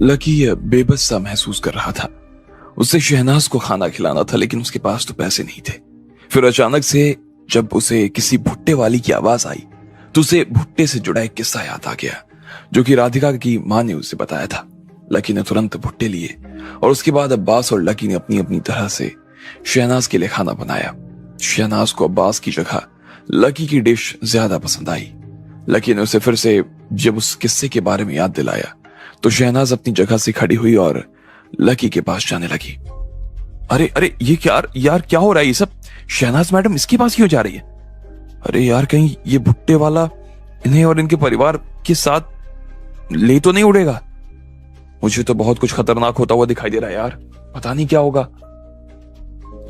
Lucky बेबस सा महसूस कर रहा था। उसे शहनाज को खाना खिलाना था लेकिन उसके पास तो पैसे नहीं थे। फिर अचानक से जब उसे किसी भुट्टे वाली की आवाज आई तो उसे भुट्टे से जुड़ा एक किस्सा याद आ गया जो कि राधिका की मां ने उसे बताया था। लकी ने तुरंत भुट्टे लिए और उसके बाद अब्बास और लकी ने अपनी अपनी तरह से शहनाज के लिए खाना बनाया। शहनाज को अब्बास की जगह लकी की डिश ज्यादा पसंद आई। लकी ने उसे फिर से जब उस किस्से के बारे में याद दिलाया तो शहनाज अपनी जगह से खड़ी हुई और लकी के पास जाने लगी। अरे अरे ये क्या यार क्या हो रहा है ये सब? शहनाज मैडम इसके पास क्यों जा रही है? अरे यार कहीं ये भुट्टे वाला इन्हें और इनके परिवार के साथ ले तो नहीं उड़ेगा? मुझे तो बहुत कुछ खतरनाक होता हुआ दिखाई दे रहा है यार, पता नहीं क्या होगा।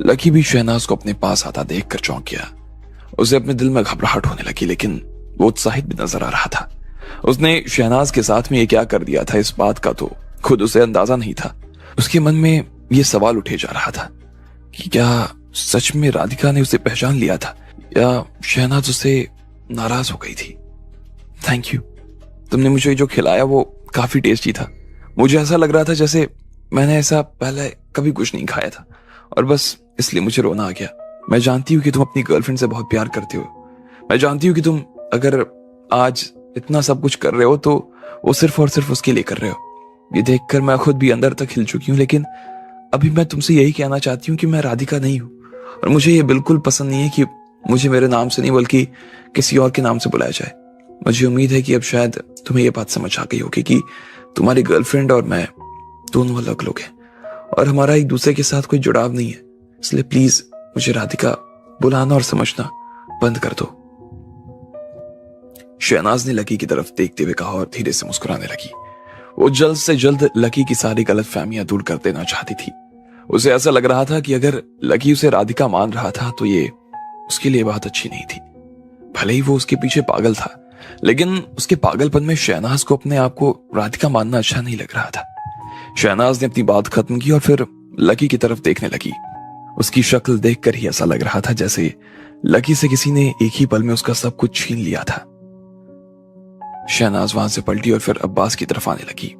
लकी भी शहनाज को अपने पास आता देखकर चौंक गया। उसे अपने दिल में घबराहट होने लगी लेकिन वो उत्साहित भी नजर आ रहा था। उसने शहनाज के साथ में ये क्या कर दिया था इस बात का तो खुद उसे अंदाजा नहीं था। उसके मन में ये सवाल उठे जा रहा था कि क्या सच में राधिका ने उसे पहचान लिया था या शहनाज उसे नाराज हो गई थी। थैंक यू, तुमने मुझे जो खिलाया वो काफी टेस्टी था। मुझे ऐसा लग रहा था जैसे मैंने ऐसा पहले कभी कुछ नहीं खाया था और बस इसलिए मुझे रोना आ गया। मैं जानती हूँ कि तुम अपनी गर्लफ्रेंड से बहुत प्यार करते हो। मैं जानती हूँ कि तुम अगर आज इतना सब कुछ कर रहे हो तो वो सिर्फ और सिर्फ उसके लिए कर रहे हो। ये देखकर मैं खुद भी अंदर तक हिल चुकी हूँ लेकिन अभी मैं तुमसे यही कहना चाहती हूँ कि मैं राधिका नहीं हूँ और मुझे ये बिल्कुल पसंद नहीं है कि मुझे मेरे नाम से नहीं बल्कि किसी और के नाम से बुलाया जाए। मुझे उम्मीद है कि अब शायद तुम्हें ये बात समझ आ गई होगी कि तुम्हारी गर्लफ्रेंड और मैं दोनों अलग लोग हैं और हमारा एक दूसरे के साथ कोई जुड़ाव नहीं है। इसलिए प्लीज मुझे राधिका बुलाना और समझना बंद कर दो। शहनाज ने लकी की तरफ देखते हुए कहा और धीरे से मुस्कुराने लगी। वो जल्द से जल्द लकी की सारी गलत फहमियां दूर कर देना चाहती थी। उसे ऐसा लग रहा था कि अगर लकी उसे राधिका मान रहा था तो ये उसके लिए बात अच्छी नहीं थी। भले ही वो उसके पीछे पागल था लेकिन उसके पागलपन में शहनाज को अपने आप को राधिका मानना अच्छा नहीं लग रहा था। शहनाज ने अपनी बात खत्म की और फिर लकी की तरफ देखने लगी। उसकी शक्ल देखकर ही ऐसा लग रहा था जैसे लकी से किसी ने एक ही पल में उसका सब कुछ छीन लिया था। शहनाज वहां से पलटी और फिर अब्बास की तरफ आने लगी।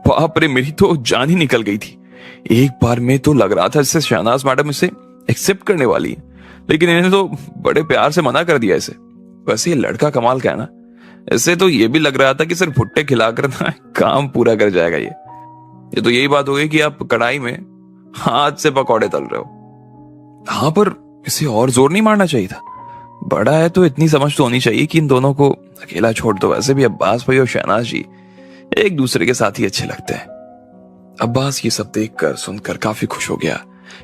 बाप रे, मेरी तो जान ही निकल गई थी। एक बार में तो लग रहा था जैसे शहनाज मैडम इसे एक्सेप्ट करने वाली है लेकिन इन्हें तो बड़े प्यार से मना कर दिया इसे। वैसे ये लड़का कमाल का है ना, इससे तो ये भी लग रहा था कि सिर्फ भुट्टे खिलाकर ना काम पूरा कर जाएगा। ये तो यही बात हो गई कि आप कढ़ाई में हाथ से पकौड़े तल रहे हो। हाँ, पर इसे और जोर नहीं मारना चाहिए था। बड़ा है तो इतनी समझ तो होनी चाहिए कि इन दोनों को अकेला छोड़ दो। वैसे भी अब्बास भाई और शहनाज जी एक दूसरे के साथ ही अच्छे लगते हैं। अब्बास ये सब देखकर सुनकर काफी खुश हो गया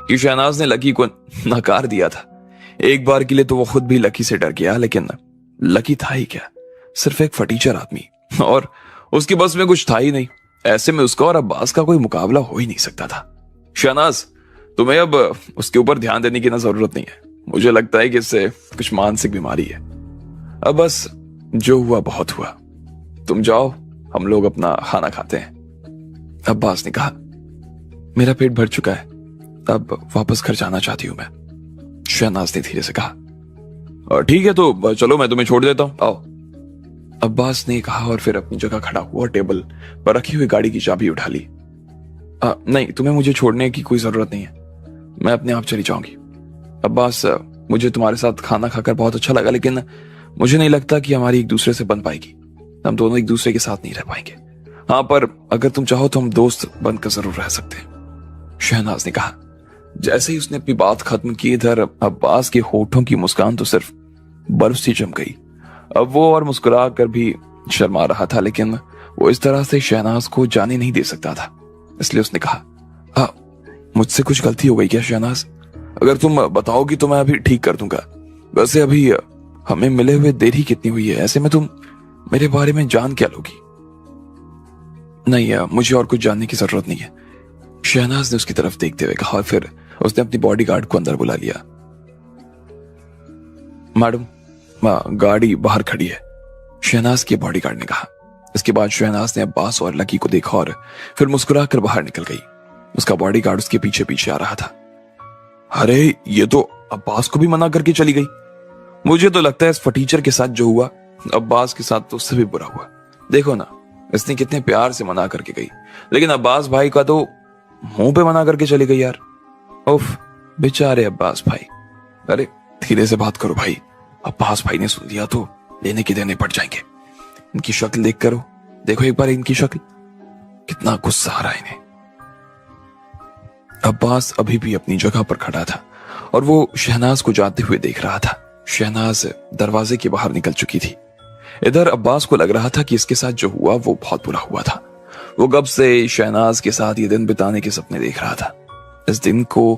कि शहनाज ने लकी को नकार दिया था। एक बार के लिए तो वो खुद भी लकी से डर गया लेकिन लकी था ही क्या, सिर्फ एक फटीचर आदमी और उसके बस में कुछ था ही नहीं। ऐसे में उसका और अब्बास का कोई मुकाबला हो ही नहीं सकता था। शहनाज, तुम्हें अब उसके ऊपर ध्यान देने की ना जरूरत नहीं है। मुझे लगता है कि इससे कुछ मानसिक बीमारी है। अब बस जो हुआ बहुत हुआ, तुम जाओ, हम लोग अपना खाना खाते हैं। अब्बास ने कहा, मेरा पेट भर चुका है, अब वापस घर जाना चाहती हूं मैं। शहनाज ने धीरे से कहा, ठीक है तो चलो मैं तुम्हें छोड़ देता हूं, आओ। अब्बास ने कहा और फिर अपनी जगह खड़ा हुआ और टेबल पर रखी हुई गाड़ी की चाबी उठा ली। नहीं, तुम्हें मुझे छोड़ने की कोई जरूरत नहीं है, मैं अपने आप चली जाऊंगी। अब्बास, मुझे तुम्हारे साथ खाना खाकर बहुत अच्छा लगा लेकिन मुझे नहीं लगता कि हमारी एक दूसरे से बन पाएगी। हम दोनों एक दूसरे के साथ नहीं रह पाएंगे। हाँ, पर अगर तुम चाहो तो हम दोस्त बनकर जरूर रह सकते हैं, शहनाज ने कहा। जैसे ही उसने अपनी बात खत्म की इधर अब्बास के होठों की मुस्कान तो सिर्फ बर्फ सी जम गई। अब वो और मुस्कुरा कर भी शर्मा रहा था लेकिन वो इस तरह से शहनाज को जाने नहीं दे सकता था। इसलिए उसने कहा, मुझसे कुछ गलती हो गई क्या शहनाज? अगर तुम बताओगी तो मैं अभी ठीक कर दूंगा। वैसे अभी हमें मिले हुए देरी कितनी हुई है? ऐसे में तुम मेरे बारे में जान क्या लोगी? नहीं, मुझे और कुछ जानने की जरूरत नहीं है, शहनाज ने उसकी तरफ देखते हुए कहा और फिर उसने अपनी बॉडीगार्ड को अंदर बुला लिया। मैडम, गाड़ी बाहर खड़ी है, शहनाज के बॉडीगार्ड ने कहा। इसके बाद शहनाज ने अब्बास और लकी को देखा और फिर मुस्कुराकर बाहर निकल गई। उसका बॉडीगार्ड उसके पीछे पीछे आ रहा था। अरे, ये तो अब्बास को भी मना करके चली गई। मुझे तो लगता है इस फटीचर के साथ जो हुआ अब्बास के साथ तो उससे भी बुरा हुआ। देखो ना, इसने कितने प्यार से मना करके गई, लेकिन अब्बास भाई का तो मुंह पे मना करके चली गई यार। उफ, बेचारे अब्बास भाई। अरे धीरे से बात करो भाई, अब्बास भाई ने सुन लिया तो लेने के देने पड़ जाएंगे। इनकी शक्ल देख करो, देखो एक बार इनकी शक्ल, कितना गुस्सा आ रहा है इन्हें। अब्बास अभी भी अपनी जगह पर खड़ा था और वो शहनाज को जाते हुए देख रहा था। शहनाज दरवाजे के बाहर निकल चुकी थी। इधर अब्बास को लग रहा था कि इसके साथ जो हुआ वो बहुत बुरा हुआ था। वो कब से शहनाज के साथ ये दिन बिताने के सपने देख रहा था। इस दिन को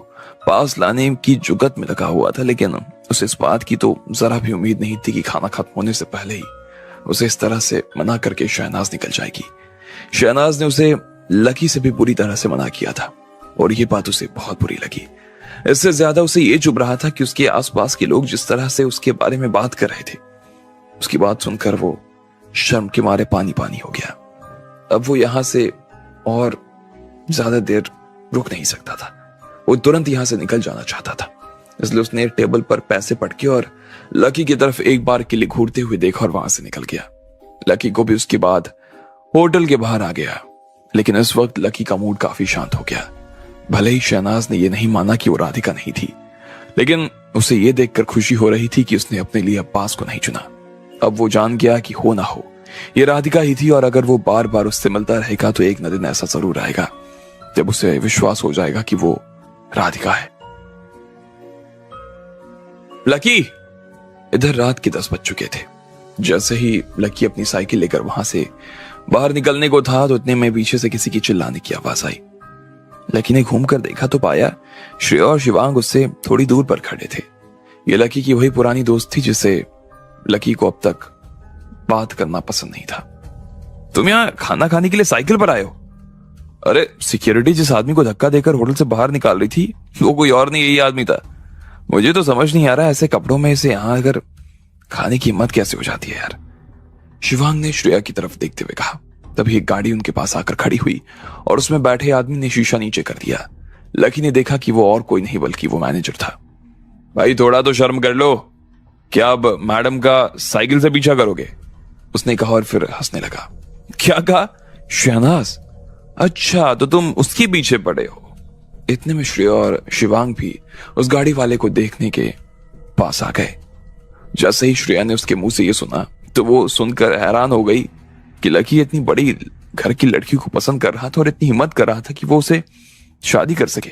पास लाने की जुगत में लगा हुआ था, लेकिन उसे इस बात की तो जरा भी उम्मीद नहीं थी कि खाना खत्म होने से पहले ही उसे इस तरह से मना करके शहनाज निकल जाएगी। शहनाज ने उसे लकी से भी बुरी तरह से मना किया था और ये बात उसे बहुत बुरी लगी। इससे ज्यादा उसे ये चुभ रहा था कि उसके आसपास के लोग जिस तरह से उसके बारे में बात कर रहे थे, उसकी बात सुनकर वो शर्म के मारे पानी पानी हो गया। अब वो यहां से और ज्यादा देर रुक नहीं सकता था। वो तुरंत यहां से निकल जाना चाहता था। इसलिए उसने टेबल पर पैसे पटके और लकी की तरफ एक बार के लिए घूरते हुए देखा और वहां से निकल गया। लकी को भी उसके बाद होटल के बाहर आ गया, लेकिन इस वक्त लकी का मूड काफी शांत हो गया। भले ही शहनाज ने यह नहीं माना कि वो राधिका नहीं थी, लेकिन उसे यह देखकर खुशी हो रही थी कि उसने अपने लिए अब्बास को नहीं चुना। अब वो जान गया कि हो ना हो ये राधिका ही थी, और अगर वो बार बार उससे मिलता रहेगा तो एक न दिन ऐसा जरूर आएगा जब उसे विश्वास हो जाएगा कि वो राधिका है। लकी, इधर रात के 10 बज चुके थे। जैसे ही लकी अपनी साइकिल लेकर वहां से बाहर निकलने को था तो इतने में पीछे से किसी की चिल्लाने की आवाज आई। लकी ने घूमकर देखा तो पाया श्रेया और शिवांग उससे थोड़ी दूर पर खड़े थे। ये लकी की वही पुरानी दोस्त थी जिससे लकी को अब तक बात करना पसंद नहीं था। तुम यहां खाना खाने के लिए साइकिल पर आए हो? अरे सिक्योरिटी जिस आदमी को धक्का देकर होटल से बाहर निकाल रही थी वो कोई और नहीं, यही आदमी था। मुझे तो समझ नहीं आ रहा ऐसे कपड़ों में इसे यहां अगर खाने की हिम्मत कैसे हो जाती है यार। शिवांग ने श्रेया की तरफ देखते हुए कहा। तभी एक गाड़ी उनके पास आकर खड़ी हुई और उसमें बैठे आदमी ने शीशा नीचे कर दिया। लकी ने देखा कि वो और कोई नहीं बल्कि वो मैनेजर था। भाई थोड़ा तो शर्म कर लो, क्या अब मैडम का साइकिल से पीछा करोगे? उसने कहा और फिर हंसने लगा। क्या कहा? शहनाज? अच्छा तो तुम उसके पीछे पड़े हो। इतने में श्रेया और शिवांग भी उस गाड़ी वाले को देखने के पास आ गए। जैसे ही श्रेया ने उसके मुंह से ये सुना तो वो सुनकर हैरान हो गई कि लकी इतनी बड़ी घर की लड़की को पसंद कर रहा था और इतनी हिम्मत कर रहा था कि वो उसे शादी कर सके।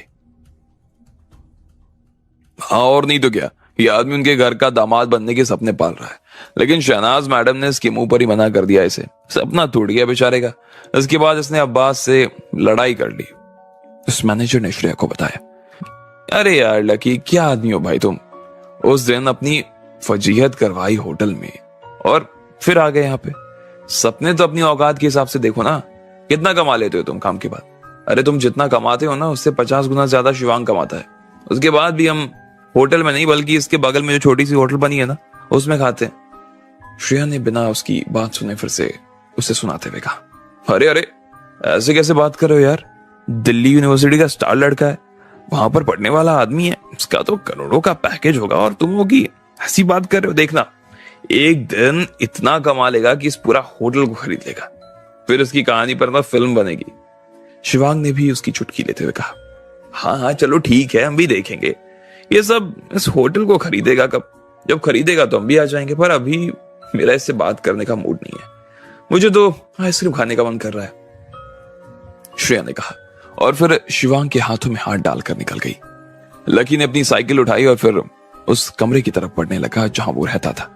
हाँ और नहीं तो क्या, ये आदमी उनके घर का दामाद बनने के सपने पाल रहा है, लेकिन शहनाज मैडम ने इसके मुंह पर ही मना कर दिया। इसे सपना टूट गया बेचारे का। इसके बाद इसने अब्बास से लड़ाई कर ली। उस मैनेजर ने श्रेया को बताया। अरे यार लकी, क्या आदमी हो भाई तुम। उस दिन अपनी फजीहत करवाई होटल में और फिर आ गए यहाँ पे। सपने तो अपनी औकात के हिसाब से देखो ना, कितना कमा लेते हो तुम काम के बाद। अरे तुम जितना कमाते हो ना उससे 50 गुना ज्यादा शिवांग कमाता है। उसके बाद भी हम होटल में नहीं बल्कि इसके बगल में जो छोटी सी होटल बनी है ना उसमें खाते हैं। श्रेया ने बिना उसकी बात सुने फिर से उसे सुनाते हुए कहा। अरे अरे ऐसे कैसे बात कर रहे हो यार, दिल्ली यूनिवर्सिटी का स्टार लड़का है, वहां पर पढ़ने वाला आदमी है, उसका तो करोड़ों का पैकेज होगा और तुम होगी ऐसी बात कर रहे हो। देखना एक दिन इतना कमा लेगा कि इस पूरा होटल को खरीद लेगा, फिर उसकी कहानी पर ना फिल्म बनेगी। शिवांग ने भी उसकी चुटकी लेते हुए कहा। हाँ हाँ चलो ठीक है, हम भी देखेंगे ये सब। इस होटल को खरीदेगा कब? जब खरीदेगा तो हम भी आ जाएंगे, पर अभी मेरा इससे बात करने का मूड नहीं है। मुझे तो आइसक्रीम खाने का मन कर रहा है, श्रेया ने कहा और फिर शिवांग के हाथों में हाथ डालकर निकल गई। लकी ने अपनी साइकिल उठाई और फिर उस कमरे की तरफ बढ़ने लगा जहां वो रहता था।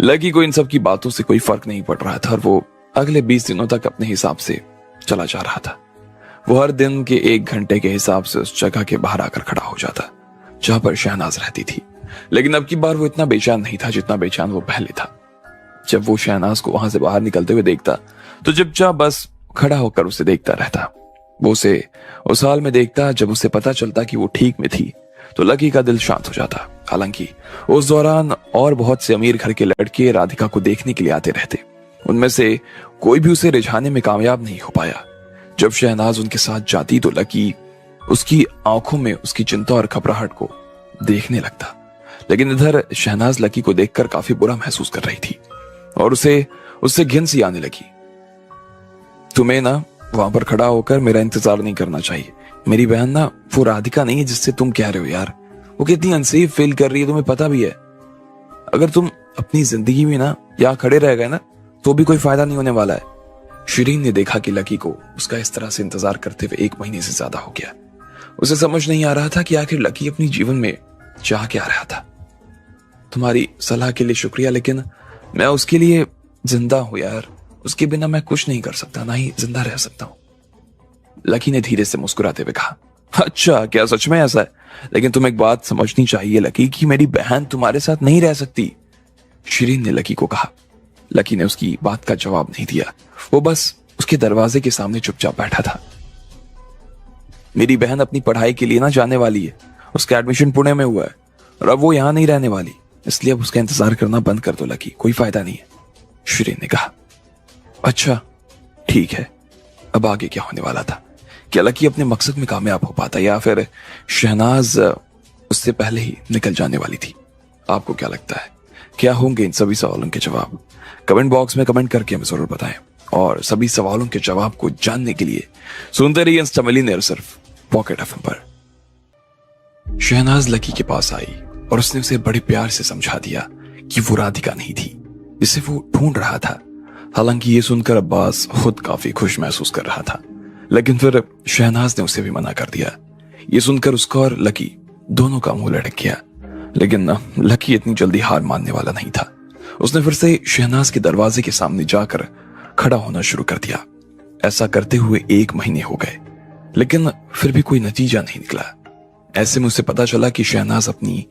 लकी को इन सब की बातों से कोई फर्क नहीं पड़ रहा था और वो अगले 20 दिनों तक अपने हिसाब से चला जा रहा था। वो हर दिन के 1 घंटे के हिसाब से उस जगह के बाहर आकर खड़ा हो जाता जहां पर शहनाज रहती थी, लेकिन अब की बार वो इतना बेचैन नहीं था जितना बेचैन वो पहले था। जब वो शहनाज को वहां से बाहर निकलते हुए देखता तो चुपचाप बस खड़ा होकर उसे देखता रहता। वो उसे उस हाल में देखता जब उसे पता चलता कि वो ठीक में थी तो लकी का दिल शांत हो जाता। हालांकि उस दौरान और बहुत से अमीर घर के लड़के राधिका को देखने के लिए आते रहते, उनमें से कोई भी उसे रिझाने में कामयाब नहीं हो पाया। जब शहनाज उनके साथ जाती तो लकी उसकी आंखों में उसकी चिंता और घबराहट को देखने लगता, लेकिन इधर शहनाज लकी को देखकर काफी बुरा महसूस कर रही थी और उसे उससे घिन सी आने लगी। तुम्हें ना वहां पर खड़ा होकर मेरा इंतजार नहीं करना चाहिए। मेरी बहन ना वो राधिका नहीं है जिससे तुम कह रहे हो यार। वो कितनी अनसेफ फील कर रही है तुम्हें पता भी है। अगर तुम अपनी जिंदगी में ना यहाँ खड़े रह गए ना तो भी कोई फायदा नहीं होने वाला है। शिरीन ने देखा कि लकी को उसका इस तरह से इंतजार करते हुए 1 महीने से ज्यादा हो गया। उसे समझ नहीं आ रहा था कि आखिर लकी अपनी जीवन में चाह क्या रहा था। तुम्हारी सलाह के लिए शुक्रिया, लेकिन मैं उसके लिए जिंदा हूं यार। उसके बिना मैं कुछ नहीं कर सकता, ना ही जिंदा रह सकता हूं। लकी ने धीरे से मुस्कुराते हुए कहा, अच्छा क्या सच में ऐसा है? लेकिन तुम एक बात समझनी चाहिए लकी कि मेरी बहन तुम्हारे साथ नहीं रह सकती। शिरीन ने लकी को कहा। लकी ने उसकी बात का जवाब नहीं दिया। वो बस उसके दरवाजे के सामने चुपचाप बैठा था। मेरी बहन अपनी पढ़ाई के लिए ना जाने वाली है। उसका एडमिशन पुणे में हुआ है और अब वो यहां नहीं रहने वाली, इसलिए अब उसका इंतजार करना बंद कर दो लकी, कोई फायदा नहीं है। शिरीन ने कहा, अच्छा ठीक है। अब आगे क्या होने वाला था? क्या लकी अपने मकसद में कामयाब हो पाता या फिर शहनाज उससे पहले ही निकल जाने वाली थी? आपको क्या लगता है, क्या होंगे इन सभी सवालों के जवाब? कमेंट बॉक्स में कमेंट करके हमें जरूर बताएं। और सभी सवालों के जवाब को जानने के लिए सुनते रहिए इंस्टा मिलियनेयर सिर्फ पॉकेट एफएम पर। शहनाज लकी के पास आई और उसने उसे बड़े प्यार से समझा दिया कि वो राधिका नहीं थी जिसे वो ढूंढ रहा था। हालांकि ये सुनकर अब्बास खुद काफी खुश महसूस कर रहा था, लेकिन फिर शहनाज ने उसे भी मना कर दिया। ये सुनकर उसका और लकी दोनों का मुंह लटक गया, लेकिन लकी इतनी जल्दी हार मानने वाला नहीं था। उसने फिर से शहनाज के दरवाजे के सामने जाकर खड़ा होना शुरू कर दिया। ऐसा करते हुए 1 महीने हो गए, लेकिन फिर भी कोई नतीजा नहीं निकला। ऐसे में उसे पता चला कि शहनाज अपनी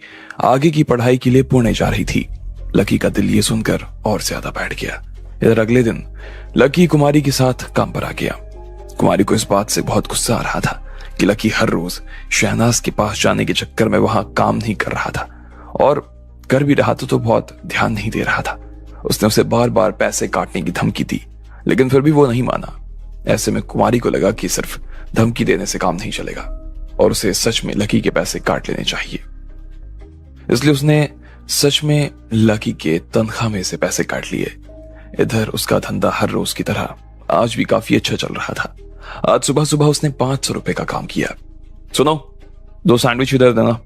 आगे की पढ़ाई के लिए पुणे जा रही थी। लकी का दिल ये सुनकर और ज्यादा बैठ गया। इधर अगले दिन लकी कुमारी के साथ काम पर आ गया। कुमारी को इस बात से बहुत गुस्सा आ रहा था कि लकी हर रोज शहनाज के पास जाने के चक्कर में वहां काम नहीं कर रहा था, और कर भी रहा तो बहुत ध्यान नहीं दे रहा था। उसने उसे बार बार पैसे काटने की धमकी दी, लेकिन फिर भी वो नहीं माना। ऐसे में कुमारी को लगा कि सिर्फ धमकी देने से काम नहीं चलेगा और उसे सच में लकी के पैसे काट लेने चाहिए। इसलिए उसने सच में लकी के तनख्वाह में से पैसे काट लिए। इधर उसका धंधा हर रोज की तरह आज भी काफी अच्छा चल रहा था। आज सुबह सुबह उसने 500 रुपए का काम किया। सुनो, 2 सैंडविच इधर देना।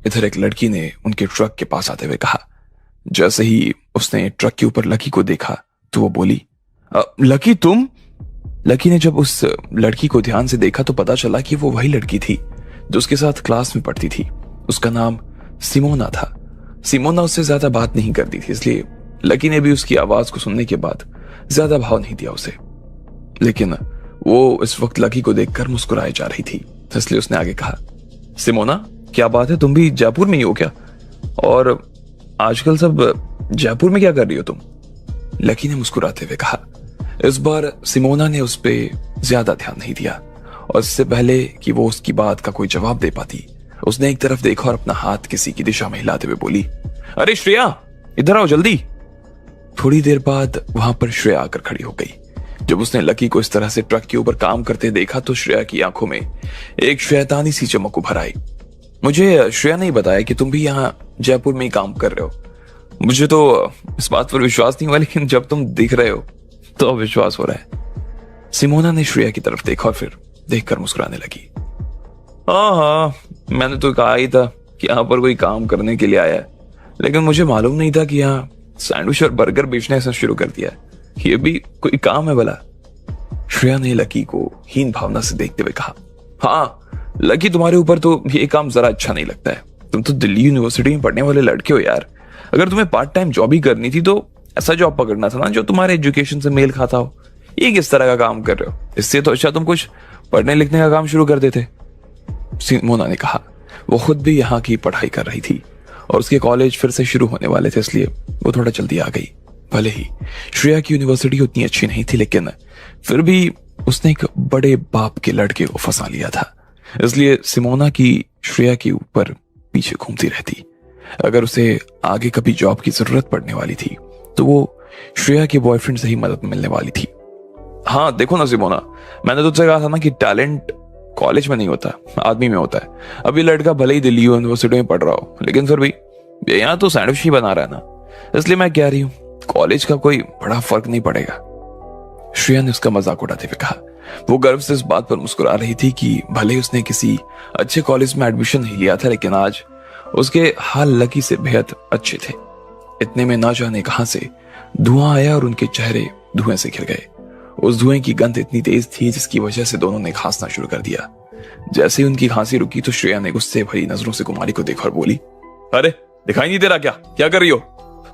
इधर एक लड़की ने उनके ट्रक के पास आते हुए कहा। जैसे ही उसने ट्रक के ऊपर लकी को देखा तो वो बोली, लकी तुम? लकी ने जब उस लड़की को ध्यान से देखा तो पता चला कि वो वही लड़की थी जो उसके साथ क्लास में पढ़ती थी। उसका नाम सिमोना था। सिमोना उससे ज्यादा बात नहीं करती थी, इसलिए लकी ने भी उसकी आवाज को सुनने के बाद ज्यादा भाव नहीं दिया उसे। लेकिन वो इस वक्त लकी को देखकर मुस्कुराई जा रही थी, इसलिए उसने आगे कहा, सिमोना क्या बात है, तुम भी जयपुर में ही हो क्या? और आजकल सब जयपुर में क्या कर रही हो तुम? लकी ने मुस्कुराते हुए कहा। इस बार सिमोना ने उस पर ज्यादा ध्यान नहीं दिया, और इससे पहले कि वो उसकी बात का कोई जवाब दे पाती, उसने एक तरफ देखा और अपना हाथ किसी की दिशा में हिलाते हुए बोली, अरे श्रेया इधर आओ जल्दी। थोड़ी देर बाद वहां पर श्रेया आकर खड़ी हो गई। जब उसने लकी को इस तरह से ट्रक के ऊपर काम करते देखा तो श्रेया की आंखों में एक शैतानी सी चमक उभर आई। मुझे श्रेया ने बताया कि तुम भी यहाँ जयपुर में ही काम कर रहे हो। मुझे तो इस बात पर विश्वास नहीं हुआ, लेकिन जब तुम दिख रहे हो तो विश्वास हो रहा है। सिमोना ने श्रेया की तरफ देखा और फिर देखकर मुस्कुराने लगी। हाँ, मैंने तो कहा ही था कि यहाँ पर कोई काम करने के लिए आया है, लेकिन मुझे मालूम नहीं था कि यहाँ सैंडविच और बर्गर बेचने से शुरू कर दिया है। ये भी कोई काम है भला? श्रेया ने लकी को हीन भावना से देखते हुए कहा। हाँ लकी, तुम्हारे ऊपर तो ये काम जरा अच्छा नहीं लगता है। तुम तो दिल्ली यूनिवर्सिटी में पढ़ने वाले लड़के हो यार। अगर तुम्हें पार्ट टाइम जॉब ही करनी थी तो ऐसा जॉब पकड़ना था ना जो तुम्हारे एजुकेशन से मेल खाता हो। ये किस तरह का काम कर रहे हो? इससे तो अच्छा तुम कुछ पढ़ने लिखने का काम शुरू कर देते। सिमोना ने कहा। वो खुद भी यहाँ की पढ़ाई कर रही थी और उसके कॉलेज फिर से शुरू होने वाले थे, इसलिए वो थोड़ा जल्दी आ गई। भले ही श्रेया की यूनिवर्सिटी उतनी अच्छी नहीं थी, लेकिन फिर भी उसने एक बड़े बाप के लड़के को फंसा लिया था, इसलिए सिमोना की श्रेया के ऊपर पीछे घूमती रहती। अगर उसे आगे कभी जॉब की जरूरत पड़ने वाली थी तो वो श्रेया के बॉयफ्रेंड से ही मदद मिलने वाली थी। हाँ देखो ना सिमोना, मैंने तुझसे कहा था ना कि टैलेंट कॉलेज में नहीं होता, आदमी में होता है। अभी लड़का भले ही दिल्ली यूनिवर्सिटी में पढ़ रहा हो, लेकिन फिर भी यहाँ तो सैंडविच ही बना रहा है ना, इसलिए मैं कह रही हूँ कॉलेज का कोई बड़ा फर्क नहीं पड़ेगा। श्रेया ने उसका मजाक उड़ाते हुए कहा। वो गर्व से इस बात पर मुस्कुरा रही थी कि भले उसने किसी अच्छे कॉलेज में एडमिशन नहीं लिया था, लेकिन आज उसके हाल लकी से बेहद अच्छे थे। इतने में ना जाने कहां से धुआं आया और उनके चेहरे धुएं से घिर गए। उस धुएं की गंध इतनी तेज थी जिसकी वजह से दोनों ने खांसना शुरू कर दिया। जैसे ही उनकी खांसी रुकी तो श्रेया ने गुस्से भरी नजरों से कुमारी को देखा और बोली, अरे दिखाई नहीं दे रहा क्या कर रही हो?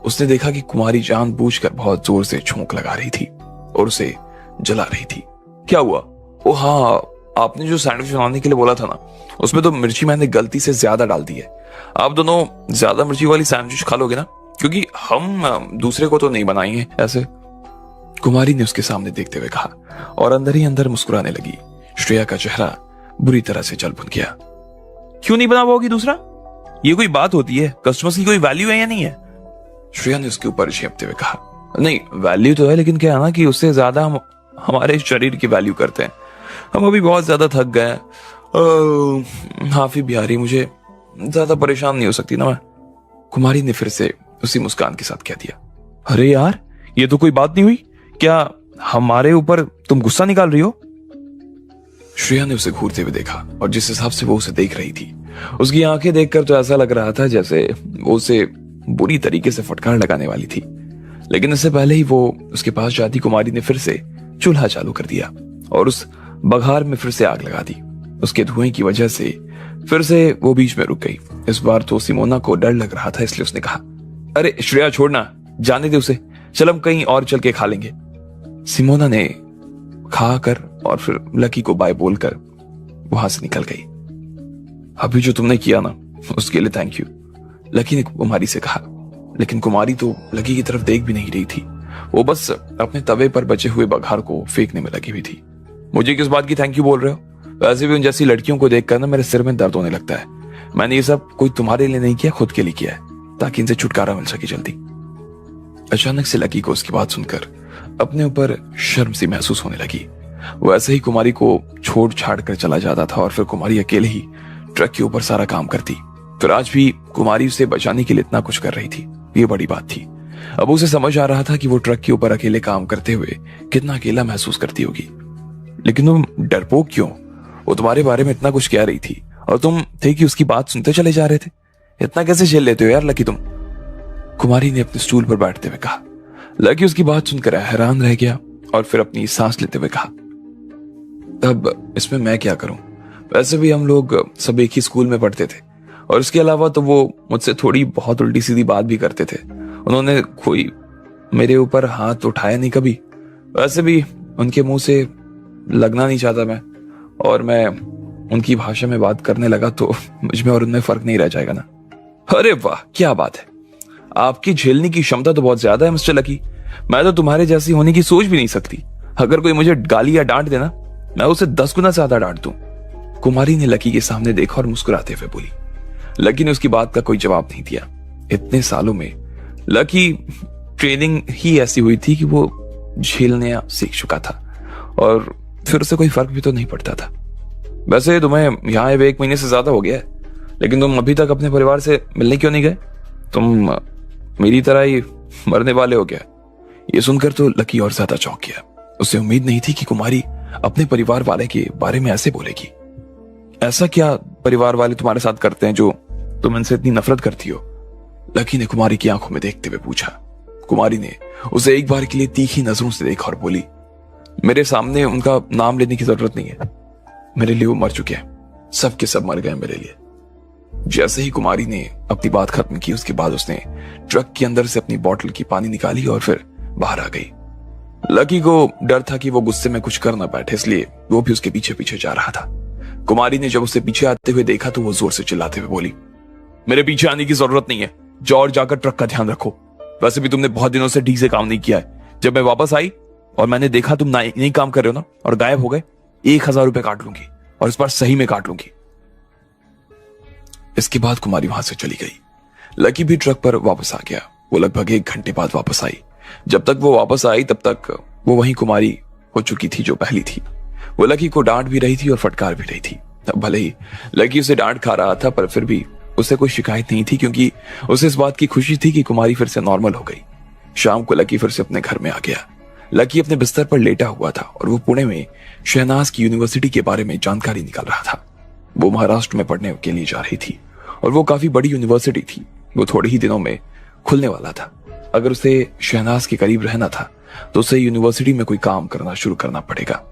उसने देखा कि कुमारी जानबूझकर बहुत जोर से छोंक लगा रही थी और उसे जला रही थी। क्या हुआ? ओ हाँ, आपने जो सैंडविच बनाने के लिए बोला था ना, उसमें तो मिर्ची मैंने गलती से ज्यादा डाल दी है। आप दोनों ज्यादा मिर्ची वाली सैंडविच खा लोगे ना, क्योंकि हम दूसरे को तो नहीं बनाएंगे ऐसे। कुमारी ने उसके सामने देखते हुए कहा और अंदर ही अंदर मुस्कुराने लगी। श्रेया का चेहरा बुरी तरह से जल भुन गया। क्यों नहीं बना पाओगी दूसरा? ये कोई बात होती है? कस्टमर्स की कोई वैल्यू है या नहीं है? श्रेया ने उसके ऊपर झेपते हुए कहा। नहीं, वैल्यू तो है, लेकिन क्या है ना कि उससे ज्यादा हम हमारे शरीर की वैल्यू करते हैं। हम अभी बहुत ज्यादा थक गए हैं। हाफी भी आ रही, मुझे ज्यादा परेशान नहीं हो सकती ना मैं। कुमारी ने फिर से उसी मुस्कान के साथ कह दिया। अरे यार, ये तो कोई बात नहीं हुई। क्या हमारे ऊपर तुम गुस्सा निकाल रही हो? श्रेया ने उसे घूरते हुए देखा और जिस हिसाब से वो उसे देख रही थी, उसकी आंखें देखकर तो ऐसा लग रहा था जैसे वो उसे बुरी तरीके से फटकार लगाने वाली थी। लेकिन इससे पहले ही वो उसके पास जाती कुमारी ने फिर से चूल्हा चालू कर दिया और उस बघार में फिर से आग लगा दी। उसके धुएं की वजह से फिर से वो बीच में रुक गई। इस बार तो सिमोना को डर लग रहा था, इसलिए उसने कहा, अरे श्रेया छोड़ना, जाने दे उसे, चल हम कहीं और चल के खा लेंगे। सिमोना ने खाकर और फिर लकी को बाय बोलकर वहां से निकल गई। अभी जो तुमने किया ना, उसके लिए थैंक यू, लकी ने कुमारी से कहा। लेकिन कुमारी तो लकी की तरफ देख भी नहीं रही थी। वो बस अपने तवे पर बचे हुए बघार को फेंकने में लगी हुई थी। मुझे किस बात की थैंक यू बोल रहे हो? वैसे भी उन जैसी लड़कियों को देखकर ना मेरे सिर में दर्द होने लगता है। मैंने ये सब कोई तुम्हारे लिए नहीं किया, खुद के लिए किया है, ताकि इनसे छुटकारा मिल सके जल्दी। अचानक से लकी को उसकी बात सुनकर अपने ऊपर शर्म सी महसूस होने लगी। वो ऐसे ही कुमारी को छोड़ छाड़ कर चला जाता था और फिर कुमारी अकेले ही ट्रक के ऊपर सारा काम करती। फिर आज भी कुमारी उसे बचाने के लिए इतना कुछ कर रही थी, ये बड़ी बात थी। अब उसे समझ आ रहा था कि वो ट्रक के ऊपर अकेले काम करते हुए कितना अकेला महसूस करती होगी। लेकिन तुम डरपोक क्यों? वो तुम्हारे बारे में इतना कुछ कह रही थी और तुम थे कि उसकी बात सुनते चले जा रहे थे। इतना कैसे झेल लेते हो यार लकी तुम? कुमारी ने अपने स्टूल पर बैठते हुए कहा। लकी उसकी बात सुनकर हैरान रह गया और फिर अपनी सांस लेते हुए कहा, तब इसमें मैं क्या करूं? वैसे भी हम लोग सब एक ही स्कूल में पढ़ते थे और इसके अलावा तो वो मुझसे थोड़ी बहुत उल्टी सीधी बात भी करते थे। उन्होंने कोई मेरे ऊपर हाथ उठाया नहीं कभी। वैसे भी उनके मुंह से लगना नहीं चाहता मैं, और मैं उनकी भाषा में बात करने लगा तो मुझ में और उनमें फर्क नहीं रह जाएगा ना। अरे वाह, क्या बात है, आपकी झेलने की क्षमता तो बहुत ज्यादा है मिस्टर लकी। मैं तो तुम्हारे जैसी होने की सोच भी नहीं सकती। अगर कोई मुझे गाली या डांट देना, मैं उसे 10 गुना ज्यादा डांट दूं। कुमारी ने लकी के सामने देखा और मुस्कुराते हुए बोली। लकी ने उसकी बात का कोई जवाब नहीं दिया। इतने सालों में लकी ट्रेनिंग ही ऐसी हुई थी कि वो झेलने सीख चुका था और फिर उसे कोई फर्क भी तो नहीं पड़ता था। वैसे तुम्हें यहाँ 1 महीने से ज्यादा हो गया है, लेकिन तुम अभी तक अपने परिवार से मिलने क्यों नहीं गए? तुम मेरी तरह ही मरने वाले हो क्या? ये सुनकर तो लकी और ज्यादा चौंक गया। उसे उम्मीद नहीं थी कि कुमारी अपने परिवार वाले के बारे में ऐसे बोलेगी। ऐसा क्या परिवार वाले तुम्हारे साथ करते हैं जो तुम इनसे इतनी नफरत करती हो? लकी ने कुमारी की आंखों में देखते हुए पूछा। कुमारी ने उसे एक बार के लिए तीखी नजरों से देखा और बोली, मेरे सामने उनका नाम लेने की जरूरत नहीं है। मेरे लिए वो मर चुके हैं, सब के सब मर गए मेरे लिए। जैसे ही कुमारी ने अपनी बात खत्म की, उसके बाद उसने ट्रक के अंदर से अपनी बोतल की पानी निकाली और फिर बाहर आ गई। लकी को डर था कि वो गुस्से में कुछ कर ना बैठे, इसलिए वो भी उसके पीछे पीछे जा रहा था। कुमारी ने जब उसे पीछे आते हुए देखा तो वो जोर से चिल्लाते हुए बोली, मेरे पीछे आने की जरूरत नहीं है, जाओ और जाकर ट्रक का ध्यान रखो। वैसे भी तुमने बहुत दिनों से ठीक से काम नहीं किया है। जब मैं वापस आई और मैंने देखा तुम नहीं काम कर रहे हो ना और गायब हो गए, 1000 रुपए काट लूंगी, और इस बार सही में काट लूंगी। इसके बाद कुमारी वहां से चली गई। लकी भी ट्रक पर वापस आ गया। वो लगभग 1 घंटे बाद वापस आई। जब तक वो वापस आई तब तक वो वही कुमारी हो चुकी थी जो पहली थी। वो लकी को डांट भी रही थी और फटकार भी रही थी। अब भले ही लकी उसे डांट खा रहा था, पर फिर भी उसे कोई शिकायत नहीं थी, क्योंकि उसे इस बात की खुशी थी कि कुमारी फिर से नॉर्मल हो गई। शाम को लकी फिर से अपने घर में आ गया। लकी अपने बिस्तर पर लेटा हुआ था और वो पुणे में शहनाज की यूनिवर्सिटी के बारे में जानकारी निकाल रहा था। वो महाराष्ट्र में पढ़ने के लिए जा रही थी और वो काफी बड़ी यूनिवर्सिटी थी। वो थोड़े ही दिनों में खुलने वाला था। अगर उसे शहनाज के करीब रहना था तो उसे यूनिवर्सिटी में कोई काम करना शुरू करना पड़ेगा।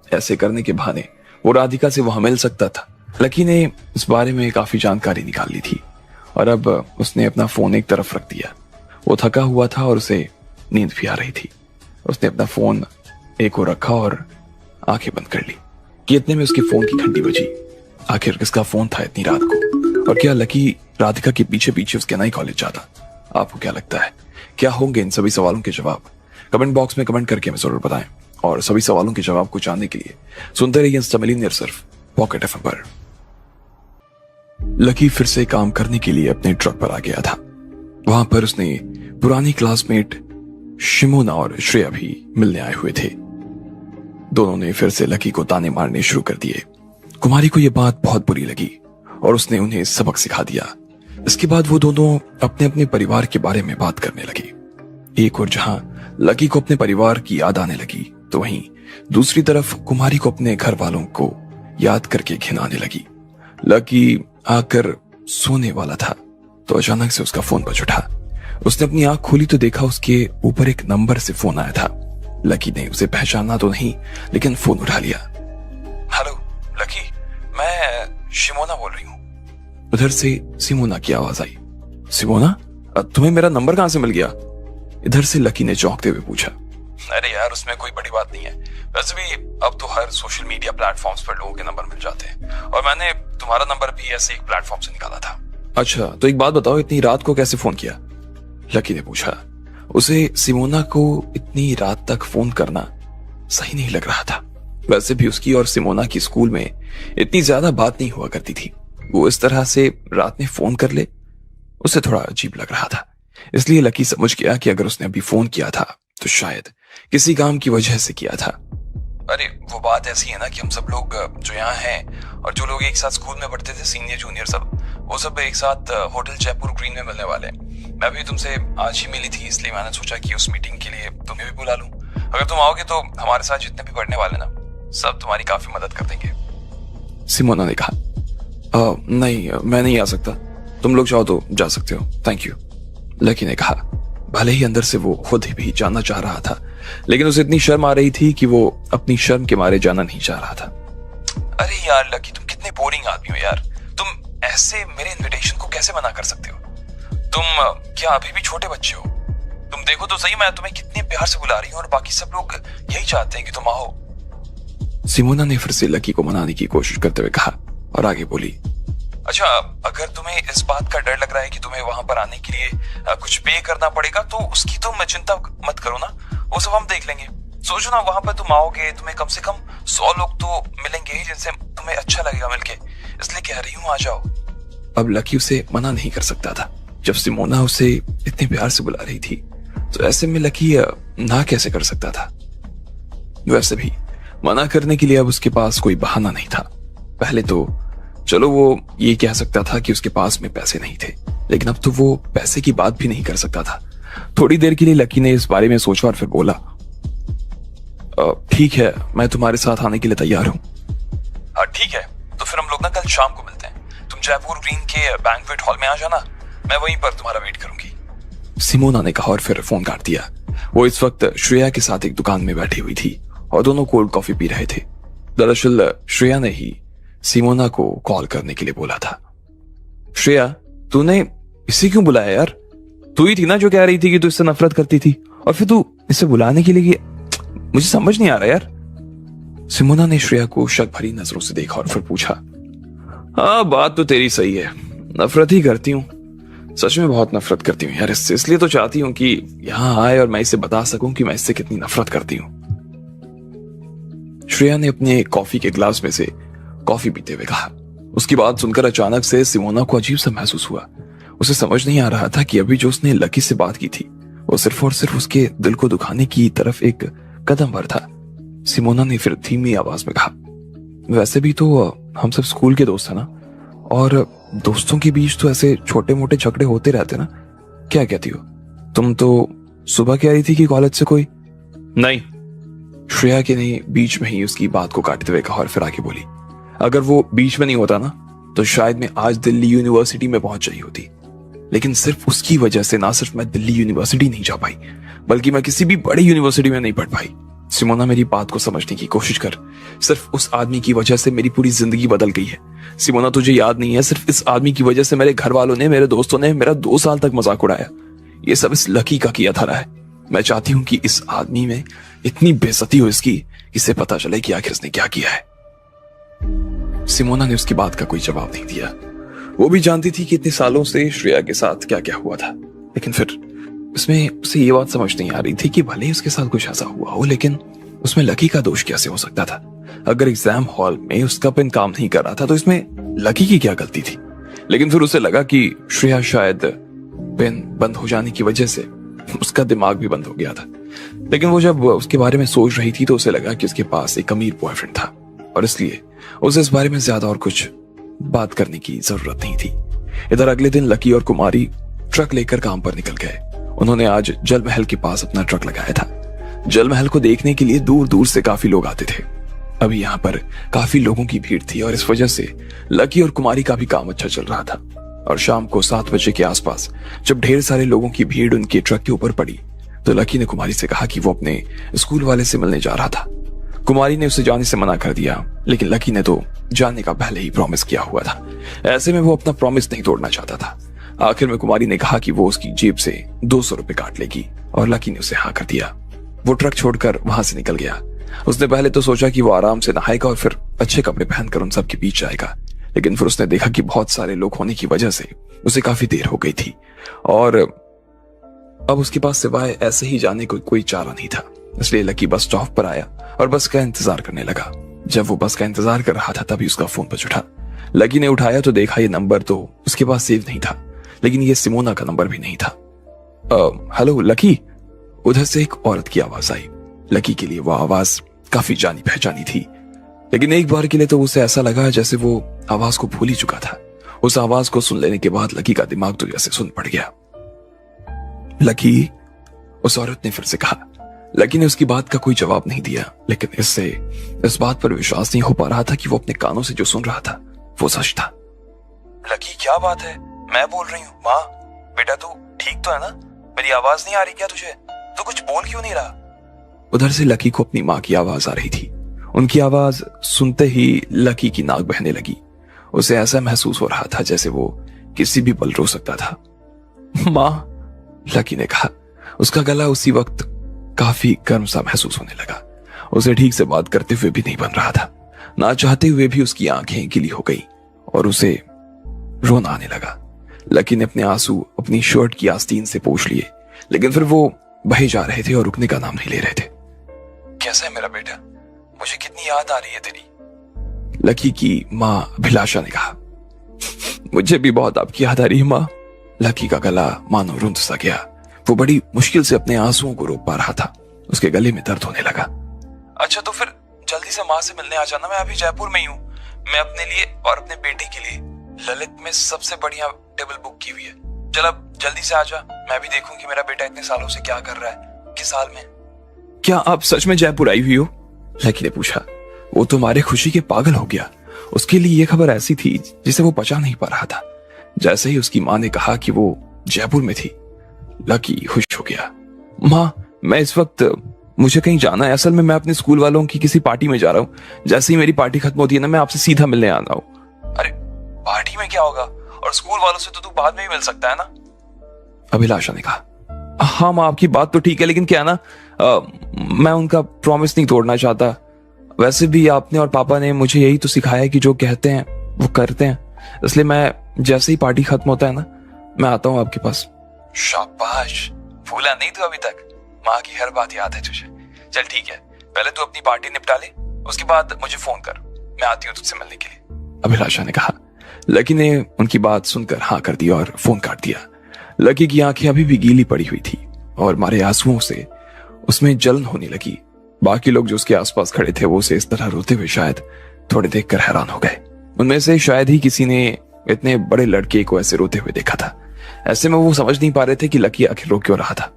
ऐसे करने के बहाने वो राधिका से वहां मिल सकता था। लकी ने इस बारे में काफी जानकारी निकाल ली थी और अब उसने अपना फोन एक तरफ रख दिया। वो थका हुआ था और उसे नींद भी आ रही थी। उसने अपना फोन एक ओर रखा और आंखें बंद कर ली कि इतने में उसके फोन की घंटी बजी। आखिर किसका फोन था इतनी रात को, और क्या लकी राधिका के पीछे पीछे उसके नए कॉलेज जाता? आपको क्या लगता है, क्या होंगे इन सभी सवालों के जवाब? कमेंट बॉक्स में कमेंट करके हमें जरूर बताएं और सभी सवालों के जवाब को जानने के लिए सुनते रहिए इंस्टा मिलियनेयर सिर्फ पॉकेट एफएम पर। लकी फिर से काम करने के लिए अपने ट्रक पर आ गया था। वहां पर उसने पुरानी क्लासमेट शिमोना और श्रेया भी मिलने आए हुए थे। दोनों ने फिर से लकी को ताने मारने शुरू कर दिए। कुमारी को यह बात बहुत बुरी लगी और उसने उन्हें सबक सिखा दिया। इसके बाद वो दोनों अपने अपने परिवार के बारे में बात करने लगे। एक और जहां लकी को अपने परिवार की याद आने लगी तो वहीं दूसरी तरफ कुमारी को अपने घर वालों को याद करके घिन आने लगी। लकी आकर सोने वाला था तो अचानक से उसका फोन बज उठा। उसने अपनी आंख खोली तो देखा उसके ऊपर एक नंबर से फोन आया था। लकी ने उसे पहचाना तो नहीं लेकिन फोन उठा लिया। हेलो लकी, मैं शिमोना बोल रही हूँ। उधर से सिमोना की आवाज आई। सिमोना, तुम्हें मेरा नंबर कहां से मिल गया? इधर से लकी ने चौंकते हुए पूछा। अरे यार, उसमें कोई बड़ी बात नहीं है। वैसे भी अब तो हर सोशल मीडिया प्लेटफॉर्म्स पर लोगों के नंबर मिल जाते हैं और मैंने तुम्हारा नंबर भी ऐसे एक प्लेटफॉर्म से निकाला था। अच्छा, तो एक बात बताओ, इतनी रात को कैसे फोन किया? लकी ने पूछा। उसे सिमोना को इतनी रात तक फोन करना सही नहीं लग रहा था। वैसे भी उसकी और सिमोना की स्कूल में इतनी ज्यादा बात नहीं हुआ करती थी। वो इस तरह से रात में फोन कर ले, उसे थोड़ा अजीब लग रहा था। इसलिए लकी समझ गया कि अगर उसने अभी फोन किया था तो शायद किसी काम की वजह से किया था। अरे वो बात ऐसी है ना कि हम सब लोग जो यहाँ हैं और जो लोग एक साथ स्कूल में पढ़ते थे, सीनियर जूनियर सब, वो सब एक साथ होटल जयपुर ग्रीन में मिलने वाले हैं। मैं भी तुमसे आज ही मिली थी, इसलिए मैंने सोचा कि उस मीटिंग के लिए तुम्हें भी बुला लूं। अगर तुम आओगे तो हमारे साथ जितने भी पढ़ने वाले ना, सब तुम्हारी काफी मदद कर देंगे। सिमोना ने कहा। नहीं, मैं नहीं आ सकता। तुम लोग चाहो तो जा सकते हो, थैंक यू। लकी ने कहा। भले ही अंदर से वो खुद ही भी जाना चाह रहा था लेकिन उसे इतनी शर्म आ रही थी कि वो अपनी शर्म के मारे जाना नहीं चाह रहा था। अरे यार लकी, तुम कितने बोरिंग आदमी हो यार। तुम ऐसे मेरे इनविटेशन को कैसे मना कर सकते हो? तुम क्या अभी भी छोटे बच्चे हो? तुम देखो तो सही, मैं तुम्हें कितने प्यार से बुला रही हूँ और बाकी सब लोग यही चाहते हैं कि तुम आओ। सिमोना ने फिर से लकी को मनाने की कोशिश करते हुए कहा और आगे बोली। अच्छा, अगर तुम्हें इस बात का डर लग रहा है कि तुम्हें वहां पर आने के लिए कुछ पे करना पड़ेगा तो उसकी तो चिंता मत करो ना, वो सब हम देख लेंगे। सोचो ना, वहां पर तुम आओगे, तुम्हें कम से कम 100 लोग तो मिलेंगे जिनसे तुम्हें अच्छा लगेगा मिलके, इसलिए कह रही हूँ आ जाओ। अब लकी उसे मना नहीं कर सकता था। जब सिमोना उसे इतने प्यार से बुला रही थी तो ऐसे में लकी ना कैसे कर सकता था? वैसे भी मना करने के लिए अब उसके पास कोई बहाना नहीं था। पहले तो चलो वो ये कह सकता था कि उसके पास में पैसे नहीं थे, लेकिन अब तो वो पैसे की बात भी नहीं कर सकता था। थोड़ी देर के लिए लकी ने इस बारे में सोचा और फिर बोला, ठीक है, मैं तुम्हारे साथ आने के लिए तैयार हूँ। ठीक है, तो फिर हम लोग ना कल शाम को मिलते हैं। तुम जयपुर ग्रीन के बैंक्वेट हॉल में आ जाना, मैं वहीं पर तुम्हारा वेट करूंगी। सिमोना ने कहा और फिर फोन काट दिया। वो इस वक्त श्रेया के साथ एक दुकान में बैठी हुई थी और दोनों कोल्ड कॉफी पी रहे थे। दरअसल श्रेया ने ही सिमोना को कॉल करने के लिए बोला था। श्रेया, तूने इसे क्यों बुलाया यार? तू ही थी ना जो कह रही थी कि तू इससे नफरत करती थी, और फिर तू इसे बुलाने के लिए, मुझे समझ नहीं आ रहा यार। सिमोना ने श्रेया को शक भरी नजरों से देखा और फिर पूछा। हाँ, बात तो तेरी सही है, नफरत ही करती हूँ, सच में बहुत नफरत करती हूँ यार इससे। इसलिए तो चाहती हूँ कि यहाँ आए और मैं इसे बता सकूं कि मैं इससे कितनी नफरत करती हूँ। श्रेया ने अपने कॉफी के ग्लास में से कॉफी पीते हुए कहा। उसकी बात सुनकर अचानक से सिमोना को अजीब सा महसूस हुआ। उसे समझ नहीं आ रहा था कि अभी जो उसने लकी से बात की थी वो सिर्फ और सिर्फ उसके दिल को दुखाने की तरफ एक कदम भर था। सिमोना ने फिर धीमी आवाज में कहा, वैसे भी तो हम सब स्कूल के दोस्त हैं ना, और दोस्तों के बीच तो ऐसे छोटे मोटे झगड़े होते रहते ना, क्या कहती हो? तुम तो सुबह कह रही थी कि कॉलेज से कोई नहीं। श्रेया के ने बीच में ही उसकी बात को काटते हुए कहा और फिर आगे बोली, अगर वो बीच में नहीं होता ना तो शायद मैं आज दिल्ली यूनिवर्सिटी में पहुंच रही होती, लेकिन सिर्फ उसकी वजह से ना सिर्फ मैं दिल्ली यूनिवर्सिटी नहीं जा पाई बल्कि मैं किसी भी बड़ी यूनिवर्सिटी में नहीं पढ़ पाई। सिमोना, मेरी बात को समझने की कोशिश कर। सिर्फ उस आदमी की वजह से मेरी पूरी जिंदगी बदल गई है। सिमोना, तुझे याद नहीं है, सिर्फ इस आदमी की वजह से मेरे घर वालों ने, मेरे दोस्तों ने मेरा 2 साल तक मजाक उड़ाया। ये सब इस लकी का किया धरा है। मैं चाहती हूं कि इस आदमी में इतनी बेइज्जती हो इसकी, इसे पता चले कि आखिर इसने क्या किया है। सिमोना ने उसकी बात का कोई जवाब नहीं दिया। वो भी जानती थी कि इतने सालों से श्रेया के साथ क्या क्या हुआ था, लेकिन फिर उसमें उसे ये बात समझ नहीं आ रही थी कि भले ही उसके साथ कुछ ऐसा हुआ हो, लेकिन उसमें लकी का दोष कैसे हो सकता था। अगर एग्जाम हॉल में उसका पेन काम नहीं कर रहा था तो इसमें लकी की क्या गलती थी। लेकिन फिर उसे लगा कि श्रेया शायद पेन बंद हो जाने की वजह से उसका दिमाग भी बंद हो गया था। लेकिन वो जब उसके बारे में सोच रही थी तो उसे लगा कि उसके पास एक अमीर बॉयफ्रेंड था और इसलिए उसे इस बारे में ज्यादा और कुछ बात करने की जरूरत नहीं थी। इधर अगले दिन लकी और कुमारी ट्रक लेकर काम पर निकल गए। उन्होंने आज जल महल के पास अपना ट्रक लगाया था। जल महल को देखने के लिए दूर दूर से काफी लोग आते थे। अभी यहाँ पर काफी लोगों की भीड़ थी और इस वजह से लकी और कुमारी का भी काम अच्छा चल रहा था। और शाम को 7 बजे के आसपास जब ढेर सारे लोगों की भीड़ उनके ट्रक के ऊपर पड़ी तो लकी ने कुमारी से कहा कि वो अपने स्कूल वाले से मिलने जा रहा था। कुमारी ने उसे जाने से मना कर दिया, लेकिन लकी ने तो जाने का पहले ही प्रॉमिस किया हुआ था। ऐसे में वो अपना प्रॉमिस नहीं तोड़ना चाहता था। आखिर में कुमारी ने कहा कि वो उसकी जेब से 200 रुपए काट लेगी और लकी ने उसे हाँ कर दिया। वो ट्रक छोड़कर वहां से निकल गया। उसने पहले तो सोचा कि वो आराम से नहाएगा और फिर अच्छे कपड़े पहनकर उन सब के बीच जाएगा, लेकिन फिर उसने देखा कि बहुत सारे लोग होने की वजह से उसे काफी देर हो गई थी और अब उसके पास सिवाय ऐसे ही जाने को कोई चारा नहीं था। इसलिए लकी बस स्टॉप पर आया और बस का इंतजार करने लगा। जब वो बस का इंतजार कर रहा था तभी उसका फोन बज उठा। लकी ने उठाया तो देखा ये नंबर तो उसके पास सेव नहीं था, लेकिन ये सिमोना का नंबर भी नहीं था। हेलो लकी, उधर से एक औरत की आवाज आई। लकी के लिए वो आवाज काफी जानी पहचानी थी, लेकिन एक बार के लिए तो उसे ऐसा लगा जैसे वो आवाज को भूल ही चुका था। उस आवाज को सुन लेने के बाद लकी का दिमाग तो जैसे सुन पड़ गया। लकी, उस औरत ने फिर से कहा। लकी ने उसकी बात का कोई जवाब नहीं दिया, लेकिन इससे इस बात पर विश्वास नहीं हो पा रहा था कि वो अपने कानों से जो सुन रहा था वो सच था। लकी, क्या बात है? मैं बोल रही हूँ। माँ, बेटा तू ठीक तो है ना? मेरी आवाज नहीं आ रही क्या तुझे? तू कुछ बोल क्यों नहीं रहा? उधर से लकी को अपनी माँ की आवाज आ रही थी। उनकी आवाज सुनते ही लकी की नाक बहने लगी। उसे ऐसा महसूस हो रहा था जैसे वो किसी भी पल रो सकता था। माँ, लकी ने कहा। उसका गला उसी वक्त काफी गर्म सा महसूस होने लगा। उसे ठीक से बात करते हुए भी नहीं बन रहा था। ना चाहते हुए भी उसकी आंखें गीली हो गई और उसे रोना आने लगा। लकी ने अपने आंसू अपनी शर्ट की आस्तीन से पोंछ लिए, लेकिन फिर वो बहे जा रहे थे और रुकने का नाम नहीं ले रहे थे। कैसा है मेरा बेटा? मुझे कितनी याद आ रही है तेरी। लकी की माँ अभिलाषा ने कहा। मुझे भी बहुत आपकी याद आ रही है माँ। लकी का गला मानो रुंध सा गया। वो बड़ी मुश्किल से अपने आंसुओं को रोक पा रहा था। उसके गले में दर्द होने लगा। अच्छा तो फिर जल्दी से माँ से मिलने आ जाना। मैं अभी जयपुर में ही हूँ। मैं अपने लिए और अपने बेटे के लिए ललित में सबसे बढ़िया टेबल बुक की हुई है। चल अब जल्दी से आ जा। मैं भी देखूं कि मेरा बेटा इतने सालों से क्या कर रहा है, किस हाल में। क्या आप सच में जयपुर आई हुई हो? लकी ने पूछा। वो तुम्हारे खुशी के पागल हो गया। उसके लिए यह खबर ऐसी थी जिसे वो पचा नहीं पा रहा था। जैसे ही उसकी माँ ने कहा कि वो जयपुर में थी, लकी खुश हो गया। माँ, मैं इस वक्त मुझे कहीं जाना है। असल में मैं अपने स्कूल वालों की किसी पार्टी में जा रहा हूँ। जैसे ही मेरी पार्टी खत्म होती है ना, मैं आपसे सीधा मिलने आना हूँ। अरे पार्टी में क्या होगा? और स्कूल वालों से तो तू बाद में भी मिल सकता है ना? अभिलाषा ने कहा। हाँ माँ, आपकी बात तो ठीक है, लेकिन क्या ना, मैं उनका प्रॉमिस नहीं तोड़ना चाहता। वैसे भी आपने और पापा ने मुझे यही तो सिखाया है कि जो कहते हैं वो करते हैं। इसलिए मैं जैसे ही पार्टी खत्म होता है ना, मैं आता हूँ आपके पास। शाबाश, भूला नहीं तू अभी तक। माँ की हर बात याद है तुझे। चल ठीक है, पहले तू अपनी पार्टी निपटा ले, उसके बाद मुझे फोन कर। मैं आती हूँ तुझसे मिलने के लिए। अभिलाषा ने कहा। लकी ने उनकी बात सुनकर हाँ कर दिया और फोन काट दिया। लकी की आंखें अभी भी गीली पड़ी हुई थी और मारे आंसुओं से उसमें जलन होने लगी। बाकी लोग जो उसके आसपास खड़े थे वो उसे इस तरह रोते हुए शायद थोड़े देखकर हैरान हो गए। उनमें से शायद ही किसी ने इतने बड़े लड़के को ऐसे रोते हुए देखा था। ऐसे में वो समझ नहीं पा रहे थे कि लकी आखिर रो क्यों रहा था।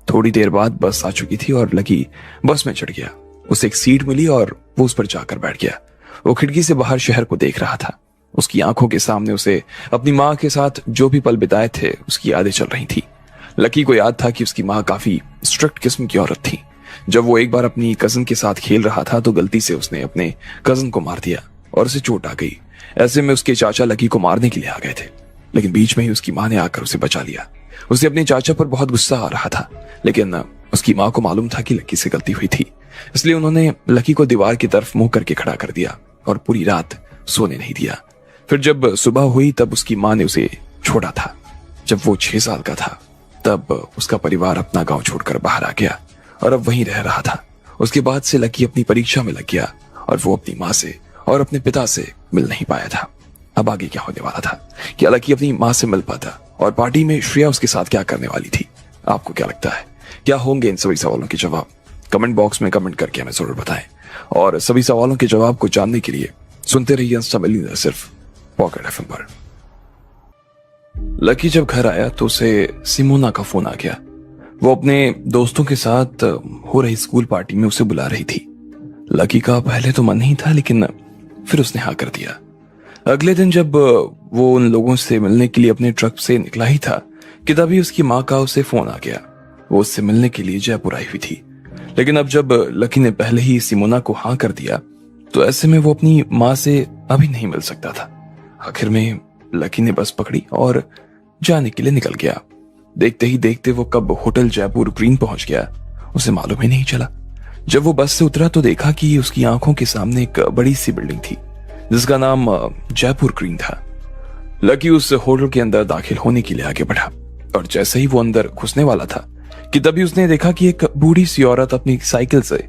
थोड़ी देर बाद बस आ चुकी थी और लकी बस में चढ़ गया। उसे एक सीट मिली और वो उस पर जाकर बैठ गया। वो खिड़की से बाहर शहर को देख रहा था। उसकी आंखों के सामने उसे अपनी माँ के साथ जो भी पल बिताए थे उसकी यादें चल रही थी। लकी को याद था कि उसकी माँ काफी स्ट्रिक्ट किस्म की औरत थी। जब वो एक बार अपनी कजन के साथ खेल रहा था तो गलती से उसने अपने कजन को मार दिया और उसे चोट आ गई। ऐसे में उसके चाचा लकी को मारने के लिए आ गए थे, लेकिन बीच में ही उसकी माँ ने आकर उसे बचा लिया। उसे अपने चाचा पर बहुत गुस्सा आ रहा था, लेकिन उसकी माँ को मालूम था कि लकी से गलती हुई थी, इसलिए उन्होंने लकी को दीवार की तरफ मुंह करके खड़ा कर दिया और पूरी रात सोने नहीं दिया। फिर जब सुबह हुई तब उसकी माँ ने उसे छोड़ा था। जब वो 6 साल का था तब उसका परिवार अपना गांव छोड़कर बाहर आ गया और अब वहीं रह रहा था। उसके बाद से लकी अपनी परीक्षा में लग गया और वो अपनी माँ से और अपने पिता से मिल नहीं पाया था। अब आगे क्या होने वाला था? क्या लकी अपनी माँ से मिल पाता? और पार्टी में श्रेया उसके साथ क्या करने वाली थी? आपको क्या लगता है, क्या होंगे इन सभी सवालों के जवाब? कमेंट बॉक्स में कमेंट करके हमें जरूर बताएं। और सभी सवालों के जवाब को जानने के लिए सुनते रहिए इंस्टा मिलियनेयर सिर्फ पॉकेट एफएम पर। लकी जब घर आया तो उसे सिमोना का फोन आ गया। वो अपने दोस्तों के साथ हो रही स्कूल पार्टी में उसे बुला रही थी। लकी का पहले तो मन नहीं था, लेकिन फिर उसने हाँ कर दिया। अगले दिन जब वो उन लोगों से मिलने के लिए अपने ट्रक से निकला ही था कि तभी उसकी माँ का उसे फोन आ गया। वो उससे मिलने के लिए जयपुर आई हुई थी, लेकिन अब जब लकी ने पहले ही सिमोना को हाँ कर दिया तो ऐसे में वो अपनी माँ से अभी नहीं मिल सकता था। आखिर में लकी ने बस पकड़ी और जाने के लिए निकल गया। देखते ही देखते वो कब होटल जयपुर ग्रीन पहुंच गया उसे मालूम ही नहीं चला। जब वो बस से उतरा तो देखा कि उसकी आंखों के सामने एक बड़ी सी बिल्डिंग थी जिसका नाम जयपुर ग्रीन था। लकी उस होटल के अंदर दाखिल होने के लिए आगे बढ़ा और जैसे ही वो अंदर घुसने वाला था कि तभी उसने देखा कि एक बूढ़ी सी औरत अपनी साइकिल से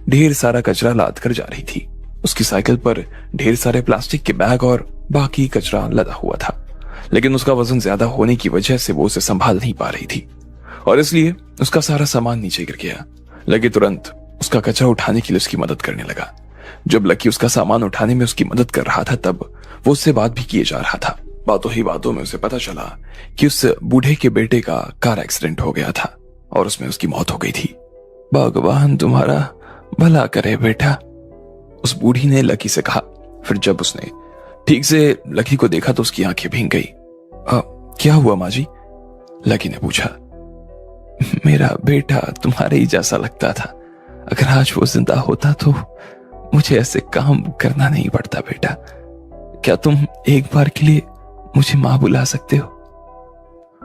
ढेर सारा कचरा लाद कर जा रही थी। उसकी साइकिल पर ढेर सारे प्लास्टिक के बैग और बाकी कचरा लदा हुआ था, लेकिन उसका वजन ज्यादा होने की वजह से वो उसे संभाल नहीं पा रही थी और इसलिए उसका सारा सामान नीचे गिर गया। लकी तुरंत उसका कचरा उठाने के लिए उसकी मदद करने लगा। जब लकी उसका सामान उठाने में उसकी मदद कर रहा था तब वो उससे बात भी किए जा रहा था। बातों ही बातों में उसे पता चला कि उस बूढ़े के बेटे का कार एक्सीडेंट हो गया था और उसमें उसकी मौत हो गई थी। भगवान तुम्हारा भला करे बेटा, उस बूढ़ी ने लकी से कहा। फिर जब उसने ठीक से लकी को देखा तो उसकी आंखें भीग गई। क्या हुआ माँ जी? लकी ने पूछा। मेरा बेटा तुम्हारे ही जैसा लगता था। अगर आज वो जिंदा होता तो मुझे ऐसे काम करना नहीं पड़ता बेटा। क्या तुम एक बार के लिए मुझे माँ बुला सकते हो?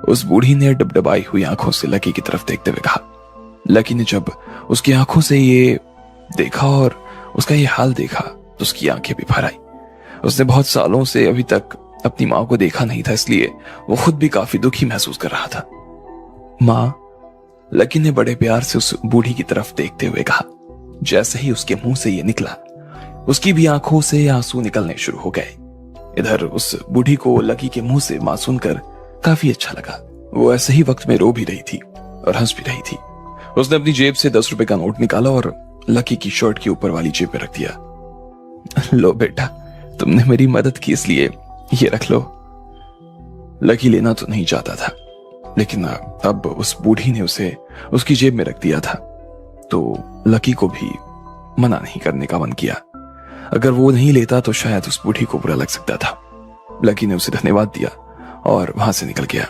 उस बूढ़ी ने डबडबाई हुई आंखों से लकी की तरफ देखते हुए कहा। लकी ने जब उसकी आंखों से ये देखा और उसका ये हाल देखा तो उसकी आंखें भी भर आई। उसने बहुत सालों से अभी तक अपनी माँ को देखा नहीं था, इसलिए वो खुद भी काफी दुखी महसूस कर रहा था। माँ, लकी ने बड़े प्यार से उस बूढ़ी की तरफ देखते हुए कहा। जैसे ही उसके मुंह से ये निकला उसकी भी आंखों से आंसू निकलने शुरू हो गए। इधर उस बूढ़ी को लकी के मुंह से मां सुनकर काफी अच्छा लगा। वो ऐसे ही वक्त में रो भी रही थी और हंस भी रही थी। उसने अपनी जेब से 10 रुपए का नोट निकाला और लकी की शर्ट के ऊपर वाली जेब पे रख दिया। लो बेटा, तुमने मेरी मदद की इसलिए ये रख लो। लकी लेना तो नहीं चाहता था, लेकिन अब उस बूढ़ी ने उसे उसकी जेब में रख दिया था तो लकी को भी मना नहीं करने का मन किया। अगर वो नहीं लेता तो शायद उस बूढ़ी को बुरा लग सकता था। लकी ने उसे धन्यवाद दिया और वहां से निकल गया।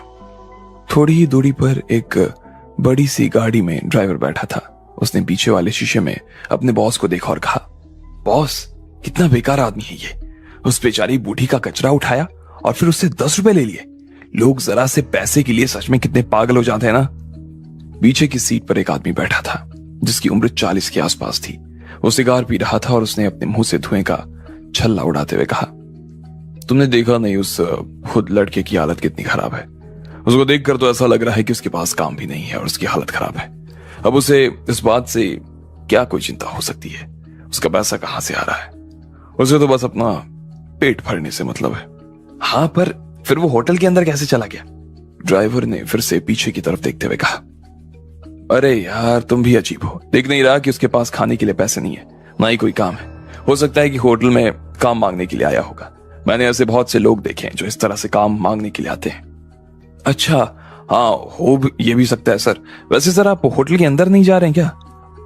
थोड़ी ही दूरी पर एक बड़ी सी गाड़ी में ड्राइवर बैठा था। उसने पीछे वाले शीशे में अपने बॉस को देखा और कहा, बॉस, कितना बेकार आदमी है ये। उस बेचारी बूढ़ी का कचरा उठाया और फिर उससे 10 रुपए ले लिए। लोग जरा से पैसे के लिए सच में कितने पागल हो जाते हैं ना। पीछे की सीट पर एक आदमी बैठा था जिसकी उम्र 40 के आसपास थी। वो सिगार पी रहा था और उसने अपने मुंह से धुएं का छल्ला उड़ाते हुए कहा, तुमने देखा नहीं उस खुद लड़के की हालत कितनी खराब है। उसको देखकर तो ऐसा लग रहा है कि उसके पास काम भी नहीं है और उसकी हालत खराब है। अब उसे इस बात से क्या कोई चिंता हो सकती है? उसका पैसा कहां से आ रहा है? उसे तो बस अपना पेट भरने से मतलब है। हाँ, पर फिर वो होटल के अंदर कैसे चला गया? ड्राइवर ने फिर से पीछे की तरफ देखते हुए कहा। अरे यार, तुम भी अजीब हो। देख नहीं रहा कि उसके पास खाने के लिए पैसे नहीं है, ना ही कोई काम है। हो सकता है कि होटल में काम मांगने के लिए आया होगा। मैंने ऐसे बहुत से लोग देखे हैं जो इस तरह से काम मांगने के लिए आते हैं। अच्छा, हाँ, ये भी सकता है सर। वैसे सर, आप होटल के अंदर नहीं जा रहे हैं क्या?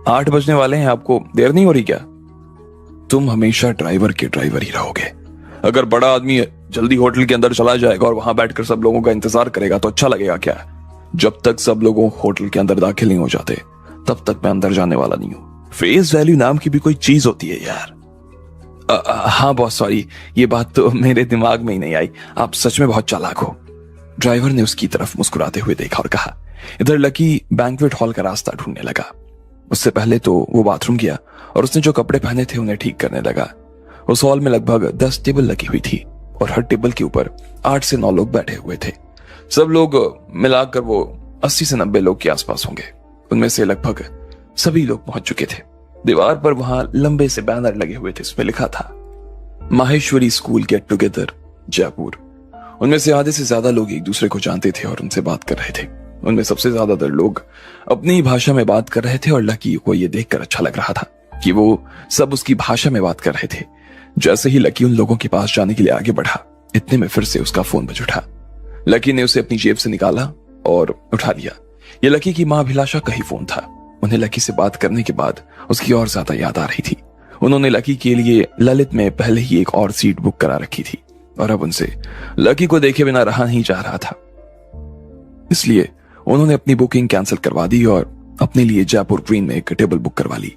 8 बजने वाले हैं, आपको देर नहीं हो रही क्या? तुम हमेशा ड्राइवर के ड्राइवर ही रहोगे। अगर बड़ा आदमी जल्दी होटल के अंदर चला जाएगा और वहां बैठकर सब लोगों का इंतजार करेगा तो अच्छा लगेगा क्या? जब तक सब लोगों होटल के अंदर दाखिल नहीं हो जाते तब तक मैं अंदर जाने वाला नहीं हूं। फेस वैल्यू नाम की भी कोई चीज होती है यार। हाँ बॉस, सॉरी, ये बात तो मेरे दिमाग में ही नहीं आई। आप सच में बहुत चालाक हो। ड्राइवर ने उसकी तरफ मुस्कुराते हुए देखा और कहा। इधर लकी बैंक्वेट हॉल का रास्ता ढूंढने लगा। उससे पहले तो वो बाथरूम गया और उसने जो कपड़े पहने थे उन्हें ठीक करने लगा। उस हॉल में लगभग 10 टेबल लगी हुई थी और हर टेबल के ऊपर 8 से 9 लोग बैठे हुए थे। सब लोग मिलाकर वो 80 से 90 लोग के आसपास होंगे। उनमें से लगभग सभी लोग पहुंच चुके थे। दीवार पर वहां लंबे से बैनर लगे हुए थे। उसमें लिखा था Maheshwari school get together Jaipur. उनमें से आधे से ज्यादा लोग एक दूसरे को जानते थे और उनसे बात कर रहे थे। उनमें सबसे ज्यादातर लोग अपनी ही भाषा में बात कर रहे थे और लकी को यह देखकर अच्छा लग रहा था कि वो सब उसकी भाषा में बात कर रहे थे। जैसे ही लकी उन लोगों के पास जाने के लिए आगे बढ़ा, इतने में फिर से उसका फोन बज उठा। लकी ने उसे अपनी जेब से निकाला और उठा लिया। ये लकी की मां अभिलाषा का ही फोन था। उन्हें लकी से बात करने के बाद उसकी और ज्यादा याद आ रही थी। उन्होंने लकी के लिए ललित में पहले ही एक और सीट बुक करा रखी थी और अब उनसे लकी को देखे बिना रहा नहीं जा रहा था। इसलिए उन्होंने अपनी बुकिंग कैंसिल करवा दी और अपने लिए जयपुर ग्रीन में एक टेबल बुक करवा ली।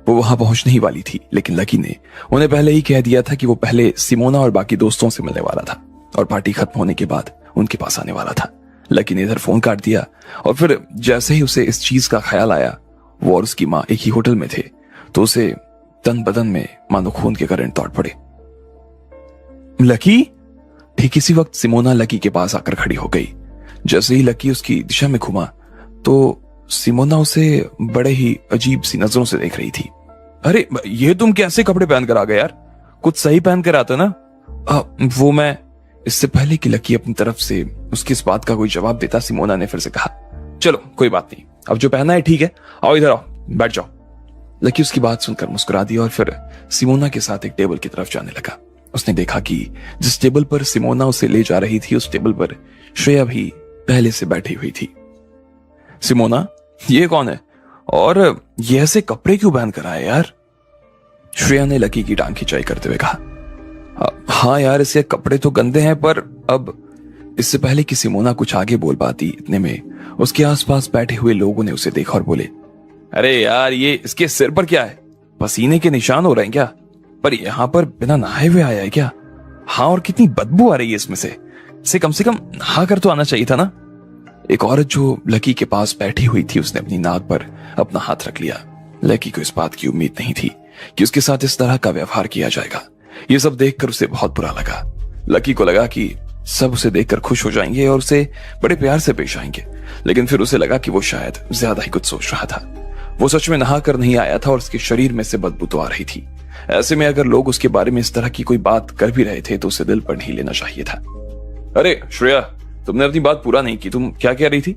वो वहां पहुंचने ही वाली थी, लेकिन लकी ने उन्हें पहले ही कह दिया था कि वो पहले सिमोना और बाकी दोस्तों से मिलने वाला था और पार्टी खत्म होने के बाद उनके पास आने वाला था। लकी ने इधर फोन काट दिया और फिर जैसे ही उसे इस चीज का ख्याल आया, वो और उसकी मां एक ही होटल में थे, तो उसे तन बदन में मानो खून के करंट दौड़ पड़े। लकी! ठीक इसी वक्त सिमोना लकी के पास आकर खड़ी हो गई। जैसे ही लकी उसकी दिशा में घुमा तो सिमोना उसे बड़े ही अजीब सी नजरों से देख रही थी। अरे, ये तुम कैसे कपड़े पहन कर आ गए यार? कुछ सही पहन कर आता ना। वो मैं। इससे पहले कि लकी अपनी तरफ से उसकी इस बात का कोई जवाब देता, सिमोना ने फिर से कहा, चलो कोई बात नहीं, अब जो पहना है ठीक है, आओ इधर आओ, बैठ जाओ। लकी उसकी बात सुनकर मुस्कुरा दी और फिर सिमोना के साथ एक टेबल की तरफ जाने लगा। उसने देखा कि जिस टेबल पर सिमोना उसे ले जा रही थी, उस टेबल पर श्रेया भी पहले से बैठी हुई थी। सिमोना, ये कौन है और ये ऐसे कपड़े क्यों पहन कर आए यार? श्रेया ने लकी की टांग खिंचाई करते हुए कहा। हाँ यार, इसके कपड़े तो गंदे हैं, पर अब। इससे पहले कि सिमोना कुछ आगे बोल पाती, इतने में उसके आसपास बैठे हुए लोगों ने उसे देखा और बोले, अरे यार, ये इसके सिर पर क्या है? पसीने के निशान हो रहे हैं क्या? पर यहाँ पर बिना नहाए हुए आया है क्या? हाँ, और कितनी बदबू आ रही है इसमें से। इसे कम से कम नहा कर तो आना चाहिए था ना। एक औरत जो लकी के पास बैठी हुई थी, उसने अपनी नाक पर अपना हाथ रख लिया। लकी को इस बात की उम्मीद नहीं थी कि उसके साथ इस तरह का व्यवहार किया जाएगा। ये सब देखकर उसे बहुत बुरा लगा। लकी को लगा कि सब उसे देखकर खुश हो जाएंगे और उसे बड़े प्यार से पेश आएंगे, लेकिन फिर उसे लगा कि वो शायद ज्यादा ही कुछ सोच रहा था। वो सच में नहा कर नहीं आया था और उसके शरीर में से बदबू तो आ रही थी। ऐसे में अगर लोग उसके बारे में इस तरह की कोई बात कर भी रहे थे तो उसे दिल पर नहीं लेना चाहिए था। अरे श्रेया, तुमने अपनी बात पूरा नहीं की, तुम क्या कह रही थी?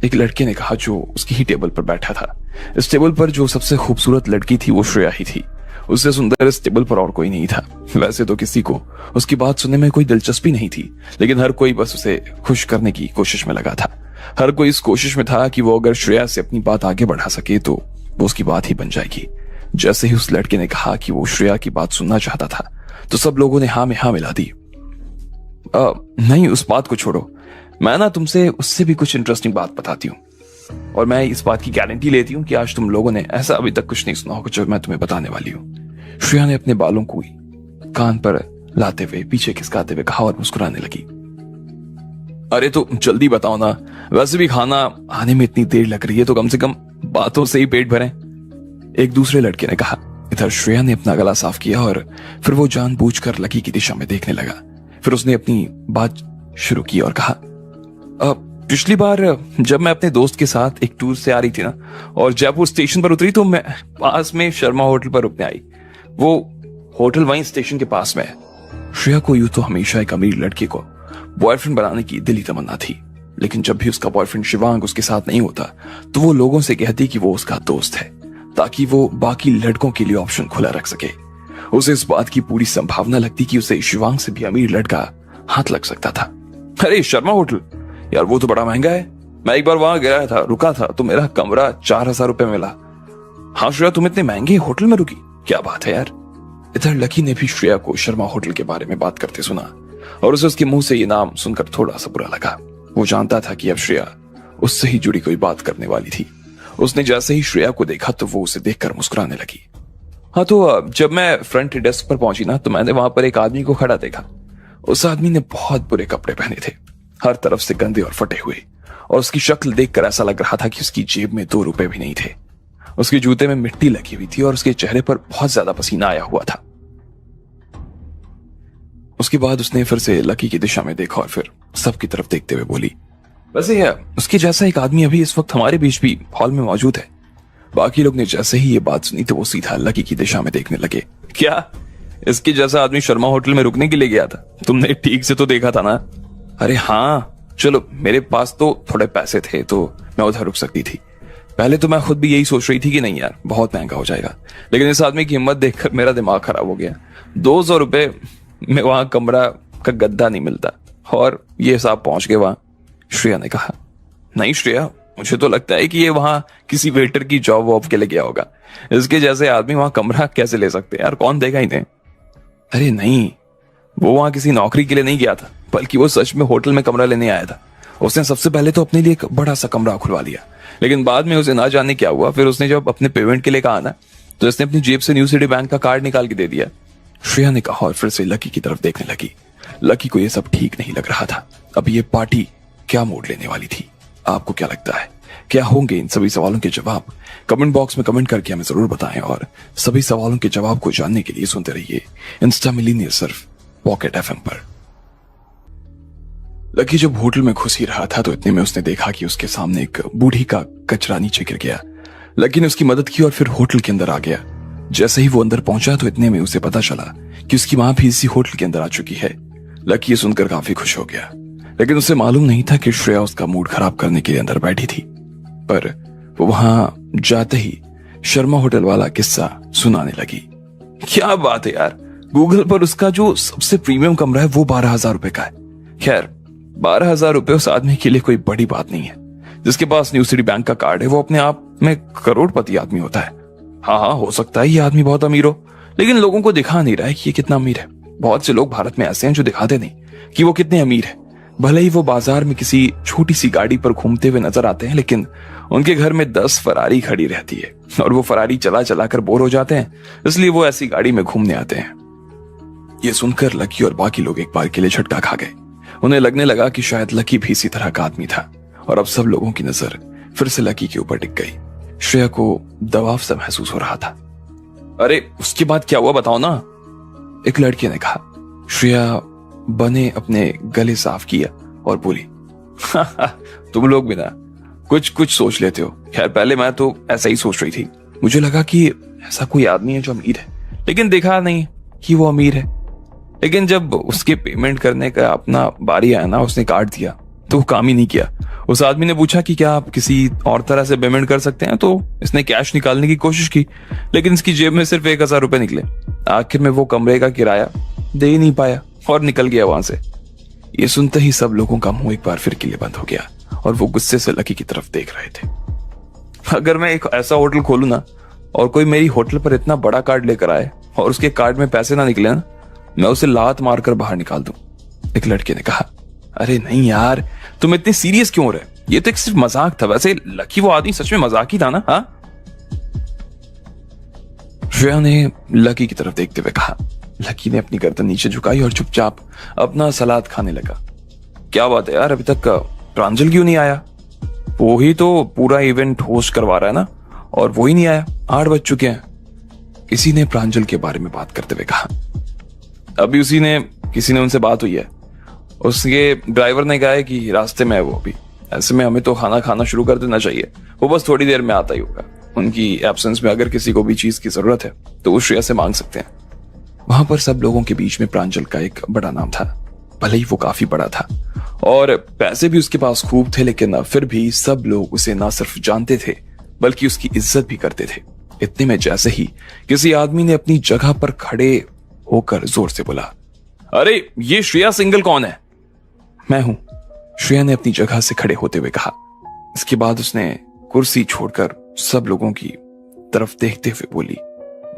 एक लड़के ने कहा जो उसकी ही टेबल पर बैठा था। इस टेबल पर जो सबसे खूबसूरत लड़की थी वो श्रेया ही थी। उससे सुंदर इस टेबल पर और कोई नहीं था। वैसे तो किसी को उसकी बात सुनने में कोई दिलचस्पी नहीं थी, लेकिन हर कोई बस उसे खुश करने की कोशिश में लगा था। हर कोई इस कोशिश में था कि वो अगर श्रेया से अपनी बात आगे बढ़ा सके तो वो उसकी बात ही बन जाएगी। जैसे ही उस लड़के ने कहा कि वो श्रेया की बात सुनना चाहता था, तो सब लोगों ने हाँ में हाँ मिला दी। नहीं, उस बात को छोड़ो, मैं ना तुमसे उससे भी कुछ इंटरेस्टिंग बात बताती हूँ, और मैं इस बात की गारंटी लेती हूँ कि आज तुम लोगों ने ऐसा अभी तक कुछ नहीं सुना होगा जो मैं तुम्हें बताने वाली हूँ। श्रेया ने अपने बालों को कान पर लाते हुए पीछे खिसकाते हुए कहा और मुस्कुराने लगी। अरे तो जल्दी बताओ ना, वैसे भी खाना आने में इतनी देर लग रही है तो कम से कम बातों से ही पेट भरें। एक दूसरे लड़के ने कहा। इधर श्रेया ने अपना गला साफ किया और फिर वो जानबूझकर लकी की दिशा में देखने लगा। फिर उसने अपनी बात शुरू की और कहा, पिछली बार जब मैं अपने दोस्त के साथ एक टूर से आ रही थी ना, और जयपुर स्टेशन पर उतरी तो मैं पास में शर्मा होटल पर रुकने आई। वो होटल वहीं स्टेशन के पास में है। श्रेया को यूं तो हमेशा एक अमीर लड़के को बॉयफ्रेंड बनाने की दिली तमन्ना थी, लेकिन जब भी उसका बॉयफ्रेंड शिवांग उसके साथ नहीं होता तो वो लोगों से कहती कि वो उसका दोस्त है, ताकि वो बाकी लड़कों के लिए ऑप्शन खुला रख सके। उसे इस बात की पूरी संभावना लगती कि उसे शिवांग से भी अमीर लड़का हाथ लग सकता था। अरे शर्मा होटल, यार वो तो बड़ा महंगा है, मैं एक बार वहां गया था, रुका था तो मेरा कमरा 4,000 रुपए में मिला। हाँ श्रेया, तुम इतने महंगे होटल में रुकी, क्या बात है यार। इधर लकी ने भी श्रेया को शर्मा होटल के बारे में बात करते सुना और उसे उसके मुंह से ये नाम सुनकर थोड़ा सा बुरा लगा। वो जानता था कि अब श्रेया उससे ही जुड़ी कोई बात करने वाली थी। उसने जैसे ही श्रेया को देखा तो वो उसे देखकर मुस्कुराने लगी। हाँ, तो जब मैं फ्रंट डेस्क पर पहुंची ना तो मैंने वहां पर एक आदमी को खड़ा देखा। उस आदमी ने बहुत बुरे कपड़े पहने थे, हर तरफ से गंदे और फटे हुए, और उसकी शक्ल देखकर ऐसा लग रहा था कि उसकी जेब में 2 रुपए भी नहीं थे। उसके जूते में मिट्टी लगी हुई थी और उसके चेहरे पर बहुत ज्यादा पसीना आया हुआ था। उसके बाद उसने फिर से लकी की दिशा में देखा और फिर सबकी तरफ देखते हुए बोली, वैसे है उसके जैसा एक आदमी अभी इस वक्त हमारे बीच भी हॉल में मौजूद है। बाकी लोग ने जैसे ही ये बात सुनी तो वो सीधा लकी की दिशा में देखने लगे। क्या इसके जैसा आदमी शर्मा होटल में रुकने के लिए गया था? तुमने ठीक से तो देखा था ना? अरे हाँ, चलो मेरे पास तो थोड़े पैसे थे तो मैं उधर रुक सकती थी। पहले तो मैं खुद भी यही सोच रही थी कि नहीं यार बहुत महंगा हो जाएगा, लेकिन इस आदमी की हिम्मत देखकर मेरा दिमाग खराब हो गया। 200 रुपए में वहां कमरा का गद्दा नहीं मिलता और ये साहब पहुंच गए वहां। श्रेया ने कहा, नहीं श्रेया, मुझे तो लगता है कि ये वहां किसी वेटर की जॉब वॉब के लिए गया होगा। इसके जैसे आदमी वहां कमरा कैसे ले सकते हैं यार, कौन देगा इन्हें? अरे नहीं, वो वहां किसी नौकरी के लिए नहीं गया था, बल्कि वो सच में होटल में कमरा लेने आया था। उसने सबसे पहले तो अपने लिए एक बड़ा सा कमरा खुलवा लिया, लेकिन बाद में उसे ना जाने क्या हुआ, फिर उसने जब अपने पेमेंट के लिए कहा ना तो उसने अपनी जेब से न्यू सिटी बैंक का कार्ड निकाल के दे दिया। श्रेया ने कहा और फिर से लकी की तरफ देखने लगी। लकी को यह सब ठीक नहीं लग रहा था। अब ये पार्टी क्या मोड़ लेने वाली थी? आपको क्या लगता है, क्या होंगे इन सभी सवालों के जवाब? कमेंट बॉक्स में कमेंट करके हमें जरूर बताएं और सभी सवालों के जवाब को जानने के लिए सुनते रहिए इंस्टा मिलीनियर सिर्फ पॉकेट एफएम पर। लकी जब होटल में घुस ही रहा था तो इतने में उसने देखा कि उसके सामने एक बूढ़ी का कचरा नीचे गिर गया। लकी ने उसकी मदद की और फिर होटल के अंदर आ गया। जैसे ही वो अंदर पहुंचा तो इतने में उसे पता चला कि उसकी मां भी इसी होटल के अंदर आ चुकी है। लकी ये सुनकर काफी खुश हो गया, लेकिन उसे मालूम नहीं था कि श्रेया उसका मूड खराब करने के लिए अंदर बैठी थी। पर वो वहां जाते ही शर्मा होटल वाला किस्सा सुनाने लगी। क्या बात है यार, गूगल पर उसका जो सबसे प्रीमियम कमरा है वो 12,000 रुपए का है। खैर 12,000 रुपए उस आदमी के लिए कोई बड़ी बात नहीं है। जिसके पास न्यू सिटी बैंक का कार्ड है वो अपने आप में करोड़पति आदमी होता है। हाँ, हो सकता है ये आदमी बहुत अमीर हो, लेकिन लोगों को दिखा नहीं रहा है कि ये कितना अमीर है। बहुत से लोग भारत में ऐसे हैं जो दिखाते नहीं कि वो कितने अमीर है। भले ही वो बाजार में किसी छोटी सी गाड़ी पर घूमते हुए नजर आते हैं, लेकिन उनके घर में 10 फरारी खड़ी रहती है और वो फरारी चला चला कर बोर हो जाते हैं, इसलिए वो ऐसी गाड़ी में घूमने आते हैं। ये सुनकर लकी और बाकी लोग एक बार के लिए झटका खा गए। उन्हें लगने लगा कि शायद लकी भी इसी तरह का आदमी था और अब सब लोगों की नजर फिर से लकी के ऊपर टिक गई। श्रेया को दबाव सा महसूस हो रहा था। अरे उसके बाद क्या हुआ बताओ ना, एक लड़की ने कहा। श्रेया बने अपने गले साफ किया और बोली, तुम लोग भी ना कुछ कुछ सोच लेते हो। खैर पहले मैं तो ऐसा ही सोच रही थी, मुझे लगा कि ऐसा कोई आदमी है जो अमीर है, लेकिन देखा नहीं कि वो अमीर है। लेकिन जब उसके पेमेंट करने का अपना बारी आया ना, उसने काट दिया तो वो काम ही नहीं किया। उस आदमी ने पूछा कि क्या आप किसी और तरह से पेमेंट कर सकते हैं, तो इसने कैश निकालने की कोशिश की, लेकिन इसकी जेब में सिर्फ 1,000 रुपए निकले। आखिर में वो कमरे का किराया दे ही नहीं पाया और निकल गया वहां से। ये सुनते ही सब लोगों का मुंह एक बार फिर के लिए बंद हो गया और वो गुस्से से लकी की तरफ देख रहे थे। अगर मैं एक ऐसा होटल खोलूं ना और कोई मेरी होटल पर इतना बड़ा कार्ड लेकर आए और उसके कार्ड में पैसे ना निकले ना, मैं उसे लात मारकर बाहर निकाल दूं। एक लड़के ने कहा, अरे नहीं यार, तुम इतने सीरियस क्यों हो रहे? ये तो एक सिर्फ मजाक था। वैसे लकी वो आदमी सच में मजाक ही था ना? हाँ, श्रेया ने लकी की तरफ देखते हुए कहा। लकी ने अपनी गर्दन नीचे झुकाई और चुपचाप अपना सलाद खाने लगा। क्या बात है यार, अभी तक प्रांजल क्यों नहीं आया? वो ही तो पूरा इवेंट होस्ट करवा रहा है ना, और वो ही नहीं आया। 8 बज चुके हैं। किसी ने प्रांजल के बारे में बात करते हुए कहा। अभी किसी ने उनसे बात हुई है। उसके ड्राइवर ने कहा है कि रास्ते में है वो अभी। ऐसे में हमें तो खाना खाना शुरू कर देना चाहिए, वो बस थोड़ी देर में आता ही होगा। उनकी एब्सेंस में अगर किसी को भी चीज की जरूरत है तो वो श्रेया से मांग सकते हैं। वहां पर सब लोगों के बीच में प्रांजल का एक बड़ा नाम था, भले ही वो काफी बड़ा था और पैसे भी उसके पास खूब थे, लेकिन फिर भी सब लोग उसे ना सिर्फ जानते थे बल्कि उसकी इज्जत भी करते थे। इतने में जैसे ही किसी आदमी ने अपनी जगह पर खड़े होकर जोर से बोला, अरे ये श्रेया सिंगल कौन है? मैं हूं, श्रेया ने अपनी जगह से खड़े होते हुए कहा। इसके बाद उसने कुर्सी छोड़कर सब लोगों की तरफ देखते हुए बोली,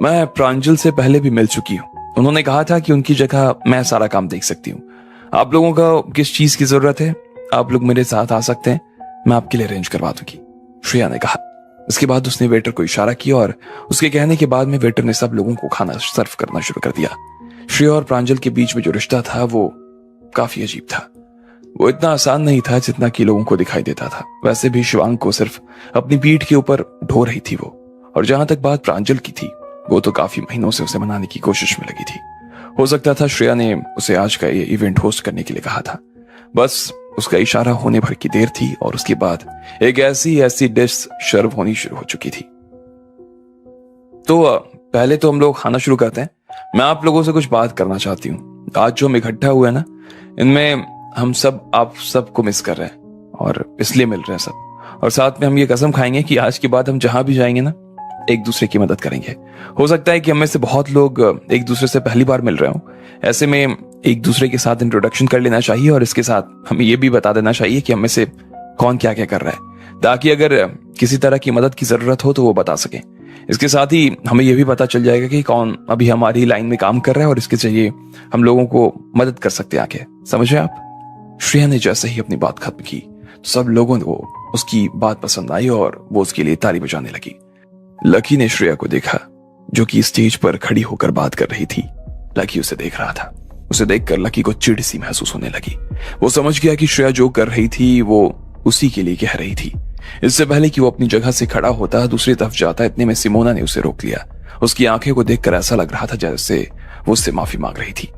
मैं प्रांजल से पहले भी मिल चुकी हूं। उन्होंने कहा था कि उनकी जगह मैं सारा काम देख सकती हूँ। आप लोगों का किस चीज की जरूरत है, आप लोग मेरे साथ आ सकते हैं, मैं आपके लिए अरेंज करवा दूंगी, श्रेया ने कहा। इसके बाद उसने वेटर को इशारा किया और उसके कहने के बाद में वेटर ने सब लोगों को खाना सर्व करना शुरू कर दिया। श्रेया और प्रांजल के बीच में जो रिश्ता था वो काफी अजीब था। वो इतना आसान नहीं था जितना कि लोगों को दिखाई देता था। वैसे भी शिवांग को सिर्फ अपनी पीठ के ऊपर ढो रही थी वो, और जहां तक बात प्रांजल की थी, वो तो काफी महीनों से उसे मनाने की कोशिश में लगी थी। हो सकता था श्रेया ने उसे आज का ये इवेंट होस्ट करने के लिए कहा था। बस उसका इशारा होने भर की देर थी और उसके बाद एक ऐसी डिश सर्व होनी शुरू हो चुकी थी। तो पहले तो हम लोग खाना शुरू करते हैं। मैं आप लोगों से कुछ बात करना चाहती हूँ। आज जो हम इकट्ठा हुए ना, इनमें हम सब आप सबको मिस कर रहे हैं और इसलिए मिल रहे हैं सब। और साथ में हम ये कसम खाएंगे कि आज के बाद हम जहां भी जाएंगे ना, एक दूसरे की मदद करेंगे। हो सकता है कि हमें से बहुत लोग एक दूसरे से पहली बार मिल रहे हो, ऐसे में एक दूसरे के साथ इंट्रोडक्शन कर लेना चाहिए और इसके साथ हमें ये भी बता देना चाहिए कि हमें से कौन क्या क्या कर रहा है, ताकि अगर किसी तरह की मदद की जरूरत हो तो वो बता सके। इसके साथ ही हमें यह भी पता चल जाएगा कि कौन अभी हमारी लाइन में काम कर रहा है और इसके चाहिए हम लोगों को मदद कर सकते हैं आके। समझे आप? श्रेया ने जैसे ही अपनी बात खत्म की तो सब लोगों को उसकी बात पसंद आई और वो उसके लिए ताली बजाने लगी। लकी ने श्रेया को देखा जो कि स्टेज पर खड़ी होकर बात कर रही थी। लकी उसे देख रहा था। उसे देखकर लकी को चिढ़ सी महसूस होने लगी। वो समझ गया कि श्रेया जो कर रही थी वो उसी के लिए कह रही थी। इससे पहले कि वो अपनी जगह से खड़ा होता दूसरी तरफ जाता, इतने में सिमोना ने उसे रोक लिया। उसकी आंखें को देखकर ऐसा लग रहा था जैसे वो उससे माफी मांग रही थी।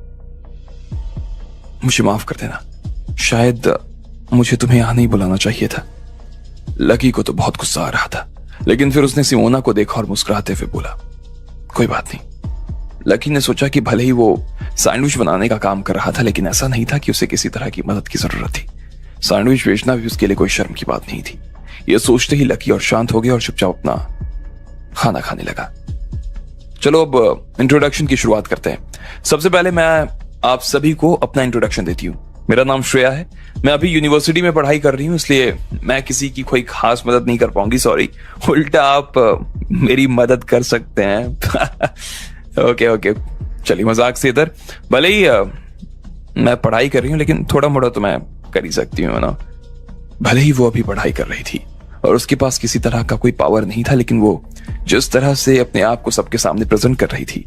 मुझे माफ कर देना, शायद मुझे तुम्हें यहां नहीं बुलाना चाहिए था। लकी को तो बहुत गुस्सा आ रहा था, लेकिन फिर उसने सिमोना को देखा और मुस्कुराते हुए बोला, कोई बात नहीं। लकी ने सोचा कि भले ही वो सैंडविच बनाने का काम कर रहा था, लेकिन ऐसा नहीं था कि उसे किसी तरह की मदद की जरूरत थी। सैंडविच बेचना भी उसके लिए कोई शर्म की बात नहीं थी। यह सोचते ही लकी और शांत हो गया और चुपचाप अपना खाना खाने लगा। चलो अब इंट्रोडक्शन की शुरुआत करते हैं। सबसे पहले मैं आप सभी को अपना इंट्रोडक्शन देती हूँ। मेरा नाम श्रेया है। मैं अभी यूनिवर्सिटी में पढ़ाई कर रही हूँ, इसलिए मैं किसी की कोई खास मदद नहीं कर पाऊंगी, सॉरी। उल्टा आप मेरी मदद कर सकते हैं। ओके, चलिए मजाक से इधर। भले ही मैं पढ़ाई कर रही हूँ, लेकिन थोड़ा मोड़ा तो मैं कर ही सकती हूँ ना। भले ही वो अभी पढ़ाई कर रही थी और उसके पास किसी तरह का कोई पावर नहीं था, लेकिन वो जिस तरह से अपने आप को सबके सामने प्रेजेंट कर रही थी,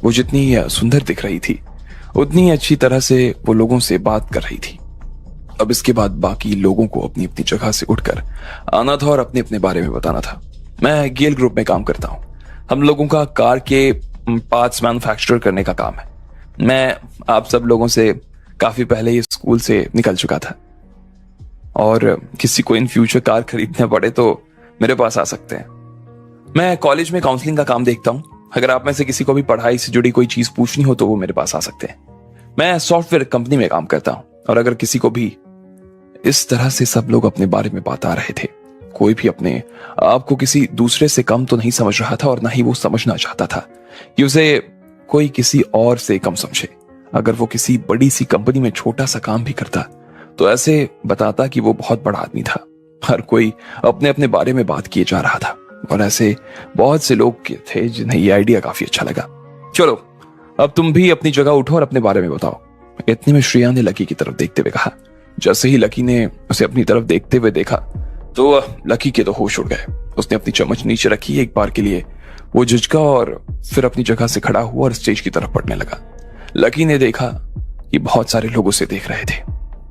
वो जितनी सुंदर दिख रही थी, उतनी अच्छी तरह से वो लोगों से बात कर रही थी। अब इसके बाद बाकी लोगों को अपनी अपनी जगह से उठकर आना था और अपने अपने बारे में बताना था। मैं गेल ग्रुप में काम करता हूँ। हम लोगों का कार के पार्ट्स मैन्युफैक्चर करने का काम है। मैं आप सब लोगों से काफी पहले ही स्कूल से निकल चुका था, और किसी को इन फ्यूचर कार खरीदने पड़े तो मेरे पास आ सकते हैं। मैं कॉलेज में काउंसलिंग का काम देखता हूँ। अगर आप में से किसी को भी पढ़ाई से जुड़ी कोई चीज पूछनी हो तो वो मेरे पास आ सकते हैं। मैं सॉफ्टवेयर कंपनी में काम करता हूँ, और अगर किसी को भी इस तरह से सब लोग अपने बारे में बता रहे थे, कोई भी अपने आप को किसी दूसरे से कम तो नहीं समझ रहा था, और ना ही वो समझना चाहता था कि उसे कोई किसी और से कम समझे। अगर वो किसी बड़ी सी कंपनी में छोटा सा काम भी करता तो ऐसे बताता कि वो बहुत बड़ा आदमी था। हर कोई अपने अपने बारे में बात किए जा रहा था, और ऐसे बहुत से लोग थे जिन्हें ये आइडिया काफी अच्छा लगा। चलो अब तुम भी अपनी जगह उठो और अपने बारे में बताओ। इतने में श्रेया ने लकी की तरफ देखते हुए कहा। जैसे ही लकी ने उसे अपनी तरफ देखते हुए देखा तो लकी के तो होश उड़ गए। उसने अपनी चम्मच नीचे रखी। एक बार के लिए वो झिझका और फिर अपनी जगह से खड़ा हुआ और स्टेज की तरफ बढ़ने लगा। लकी ने देखा कि बहुत सारे लोग उसे देख रहे थे,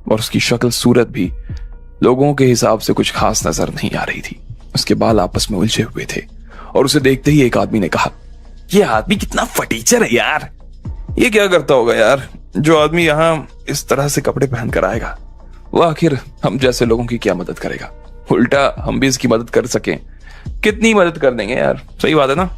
और उसकी शक्ल सूरत भी लोगों के हिसाब से कुछ खास नजर नहीं आ रही थी। उसके बाल आपस में उलझे हुए थे, और उसे देखते ही एक आदमी ने कहा, ये आदमी कितना फटीचर है यार। ये क्या करता होगा यार, जो आदमी यहाँ इस तरह से कपड़े पहन कर आएगा, वो आखिर हम जैसे लोगों की क्या मदद करेगा। उल्टा हम भी इसकी मदद कर सकें, कितनी मदद कर देंगे यार। सही बात है ना।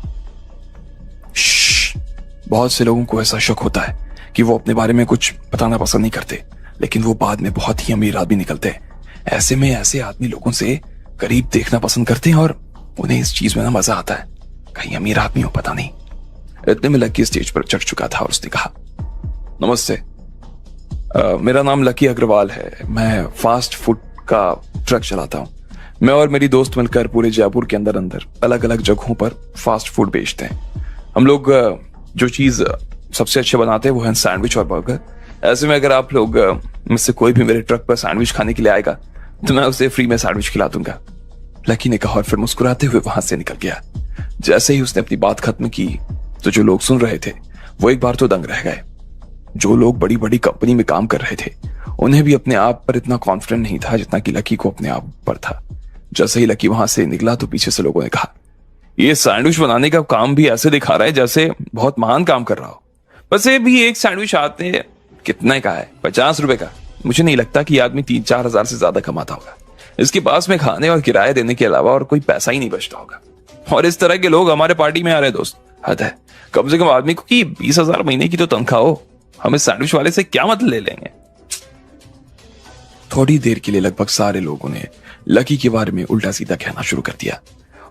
बहुत से लोगों को ऐसा शक होता है कि वो अपने बारे में कुछ बताना पसंद नहीं करते, लेकिन वो बाद में बहुत ही अमीर आदमी निकलते हैं। ऐसे में ऐसे आदमी लोगों से करीब देखना पसंद करते हैं, और उन्हें इस चीज में ना मजा आता है। कहीं अमीर आदमी हो, पता नहीं। इतने में लकी स्टेज पर चढ़ चुका था और उसने कहा, नमस्ते, मेरा नाम लकी अग्रवाल है। मैं फास्ट फूड का ट्रक चलाता हूँ। मैं और मेरी दोस्त मिलकर पूरे जयपुर के अंदर अंदर अलग अलग जगहों पर फास्ट फूड बेचते हैं। हम लोग जो चीज सबसे अच्छे बनाते हैं वो है सैंडविच और बर्गर। ऐसे में अगर आप लोग मुझसे कोई भी मेरे ट्रक पर सैंडविच खाने के लिए आएगा तो मैं उसे फ्री में सैंडविच खिला दूंगा। लकी ने कहा और फिर मुस्कुराते हुए वहां से निकल गया। जैसे ही उसने अपनी बात खत्म की तो जो लोग सुन रहे थे वो एक बार तो दंग रह गए। जो लोग बड़ी बड़ी कंपनी में काम कर रहे थे उन्हें भी अपने आप पर इतना कॉन्फिडेंट नहीं था जितना कि लकी को अपने आप पर था। जैसे ही लकी वहां से निकला तो पीछे से लोगों ने कहा, ये सैंडविच बनाने का काम भी ऐसे दिखा रहा है जैसे बहुत महान काम कर रहा हो। बस ये भी एक सैंडविच आते हैं, कितने का है? 50 रुपए का। मुझे नहीं लगता कि आदमी 3-4 हजार से ज्यादा कमाता होगा। इसके पास में खाने और किराया देने के अलावा और कोई पैसा ही नहीं बचता होगा। और इस तरह के लोग हमारे पार्टी में आ रहे हैं दोस्त, हद है। कम से कम आदमी को कि 20,000 महीने की तो तनख्वाह हो, हम इस सैंडविच वाले से क्या मतलब ले लेंगे। थोड़ी देर के लिए लगभग सारे लोगों ने लकी के बारे में उल्टा सीधा कहना शुरू कर दिया।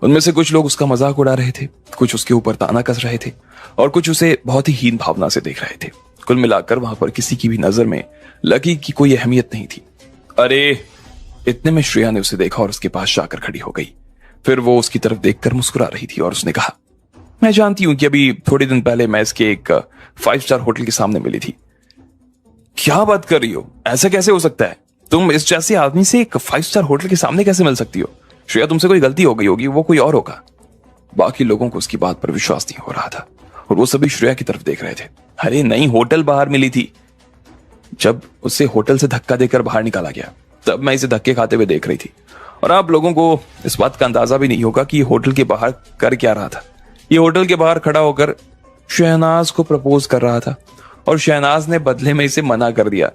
उनमें से कुछ लोग उसका मजाक उड़ा रहे थे, कुछ उसके ऊपर ताना कस रहे थे और कुछ उसे बहुत ही हीन भावना से देख रहे थे। कुल मिलाकर वहां पर किसी की भी नजर में लकी की कोई अहमियत नहीं थी। अरे इतने में श्रेया ने उसे देखा और उसके पास जाकर खड़ी हो गई। फिर वो उसकी तरफ देखकर मुस्कुरा रही थी और उसने कहा, मैं जानती हूं कि अभी थोड़े दिन पहले मैं इसके एक 5 स्टार होटल के सामने मिली थी। क्या बात कर रही हो? ऐसा कैसे हो सकता है? तुम इस जैसे आदमी से एक 5 स्टार होटल के सामने कैसे मिल सकती हो? श्रेया, तुमसे कोई गलती हो गई होगी, वो कोई और होगा। बाकी लोगों को उसकी बात पर विश्वास नहीं हो रहा था और वो सभी श्रेया की तरफ देख रहे थे। अरे नहीं, होटल बाहर मिली थी। जब उसे होटल से धक्का देकर बाहर निकाला गया तब मैं इसे धक्के खाते हुए देख रही थी। और आप लोगों को इस बात का अंदाजा भी नहीं होगा कि ये होटल के बाहर कर क्या रहा था। ये होटल के बाहर खड़ा होकर शहनाज को प्रपोज कर रहा था और शहनाज ने बदले में इसे मना कर दिया।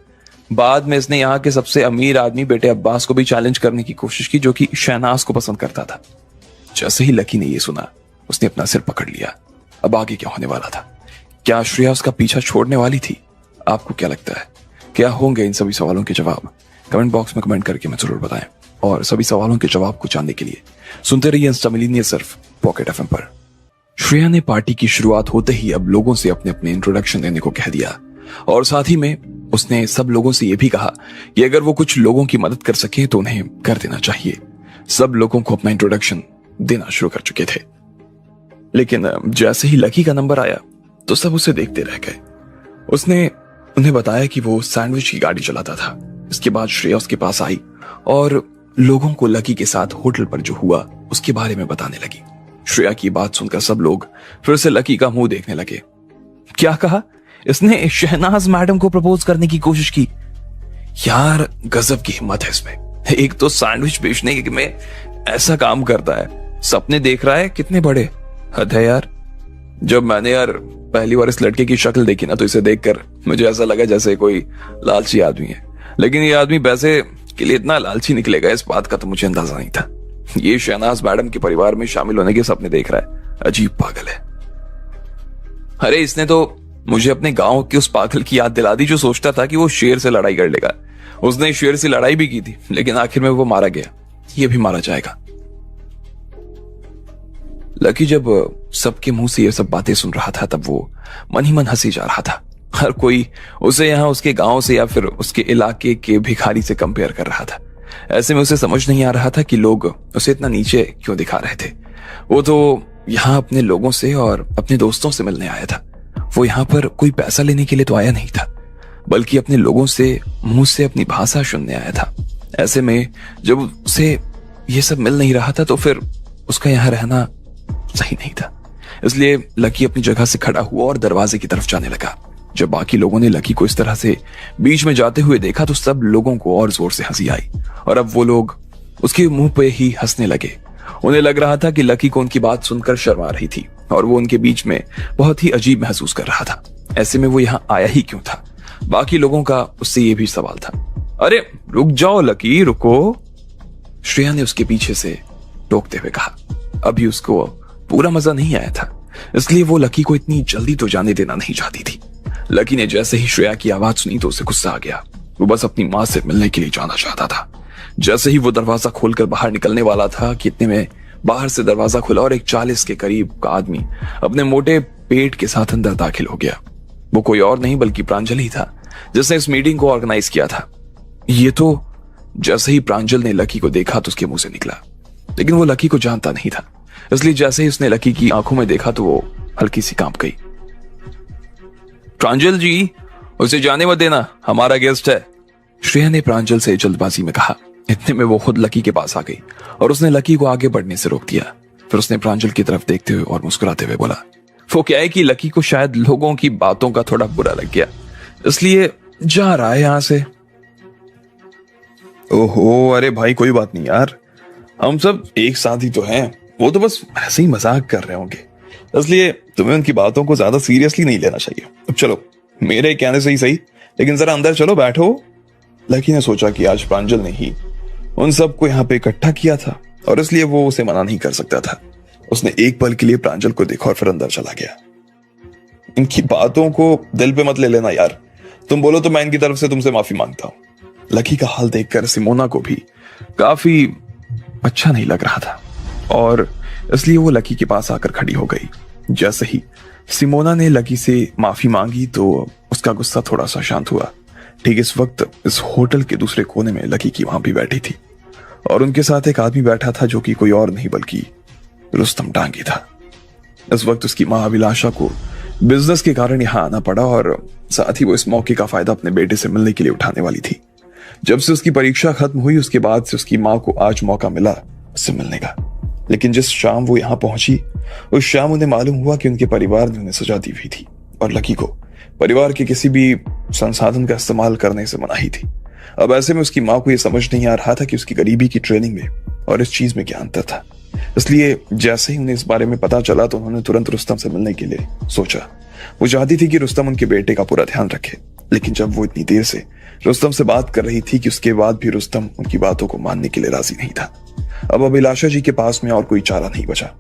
बाद में इसने यहाँ के सबसे अमीर आदमी बेटे अब्बास को भी चैलेंज करने की कोशिश की, जो कि शहनाज को पसंद करता था। जैसे ही लकी ने यह सुना उसने अपना सिर पकड़ लिया। अब आगे क्या होने वाला था? क्या श्रेया उसका पीछा छोड़ने वाली थी? आपको क्या लगता है, क्या होंगे इन सभी सवालों के जवाब? कमेंट बॉक्स में कमेंट करके मैं जरूर बताएं। और सभी सवालों के जवाब को जानने के लिए सुनते रहिए इंस्टा मिलीनियर सिर्फ पॉकेट एफएम पर। श्रेया ने पार्टी की शुरुआत होते ही अब लोगों से अपने अपने इंट्रोडक्शन देने को कह दिया और साथ ही में उसने सब लोगों से यह भी कहा कि अगर वो कुछ लोगों की मदद कर सके तो उन्हें कर देना चाहिए। सब लोगों को अपना इंट्रोडक्शन देना शुरू कर चुके थे, लेकिन जैसे ही लकी का नंबर आया तो सब उसे देखते रह गए। उसने उन्हें बताया कि वो सैंडविच की गाड़ी चलाता था। इसके बाद श्रेया उसके पास आई और लोगों को लकी के साथ होटल पर जो हुआ उसके बारे में बताने लगी। श्रेया की बात सुनकर सब लोग फिर से लकी का मुंह देखने लगे। क्या कहा? इसने शहनाज मैडम को प्रपोज करने की कोशिश की? यार गजब की हिम्मत है इसमें। एक तो सैंडविच बेचने में ऐसा काम करता है, सपने देख रहा है कितने बड़े। हद है यार। जब मैंने यार पहली बार इस लड़के की शक्ल देखी ना तो इसे देखकर मुझे ऐसा लगा जैसे कोई लालची आदमी है, लेकिन ये आदमी पैसे के लिए इतना लालची निकलेगा इस बात का तो मुझे अंदाजा नहीं था। ये शहनाज मैडम के परिवार में शामिल होने के सपने देख रहा है, अजीब पागल है। अरे इसने तो मुझे अपने गांव के उस पागल की याद दिला दी जो सोचता था कि वो शेर से लड़ाई कर लेगा। उसने शेर से लड़ाई भी की थी लेकिन आखिर में वो मारा गया। ये भी मारा जाएगा। लकी जब सबके मुंह से ये सब बातें सुन रहा था तब वो मन ही मन हंसी जा रहा था। हर कोई उसे यहाँ उसके गांव से या फिर उसके इलाके के भिखारी से कंपेयर कर रहा था। ऐसे में उसे समझ नहीं आ रहा था कि लोग उसे इतना नीचे क्यों दिखा रहे थे। वो तो यहाँ अपने लोगों से और अपने दोस्तों से मिलने आया था। वो यहाँ पर कोई पैसा लेने के लिए तो आया नहीं था, बल्कि अपने लोगों से मुंह से अपनी भाषा सुनने आया था। ऐसे में जब उसे ये सब मिल नहीं रहा था तो फिर उसका यहाँ रहना सही नहीं था। इसलिए लकी अपनी जगह से खड़ा हुआ और दरवाजे की तरफ जाने लगा। जब बाकी लोगों ने लकी को इस तरह से बीच में जाते हुए देखा तो सब लोगों को और जोर से हंसी आई और अब वो लोग उसके मुंह पे ही हंसने लगे। उन्हें लग रहा था कि लकी को उनकी बात सुनकर शर्मा रही थी और वो उनके बीच में बहुत ही अजीब महसूस कर रहा था। ऐसे में वो यहाँ आया ही क्यों था? बाकी लोगों का उससे ये भी सवाल था। अरे रुक जाओ लकी, रुको, श्रेया ने उसके पीछे से टोकते हुए कहा। अभी उसको पूरा मजा नहीं आया था, इसलिए वो लकी को इतनी जल्दी तो जाने देना नहीं चाहती थी। लकी ने जैसे ही श्रेया की आवाज सुनी तो उसे गुस्सा आ गया। वो बस अपनी मां से मिलने के लिए जाना चाहता था। जैसे ही वो दरवाजा खोलकर बाहर निकलने वाला था कि इतने में बाहर से दरवाजा खुला और एक 40 के करीब का आदमी अपने मोटे पेट के साथ अंदर दाखिल हो गया। वो कोई और नहीं बल्कि प्रांजलि था, जिसने इस मीटिंग को ऑर्गेनाइज किया था। ये तो जैसे ही प्रांजल ने लकी को देखा तो उसके मुंह से निकला, लेकिन वो लकी को जानता नहीं था, इसलिए जैसे ही उसने लकी की आंखों में देखा तो वो हल्की सी कांप गई। प्रांजल जी, उसे जाने मत देना, हमारा गेस्ट है, श्रेया ने प्रांजल से जल्दबाजी में कहा। इतने में वो खुद लकी के पास आ गई और उसने लकी को आगे बढ़ने से रोक दिया। फिर उसने प्रांजल की तरफ देखते हुए और मुस्कुराते हुए बोला, वो क्या है कि लकी को शायद लोगों की बातों का थोड़ा बुरा लग गया, इसलिए जा रहा है यहां से। ओहो, अरे भाई कोई बात नहीं यार, हम सब एक साथ ही तो हैं, वो तो बस ऐसे ही मजाक कर रहे होंगे, इसलिए तुम्हें उनकी बातों को ज्यादा सीरियसली नहीं लेना चाहिए। अब चलो, मेरे कहने से ही सही, लेकिन जरा अंदर चलो, बैठो। लकी ने सोचा कि आज प्रांजल ने ही उन सबको यहाँ पे इकट्ठा किया था और इसलिए वो उसे मना नहीं कर सकता था। उसने एक पल के लिए प्रांजल को देखा और फिर अंदर चला गया। इनकी बातों को दिल पे मत ले लेना यार, तुम बोलो तो मैं इनकी तरफ से तुमसे माफी मांगता हूं। लकी का हाल देखकर सिमोना को भी काफी अच्छा नहीं लग रहा था और इसलिए वो लकी के पास आकर खड़ी हो गई। जैसे ही सिमोना ने लकी से माफी मांगी तो उसका गुस्सा थोड़ा सा शांत हुआ। ठीक इस वक्त इस होटल के दूसरे कोने में लकी की वहां भी बैठी थी और उनके साथ एक आदमी बैठा था जो कि कोई और नहीं बल्कि रुस्तम डांगी था। इस वक्त उसकी मां अभिलाषा को बिजनेस के कारण यहां आना पड़ा और साथ ही वो इस मौके का फायदा अपने बेटे से मिलने के लिए उठाने वाली थी। जब से उसकी परीक्षा खत्म हुई उसके बाद से उसकी मां को आज मौका मिला उससे मिलने का, लेकिन जिस शाम वो यहां पहुंची उस शाम उन्हें मालूम हुआ कि उनके परिवार ने उन्हें सजा दी हुई थी और लकी को परिवार के किसी भी संसाधन का इस्तेमाल करने से मनाही थी। अब ऐसे में उसकी मां को यह समझ नहीं आ रहा था कि उसकी गरीबी की ट्रेनिंग में और इस चीज में क्या अंतर था। इसलिए जैसे ही उन्हें इस बारे में पता चला तो उन्होंने तुरंत रुस्तम से मिलने के लिए सोचा। वो चाहती थी कि रुस्तम उनके बेटे का पूरा ध्यान रखे, लेकिन जब वो इतनी देर से रुस्तम से बात कर रही थी कि उसके बाद भी रुस्तम उनकी बातों को मानने के लिए राजी नहीं था। अब अभिलाषा जी के पास में और कोई चारा नहीं बचा।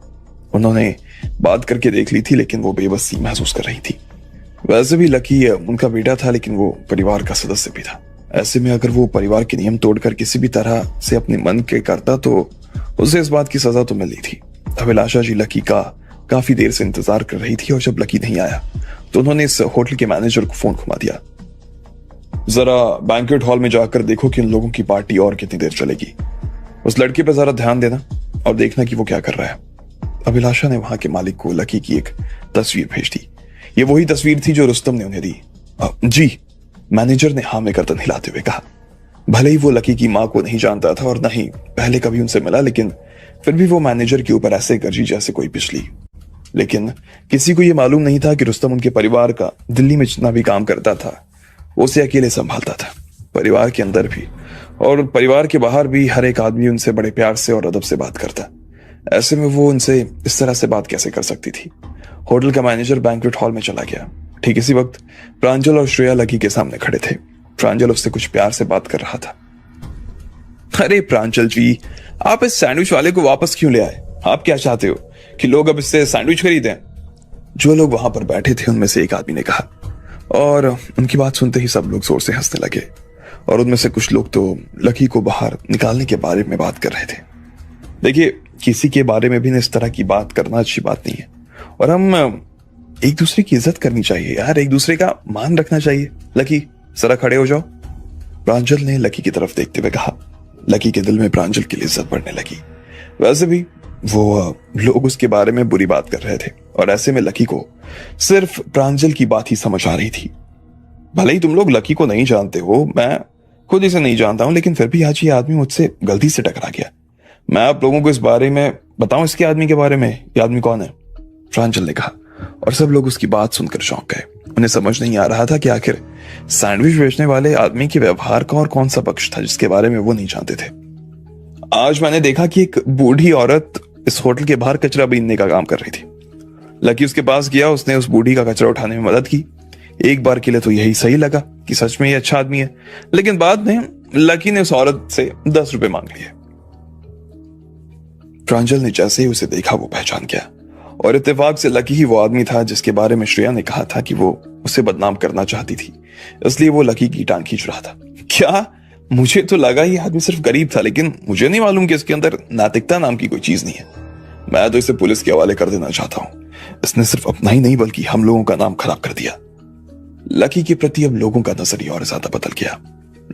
उन्होंने बात करके देख ली थी लेकिन वो बेबसी महसूस कर रही थी। वैसे भी लकी उनका बेटा था लेकिन वो परिवार का सदस्य भी था। ऐसे में अगर वो परिवार के नियम तोड़कर किसी भी तरह से अपने मन के करता तो उसे इस बात की सजा तो मिली थी। अभिलाषा जी लकी का काफी देर से इंतजार कर रही थी और जब लकी नहीं आया तो उन्होंने इस होटल के मैनेजर को फोन घुमा दिया, जरा बैंक्वेट हॉल में जाकर देखो कि इन लोगों की पार्टी और कितनी देर चलेगी। उस लड़के पर जरा ध्यान देना और देखना कि वो क्या कर रहा है। अभिलाषा ने वहां के मालिक को लकी की एक तस्वीर भेज दी। ये वही तस्वीर थी जो रुस्तम ने उन्हें दी। जी, मैनेजर ने हाँ में गर्दन हिलाते हुए कहा। भले ही वो लकी की मां को नहीं जानता था और न ही पहले कभी उनसे मिला, लेकिन फिर भी वो मैनेजर के ऊपर ऐसे गरजी जैसे कोई बिजली। लेकिन किसी को यह मालूम नहीं था कि रुस्तम उनके परिवार का दिल्ली में जितना भी काम करता था वो उसे अकेले संभालता था। परिवार के अंदर भी और परिवार के बाहर भी हर एक आदमी उनसे बड़े प्यार से और अदब से बात करता। ऐसे में वो उनसे इस तरह से बात कैसे कर सकती थी। होटल का मैनेजर बैंक्वेट हॉल में चला गया। ठीक इसी वक्त प्रांजल और श्रेया लकी के सामने खड़े थे। प्रांजल उससे कुछ प्यार से बात कर रहा था। अरे प्रांजल जी, आप इस सैंडविच वाले को वापस क्यों ले आए? आप क्या चाहते हो कि लोग अब इससे सैंडविच खरीदें? जो लोग वहां पर बैठे थे उनमें से एक आदमी ने कहा और उनकी बात सुनते ही सब लोग जोर से हंसने लगे और उनमें से कुछ लोग तो लकी को बाहर निकालने के बारे में बात कर रहे थे। देखिए, किसी के बारे में भी इस तरह की बात करना अच्छी बात नहीं है और हम एक दूसरे की इज्जत करनी चाहिए यार, एक दूसरे का मान रखना चाहिए। लकी, जरा खड़े हो जाओ, प्रांजल ने लकी की तरफ देखते हुए कहा। लकी के दिल में प्रांजल की इज्जत बढ़ने लगी। वैसे भी वो लोग उसके बारे में बुरी बात कर रहे थे और ऐसे में लकी को सिर्फ प्रांजल की बात ही समझ आ रही थी। भले ही तुम लोग लकी को नहीं जानते हो, मैं खुद इसे नहीं जानता हूं, लेकिन फिर भी आज ये आदमी मुझसे गलती से टकरा गया। मैं आप लोगों को इस बारे में बताऊं, इसके आदमी के बारे में? ये आदमी कौन है? प्रांजल ने कहा और सब लोग उसकी बात सुनकर चौंक गए। उन्हें समझ नहीं आ रहा था कि आखिर सैंडविच बेचने वाले आदमी के व्यवहार का और कौन सा पक्ष था जिसके बारे में वो नहीं जानते थे। आज मैंने देखा कि एक बूढ़ी औरत इस होटल के बाहर कचरा बीनने का काम कर रही थी। लकी उसके पास गया, उसने उस बूढ़ी का कचरा उठाने में मदद की। एक बार के लिए तो यही सही लगा कि सच में ये अच्छा आदमी है, लेकिन बाद में लकी ने उस औरत से 10 रुपए मांग लिए। प्रांजल ने जैसे ही उसे देखा वो पहचान गया और इत्तेफाक से लकी ही वो आदमी था जिसके बारे में श्रेया ने कहा था कि वो उसे बदनाम करना चाहती थी, इसलिए वो लकी की टांग खींच रहा था। क्या? मुझे तो लगा ये आदमी सिर्फ गरीब था, लेकिन मुझे नहीं मालूम कि इसके अंदर नैतिकता नाम की कोई चीज नहीं है। मैं तो इसे पुलिस के हवाले कर देना चाहता हूं। इसने सिर्फ अपना ही नहीं बल्कि हम लोगों का नाम खराब कर दिया। लकी के प्रति अब लोगों का नजरिया और ज्यादा बदल गया।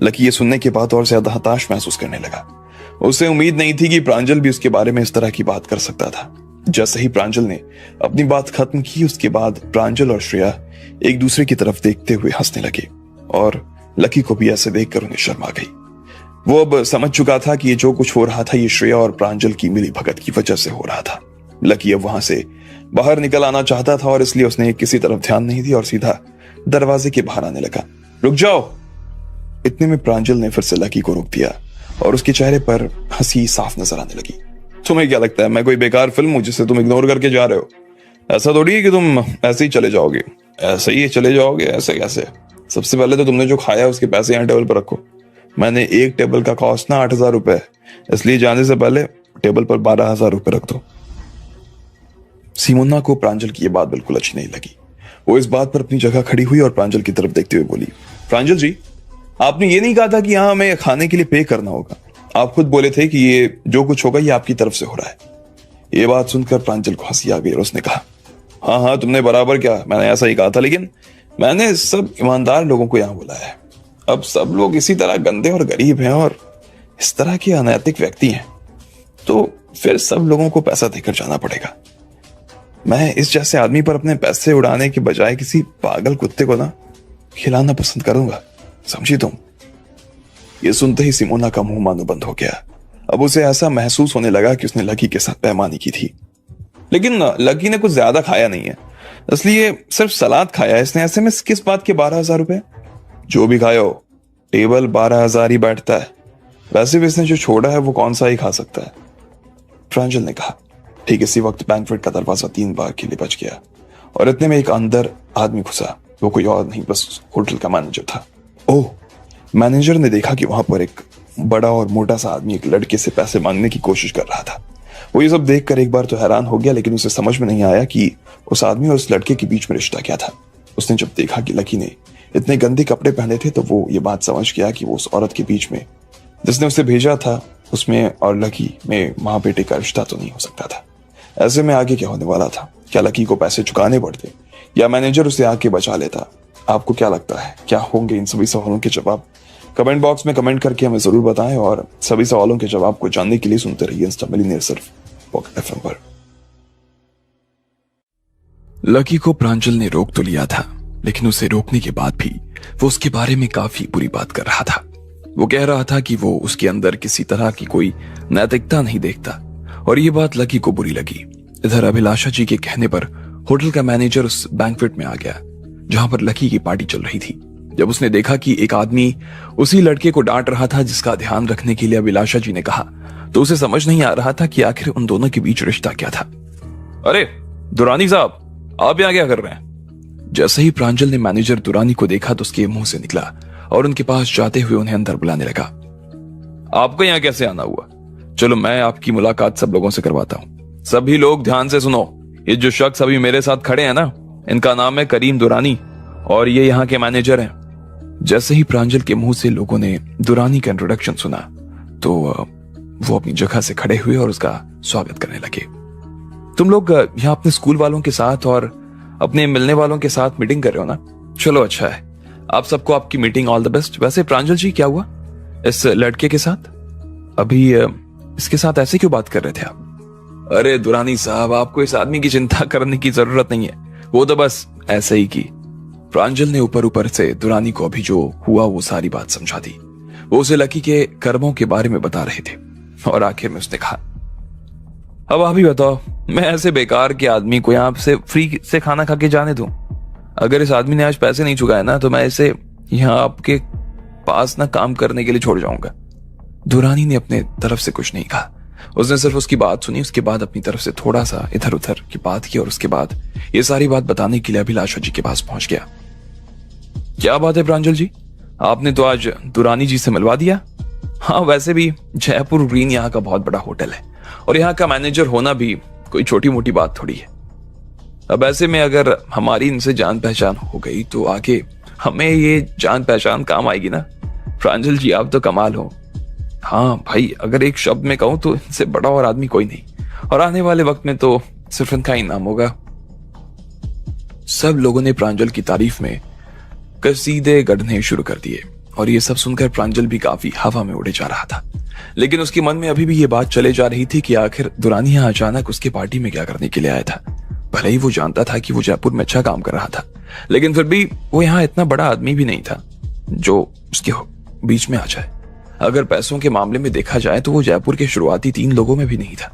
लकी ये सुनने के बाद और ज्यादा हताश महसूस करने लगा। उसे उम्मीद नहीं थी कि प्रांजल भी उसके बारे में इस तरह की बात कर सकता था। जैसे ही प्रांजल ने अपनी बात खत्म की, उसके बाद प्रांजल और श्रेया एक दूसरे की तरफ देखते हुए हंसने लगे और लकी को भी ऐसे देखकर उन्हें शर्म आ गई। वो अब समझ चुका था कि ये जो कुछ हो रहा था ये श्रेया और प्रांजल की मिली भगत की वजह से हो रहा था। लकी अब वहां से बाहर निकल आना चाहता था और इसलिए उसने किसी तरफ ध्यान नहीं दिया और सीधा दरवाजे के बाहर आने लगा। रुक जाओ! इतने में प्रांजल ने फिर से लकी को रोक दिया और उसके चेहरे पर हंसी साफ नजर आने लगी। तुम्हें क्या लगता है मैं कोई बेकार फिल्म हूं जिसे तुम इग्नोर करके जा रहे हो? ऐसा थोड़ी है कि तुम ऐसे ही चले जाओगे। ऐसे ही चले जाओगे? ऐसे कैसे? सबसे पहले तो तुमने जो खाया उसके पैसे यहाँ टेबल पर रखो। मैंने एक टेबल का कॉस्ट ना 8,000 रुपए, इसलिए जाने से पहले टेबल पर 12,000 रुपए रख दो। सिमोना को प्रांजल की यह बात बिल्कुल अच्छी नहीं लगी। वो इस बात पर अपनी जगह खड़ी हुई और प्रांजल की तरफ देखते हुए बोली, प्रांजल जी, आपने ये नहीं कहा था कि यहाँ हमें खाने के लिए पे करना होगा। आप खुद बोले थे कि ये जो कुछ होगा ये आपकी तरफ से हो रहा है। ये बात सुनकर प्रांजल को हंसी आ गई और उसने कहा, हाँ हाँ तुमने बराबर क्या, मैंने ऐसा ही कहा था, लेकिन मैंने सब ईमानदार लोगों को यहाँ बुलाया है। अब सब लोग इसी तरह गंदे और गरीब हैं और इस तरह के अनैतिक व्यक्ति हैं, तो फिर सब लोगों को पैसा देकर जाना पड़ेगा। मैं इस जैसे आदमी पर अपने पैसे उड़ाने के बजाय किसी पागल कुत्ते को ना खिलाना पसंद करूंगा, समझी तुम? ये सुनते ही सिमोना का मुंह मानो बंद हो गया। अब उसे ऐसा महसूस होने लगा कि उसने लकी के साथ बेईमानी की थी, लेकिन लकी ने कुछ ज्यादा खाया नहीं है, इसलिए सिर्फ सलाद खाया है इसने। ऐसे में किस बात के 12,000 रुपए? जो भी खाए हो, टेबल 12,000 ही बैठता है। वैसे भी इसने जो छोड़ा है वो कौन सा ही खा सकता है, प्रांजल ने कहा। ठीक इसी वक्त बैंक्वेट का दरवाजा 3 बार के लिए बच गया और इतने में एक अंदर आदमी घुसा। वो कोई और नहीं बस होटल का मैनेजर था। ओह! मैनेजर ने देखा कि वहां पर एक बड़ा और मोटा सा आदमी एक लड़के से पैसे मांगने की कोशिश कर रहा था। वो ये सब देखकर एक बार तो हैरान हो गया, लेकिन उसे समझ में नहीं आया कि उस आदमी और उस लड़के के बीच में रिश्ता क्या था। उसने जब देखा कि लकी ने इतने गंदे कपड़े पहने थे तो वो ये बात समझ गया कि वो उस औरत के बीच में जिसने उसे भेजा था उसमें और लकी में माँ बेटे का रिश्ता तो नहीं हो सकता था। ऐसे में आगे क्या होने वाला था? क्या लकी को पैसे चुकाने पड़ते या मैनेजर उसे आके बचा लेता? आपको क्या लगता है, क्या होंगे इन सभी सवालों के जवाब? कमेंट बॉक्स में कमेंट करके हमें जरूर बताएं और सभी सवालों के जवाब को जानने के लिए सुनते रहिए इंस्टा मिलियनेयर सिर्फ पॉकेट एफएम पर। लकी को प्रांजल ने रोक तो लिया था, लेकिन उसे रोकने के बाद भी वो उसके बारे में काफी बुरी बात कर रहा था। वो कह रहा था कि वो उसके अंदर किसी तरह की कोई नैतिकता नहीं देखता और ये बात लकी को बुरी लगी। इधर अभिलाषा जी के कहने पर होटल का मैनेजर उस बैंक्वेट में आ गया जहां पर लकी की पार्टी चल रही थी। जब उसने देखा कि एक आदमी उसी लड़के को डांट रहा था जिसका ध्यान रखने के लिए अभिलाषा जी ने कहा, तो उसे समझ नहीं आ रहा था कि आखिर उन दोनों के बीच रिश्ता क्या था। अरे दुरानी साहब, आप यहाँ क्या कर रहे हैं? जैसे ही प्रांजल ने मैनेजर दुरानी को देखा तो उसके मुंह से निकला और उनके पास जाते हुए उन्हें अंदर बुलाने लगा। आपको यहाँ कैसे आना हुआ? चलो मैं आपकी मुलाकात सब लोगों से करवाता हूँ। सभी लोग ध्यान से सुनो, ये जो शख्स अभी मेरे साथ खड़े हैं ना, इनका नाम है करीम दुरानी और ये यहाँ के मैनेजर हैं। जैसे ही प्रांजल के मुंह से लोगों ने दुरानी का इंट्रोडक्शन सुना तो वो अपनी जगह से खड़े हुए और उसका स्वागत करने लगे। तुम लोग यहाँ अपने स्कूल वालों के साथ और अपने मिलने वालों के साथ मीटिंग कर रहे हो ना? चलो अच्छा है, आप सबको आपकी मीटिंग ऑल द बेस्ट। वैसे प्रांजल जी, क्या हुआ इस लड़के के साथ? अभी इसके साथ ऐसे क्यों बात कर रहे थे आप? अरे दुरानी साहब, आपको इस आदमी की चिंता करने की जरूरत नहीं है, वो तो बस ऐसे ही की। प्रांजल ने ऊपर ऊपर से दुरानी को अभी जो हुआ वो सारी बात समझा दी। वो उसे लकी के कर्मों के बारे में बता रहे थे और आखिर में उसने कहा, अब आप ही बताओ, मैं ऐसे बेकार के आदमी को यहाँ से फ्री से खाना खा के जाने दूं? अगर इस आदमी ने आज पैसे नहीं चुकाए ना तो मैं इसे यहाँ आपके पास ना काम करने के लिए छोड़ जाऊंगा। दुरानी ने अपने तरफ से कुछ नहीं कहा, उसने सिर्फ उसकी बात सुनी। उसके बाद अपनी तरफ से थोड़ा सा इधर उधर की बात की और उसके बाद ये सारी बात बताने के लिए अभिलाषा जी के पास पहुंच गया। क्या बात है प्रांजल जी, आपने तो आज दुरानी जी से मिलवा दिया। हाँ, वैसे भी जयपुर ग्रीन यहाँ का बहुत बड़ा होटल है और यहाँ का मैनेजर होना भी कोई छोटी मोटी बात थोड़ी है। अब ऐसे में अगर हमारी इनसे जान पहचान हो गई तो आगे हमें ये जान पहचान काम आएगी ना। प्रांजल जी, आप तो कमाल हो। हाँ भाई, अगर एक शब्द में कहूं तो इनसे बड़ा और आदमी कोई नहीं, और आने वाले वक्त में तो सिर्फ इनका ही नाम होगा। सब लोगों ने प्रांजल की तारीफ में कसीदे गढ़ने शुरू कर दिए। और ये सब सुनकर प्रांजल भी काफी हवा में उड़े जा रहा था। लेकिन उसके मन में अभी भी ये बात चले जा रही थी कि आखिर दुरानी यहाँ अचानक उसके पार्टी में क्या करने के लिए आया था। भले ही वो जानता था कि वो जयपुर में अच्छा काम कर रहा था, लेकिन फिर भी वो यहाँ इतना बड़ा आदमी भी नहीं था जो उसके बीच में आ जाए। अगर पैसों के मामले में देखा जाए तो वो जयपुर के शुरुआती 3 लोगों में भी नहीं था।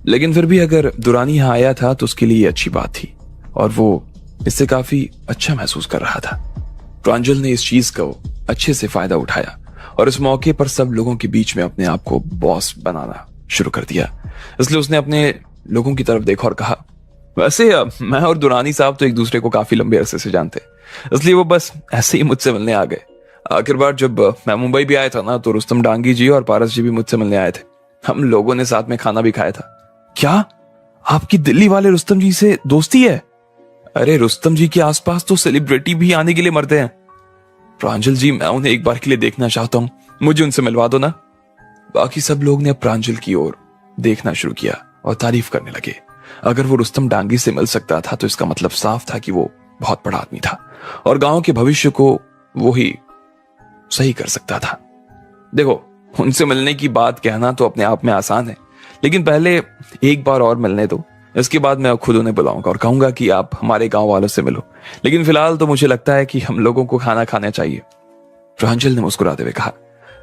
लेकिन फिर भी अगर दुरानी यहाँ आया था तो उसके लिए अच्छी बात थी और वो इससे काफी अच्छा महसूस कर रहा था। प्रांजल ने इस चीज को अच्छे से फायदा उठाया और इस मौके पर सब लोगों के बीच में अपने आप को बॉस बनाना शुरू कर दिया। इसलिए उसने अपने लोगों की तरफ देखा और कहा, वैसे मैं और दुरानी साहब तो एक दूसरे को काफी लंबे अरसे से जानते, इसलिए वो बस ऐसे ही मुझसे मिलने आ गए। आखिर बार जब मैं मुंबई भी आया था ना, तो रुस्तम डांगी जी और पारस जी भी मुझसे मिलने आए थे। हम लोगों ने साथ में खाना भी खाया था। क्या आपकी दिल्ली वाले रुस्तम जी से दोस्ती है? अरे रुस्तम जी के आसपास तो सेलिब्रिटी भी आने के लिए मरते हैं। प्रांजल जी, मैं उन्हें एक बार के लिए देखना चाहता हूं, मुझे उनसे मिलवा दो ना। बाकी सब लोग ने प्रांजल की ओर देखना शुरू किया और तारीफ करने लगे। अगर वो रुस्तम डांगी से मिल सकता था तो इसका मतलब साफ था कि वो बहुत बड़ा आदमी था और गांव के भविष्य को वो ही सही कर सकता था। देखो, उनसे मिलने की बात कहना तो अपने आप में आसान है, लेकिन पहले एक बार और मिलने दो। इसके बाद मैं खुद उन्हें बुलाऊंगा और कहूंगा कि आप हमारे गांव वालों से मिलो। लेकिन फिलहाल तो मुझे लगता है कि हम लोगों को खाना खाना चाहिए। प्रांजल ने मुस्कुराते हुए कहा।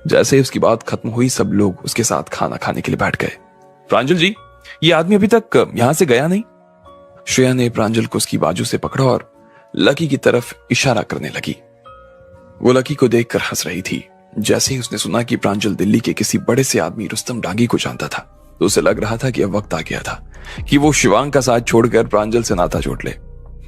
जैसे ही उसकी बात खत्म हुई, सब लोग उसके साथ खाना खाने के लिए बैठ गए। प्रांजल जी, ये आदमी अभी तक यहां से गया नहीं? श्रेया ने प्रांजल को उसकी बाजू से पकड़ा और लकी की तरफ इशारा करने लगी। वो लकी को देखकर हंस रही थी। जैसे ही उसने सुना कि प्रांजल दिल्ली के किसी बड़े से आदमी रुस्तम डांगी को जानता था, तो उसे लग रहा था कि अब वक्त आ गया था कि वो शिवांग का साथ छोड़कर प्रांजल से नाता जोड़ ले।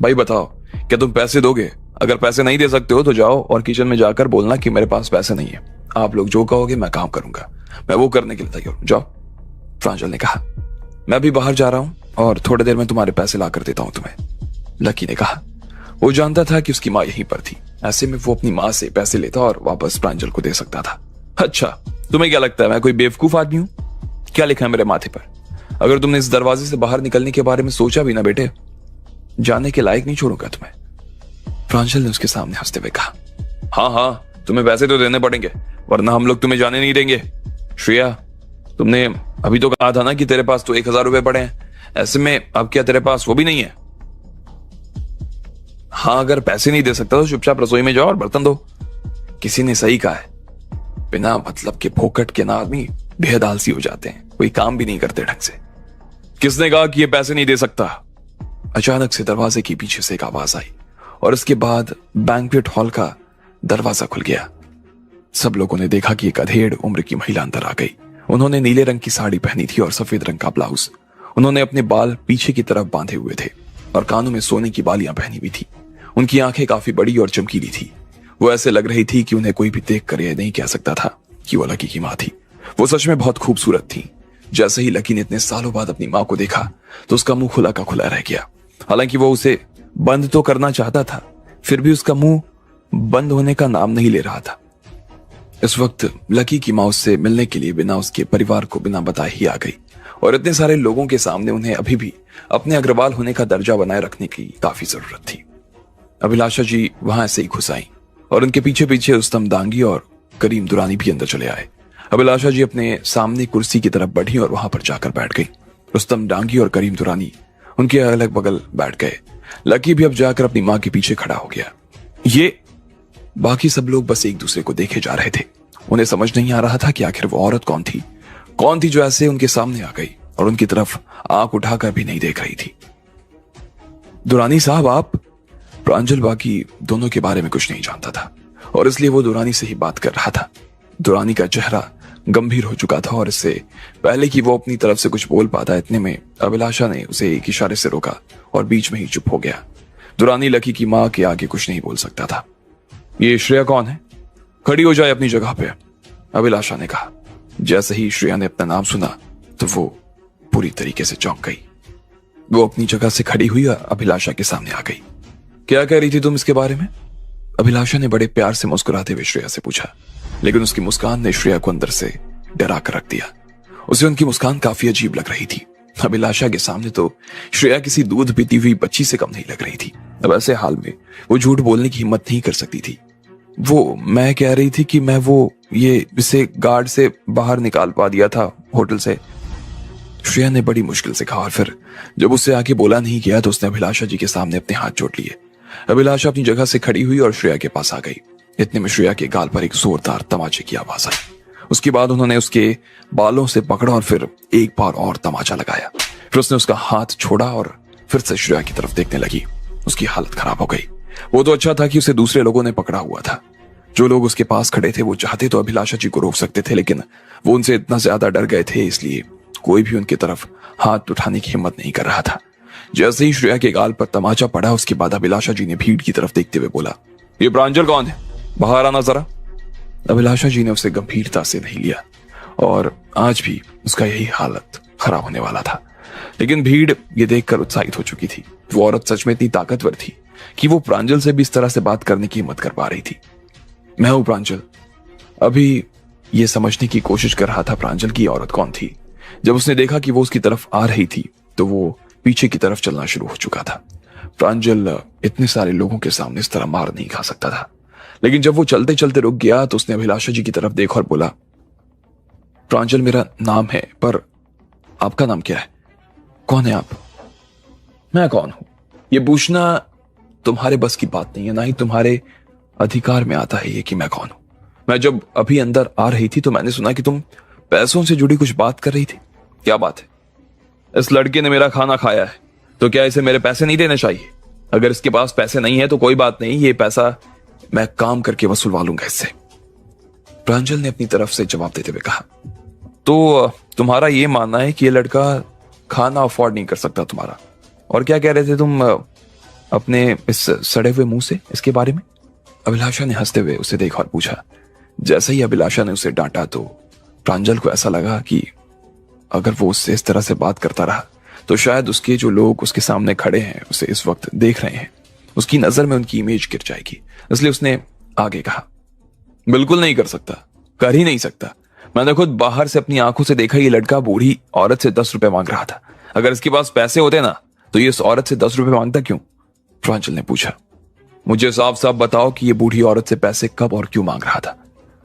भाई बताओ, क्या तुम पैसे दोगे? अगर पैसे नहीं दे सकते हो तो जाओ और किचन में जाकर बोलना कि मेरे पास पैसे नहीं है। आप लोग जो कहोगे मैं काम करूंगा, मैं वो करने के लिए तैयार हूं। जाओ। प्रांजल ने कहा। मैं भी बाहर जा रहा हूं और थोड़ी देर में तुम्हारे पैसे ला कर देता हूं तुम्हें, लकी ने कहा। वो जानता था कि उसकी माँ यहीं पर थी, ऐसे में वो अपनी माँ से पैसे लेता और वापस प्रांजल को दे सकता था। अच्छा, तुम्हें क्या लगता है मैं कोई बेवकूफ आदमी हूं? क्या लिखा है मेरे माथे पर? अगर तुमने इस दरवाजे से बाहर निकलने के बारे में सोचा भी ना बेटे, जाने के लायक नहीं छोड़ूंगा तुम्हें। प्रांजल ने उसके सामने हंसते हुए कहा। हाँ हाँ, तुम्हें पैसे तो देने पड़ेंगे, वरना हम लोग तुम्हें जाने नहीं देंगे। श्रेया, तुमने अभी तो कहा था ना कि तेरे पास तो 1000 रुपए पड़े हैं, ऐसे में अब क्या तेरे पास वो भी नहीं है? हाँ, अगर पैसे नहीं दे सकता तो चुपचाप रसोई में जाओ और बर्तन धो। किसी ने सही कहा है, बिना मतलब के फोकट के ना आदमी बेहद आलसी हो जाते हैं, कोई काम भी नहीं करते ढंग से। किसने कहा कि ये पैसे नहीं दे सकता? अचानक से दरवाजे के पीछे से एक आवाज आई और इसके बाद बैंक्वेट हॉल का दरवाजा खुल गया। सब लोगों ने देखा कि एक अधेड़ उम्र की महिला अंदर आ गई। उन्होंने नीले रंग की साड़ी पहनी थी और सफेद रंग का ब्लाउज। उन्होंने अपने बाल पीछे की तरफ बांधे हुए थे और कानों में सोने की बालियां पहनी हुई थी। उनकी आंखें काफी बड़ी और चमकीली थी। वो ऐसे लग रही थी कि उन्हें कोई भी देखकर यह नहीं कह सकता था कि वो लकी की मां थी। वो सच में बहुत खूबसूरत थी। जैसे ही लकी ने इतने सालों बाद अपनी मां को देखा तो उसका मुंह खुला का खुला रह गया। हालांकि वो उसे बंद तो करना चाहता था, फिर भी उसका मुंह बंद होने का नाम नहीं ले रहा था। इस वक्त लकी की मां उससे मिलने के लिए बिना उसके परिवार को बिना बताए ही आ गई और इतने सारे लोगों के सामने उन्हें अभी भी अपने अग्रवाल होने का दर्जा बनाए रखने की काफी जरूरत थी। अभिलाषा जी वहां ऐसे ही घुस आई और उनके पीछे पीछे रुस्तम डांगी और करीम दुरानी भी अंदर चले आए। अभिलाषा जी अपने सामने कुर्सी की तरफ बढ़ी और वहां पर जाकर बैठ गई। रुस्तम डांगी और करीम दुरानी उनके अलग बगल बैठ गए। लकी भी अब जाकर अपनी मां के पीछे खड़ा हो गया। ये बाकी सब लोग बस एक दूसरे को देखे जा रहे थे। उन्हें समझ नहीं आ रहा था कि आखिर वो औरत कौन थी जो ऐसे उनके सामने आ गई और उनकी तरफ आंख उठाकर भी नहीं देख रही थी। दुरानी साहब आप? प्रांजल बाकी दोनों के बारे में कुछ नहीं जानता था और इसलिए वो दुरानी से ही बात कर रहा था। दुरानी का चेहरा गंभीर हो चुका था और इससे पहले कि वो अपनी तरफ से कुछ बोल पाता, इतने में अभिलाषा ने उसे एक इशारे से रोका और बीच में ही चुप हो गया। दुरानी लकी की मां के आगे कुछ नहीं बोल सकता था। ये श्रेया कौन है? खड़ी हो जाए अपनी जगह पे, अभिलाषा ने कहा। जैसे ही श्रेया ने अपना नाम सुना तो वो पूरी तरीके से चौंक गई। वो अपनी जगह से खड़ी हुई और अभिलाषा के सामने आ गई। क्या कह रही थी तुम इसके बारे में? अभिलाषा ने बड़े प्यार से मुस्कुराते हुए श्रेया से पूछा, लेकिन उसकी मुस्कान ने श्रेया को अंदर से डरा कर रख दिया। उसे उनकी मुस्कान काफी अजीब लग रही थी। अभिलाषा के सामने तो श्रेया किसी दूध पीती हुई बच्ची से कम नहीं लग रही थी। अब ऐसे हाल में वो झूठ बोलने की हिम्मत नहीं कर सकती थी। मैं कह रही थी कि मैं इसे गार्ड से बाहर निकाल पा दिया था होटल से, श्रेया ने बड़ी मुश्किल से कहा। और फिर जब उससे आगे बोला नहीं गया तो उसने अभिलाषा जी के सामने अपने हाथ जोड़ लिए। अभिलाषा अपनी जगह से खड़ी हुई और श्रेया के पास आ गई। इतने में श्रेया के गाल पर एक जोरदार तमाचे की आवाज आई। उसके बाद उन्होंने उसके बालों से पकड़ा और फिर एक बार और तमाचा लगाया। फिर उसने उसका हाथ छोड़ा और फिर से श्रेया की तरफ देखने लगी। उसकी हालत खराब हो गई। वो तो अच्छा था कि उसे दूसरे लोगों ने पकड़ा हुआ था। जो लोग उसके पास खड़े थे वो चाहते तो अभिलाषा जी को रोक सकते थे, लेकिन वो उनसे इतना ज्यादा डर गए थे, इसलिए कोई भी उनकी तरफ हाथ उठाने की हिम्मत नहीं कर रहा था। जैसे ही श्रेया के गाल पर तमाचा पड़ा, उसके बाद अभिलाषा जी ने भीड़ की तरफ देखते हुए बोला, ये प्रांजल कौन है? बाहर आना जरा। अभिलाषा जी ने उसे गंभीरता से नहीं लिया और आज भी उसका यही हालत खराब होने वाला था। लेकिन भीड़ ये देखकर उत्साहित हो चुकी थी। वो औरत सच में इतनी ताकतवर थी कि वो प्रांजल से भी इस तरह से बात करने की हिम्मत कर पा रही थी। मैं हूं प्रांजल। अभी ये समझने की कोशिश कर रहा था प्रांजल की औरत कौन थी। जब उसने देखा कि वो उसकी तरफ आ रही थी तो वो पीछे की तरफ चलना शुरू हो चुका था। प्रांजल इतने सारे लोगों के सामने इस तरह मार नहीं खा सकता था। लेकिन जब वो चलते चलते रुक गया तो उसने अभिलाषा जी की तरफ देखा और बोला, प्रांजल मेरा नाम है, पर आपका नाम क्या है? कौन है आप? मैं कौन हूं ये पूछना तुम्हारे बस की बात नहीं है, ना ही तुम्हारे अधिकार में आता है ये कि मैं कौन हूं। मैं जब अभी अंदर आ रही थी तो मैंने सुना कि तुम पैसों से जुड़ी कुछ बात कर रही थी। क्या बात है? इस लड़के ने मेरा खाना खाया है तो क्या इसे मेरे पैसे नहीं देने चाहिए? अगर इसके पास पैसे नहीं है तो कोई बात नहीं, ये पैसा मैं काम करके वसूलवा लूंगा इससे। प्रांजल ने अपनी तरफ से जवाब देते हुए कहा, तो तुम्हारा ये मानना है कि ये लड़का खाना अफोर्ड नहीं कर सकता तुम्हारा? और क्या कह रहे थे तुम अपने इस सड़े हुए मुंह से इसके बारे में? अभिलाषा ने हंसते हुए उसे देखा और पूछा। जैसे ही अभिलाषा ने उसे डांटा तो प्रांजल को ऐसा लगा कि अगर वो उससे इस तरह से बात करता रहा तो शायद उसके जो लोग उसके सामने खड़े हैं, उसे इस वक्त देख रहे हैं, उसकी नजर में उनकी इमेज गिर जाएगी। इसलिए उसने आगे कहा, बिल्कुल नहीं कर सकता, कर ही नहीं सकता। मैंने खुद बाहर से अपनी आंखों से देखा, ये लड़का बूढ़ी औरत से 10 रुपए मांग रहा था। अगर इसके पास पैसे होते ना तो ये इस औरत से 10 रुपए मांगता क्यों? प्रांजल ने पूछा। मुझे साफ साफ बताओ कि ये बूढ़ी औरत से पैसे कब और क्यों मांग रहा था?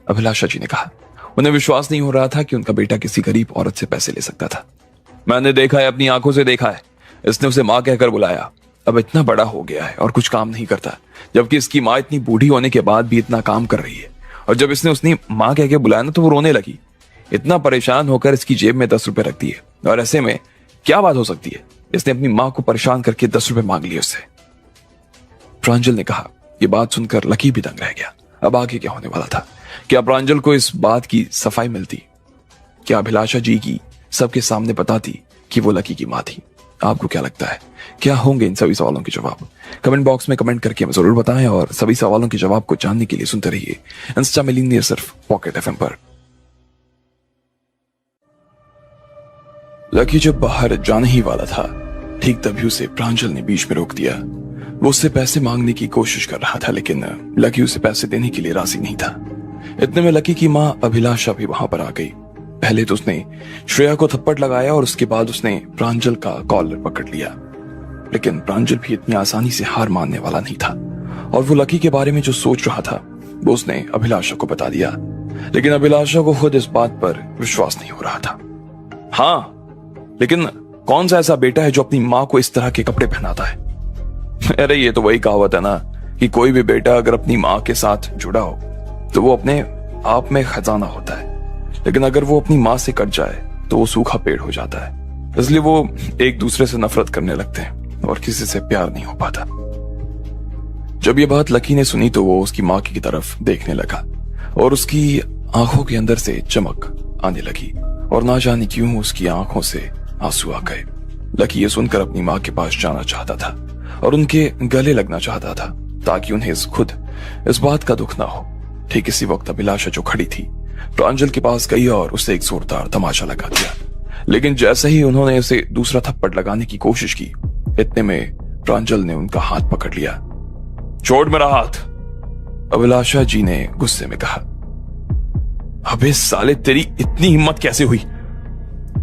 अभिलाषा जी ने कहा। उन्हें विश्वास नहीं हो रहा था कि उनका बेटा किसी गरीब औरत से पैसे ले सकता था। मैंने देखा है, अपनी आंखों से देखा है। इसने उसे मां कहकर बुलाया। अब इतना बड़ा हो गया है और कुछ काम नहीं करता, जबकि इसकी मां इतनी बूढ़ी होने के बाद भी इतना काम कर रही है। और जब इसने उसने मां कह के बुलाया ना तो वो रोने लगी। इतना परेशान होकर इसकी जेब में 10 रुपए रख दिए। और ऐसे में क्या बात हो सकती है? इसने अपनी मां को परेशान करके 10 रुपए मांग लिए उससे। प्रांजल ने कहा। यह बात सुनकर लकी भी दंग रह गया। अब आगे क्या होने वाला था? क्या प्रांजल को इस बात की सफाई मिलती? क्या अभिलाषा जी की सबके सामने बताती कि वो लकी की मां थी? आपको क्या लगता है, क्या होंगे इन सभी सवालों के जवाब? कमेंट बॉक्स में कमेंट करके हमें जरूर बताएं और सभी सवालों के जवाब को जानने के लिए सुनते रहिए इंस्टा मिलियनियर सिर्फ पॉकेट एफएम पर। लकी जब बाहर जाने ही वाला था, ठीक तभी उसे प्रांजल ने बीच में रोक दिया। वो उससे पैसे मांगने की कोशिश कर रहा था, लेकिन लकी उसे पैसे देने के लिए राजी नहीं था। इतने में लकी की मां अभिलाषा भी वहां पर आ गई। पहले तो उसने श्रेया को थप्पड़ लगाया और उसके बाद उसने प्रांजल का कॉलर पकड़ लिया। लेकिन प्रांजल भी इतनी आसानी से हार मानने वाला नहीं था और वो लकी के बारे में जो सोच रहा था वो उसने अभिलाषा को बता दिया। लेकिन अभिलाषा को खुद इस बात पर विश्वास नहीं हो रहा था। हाँ, लेकिन कौन सा ऐसा बेटा है जो अपनी मां को इस तरह के कपड़े पहनाता है? अरे ये तो वही कहावत है ना कि कोई भी बेटा अगर अपनी मां के साथ जुड़ा हो तो वो अपने आप में खजाना होता है, लेकिन अगर वो अपनी मां से कट जाए तो वो सूखा पेड़ हो जाता है। इसलिए वो एक दूसरे से नफरत करने लगते हैं और किसी से प्यार नहीं हो पाता। जब ये बात लकी ने सुनी तो वो उसकी मां की तरफ देखने लगा और उसकी आंखों के अंदर से चमक आने लगी और ना जाने क्यों उसकी आंखों से आंसू आ गए। लकी ये सुनकर अपनी मां के पास जाना चाहता था और उनके गले लगना चाहता था ताकि उन्हें खुद इस बात का दुख ना हो। ठीक इसी वक्त अभिलाषा जो खड़ी थी प्रांजल के पास गई और उसे एक जोरदार तमाचा लगा दिया। लेकिन जैसे ही उन्होंने उसे दूसरा थप्पड़ लगाने की कोशिश की, इतने में प्रांजल ने उनका हाथ पकड़ लिया। छोड़ मेरा हाथ, अभिलाषा जी ने गुस्से में कहा। अबे साले, तेरी इतनी हिम्मत कैसे हुई?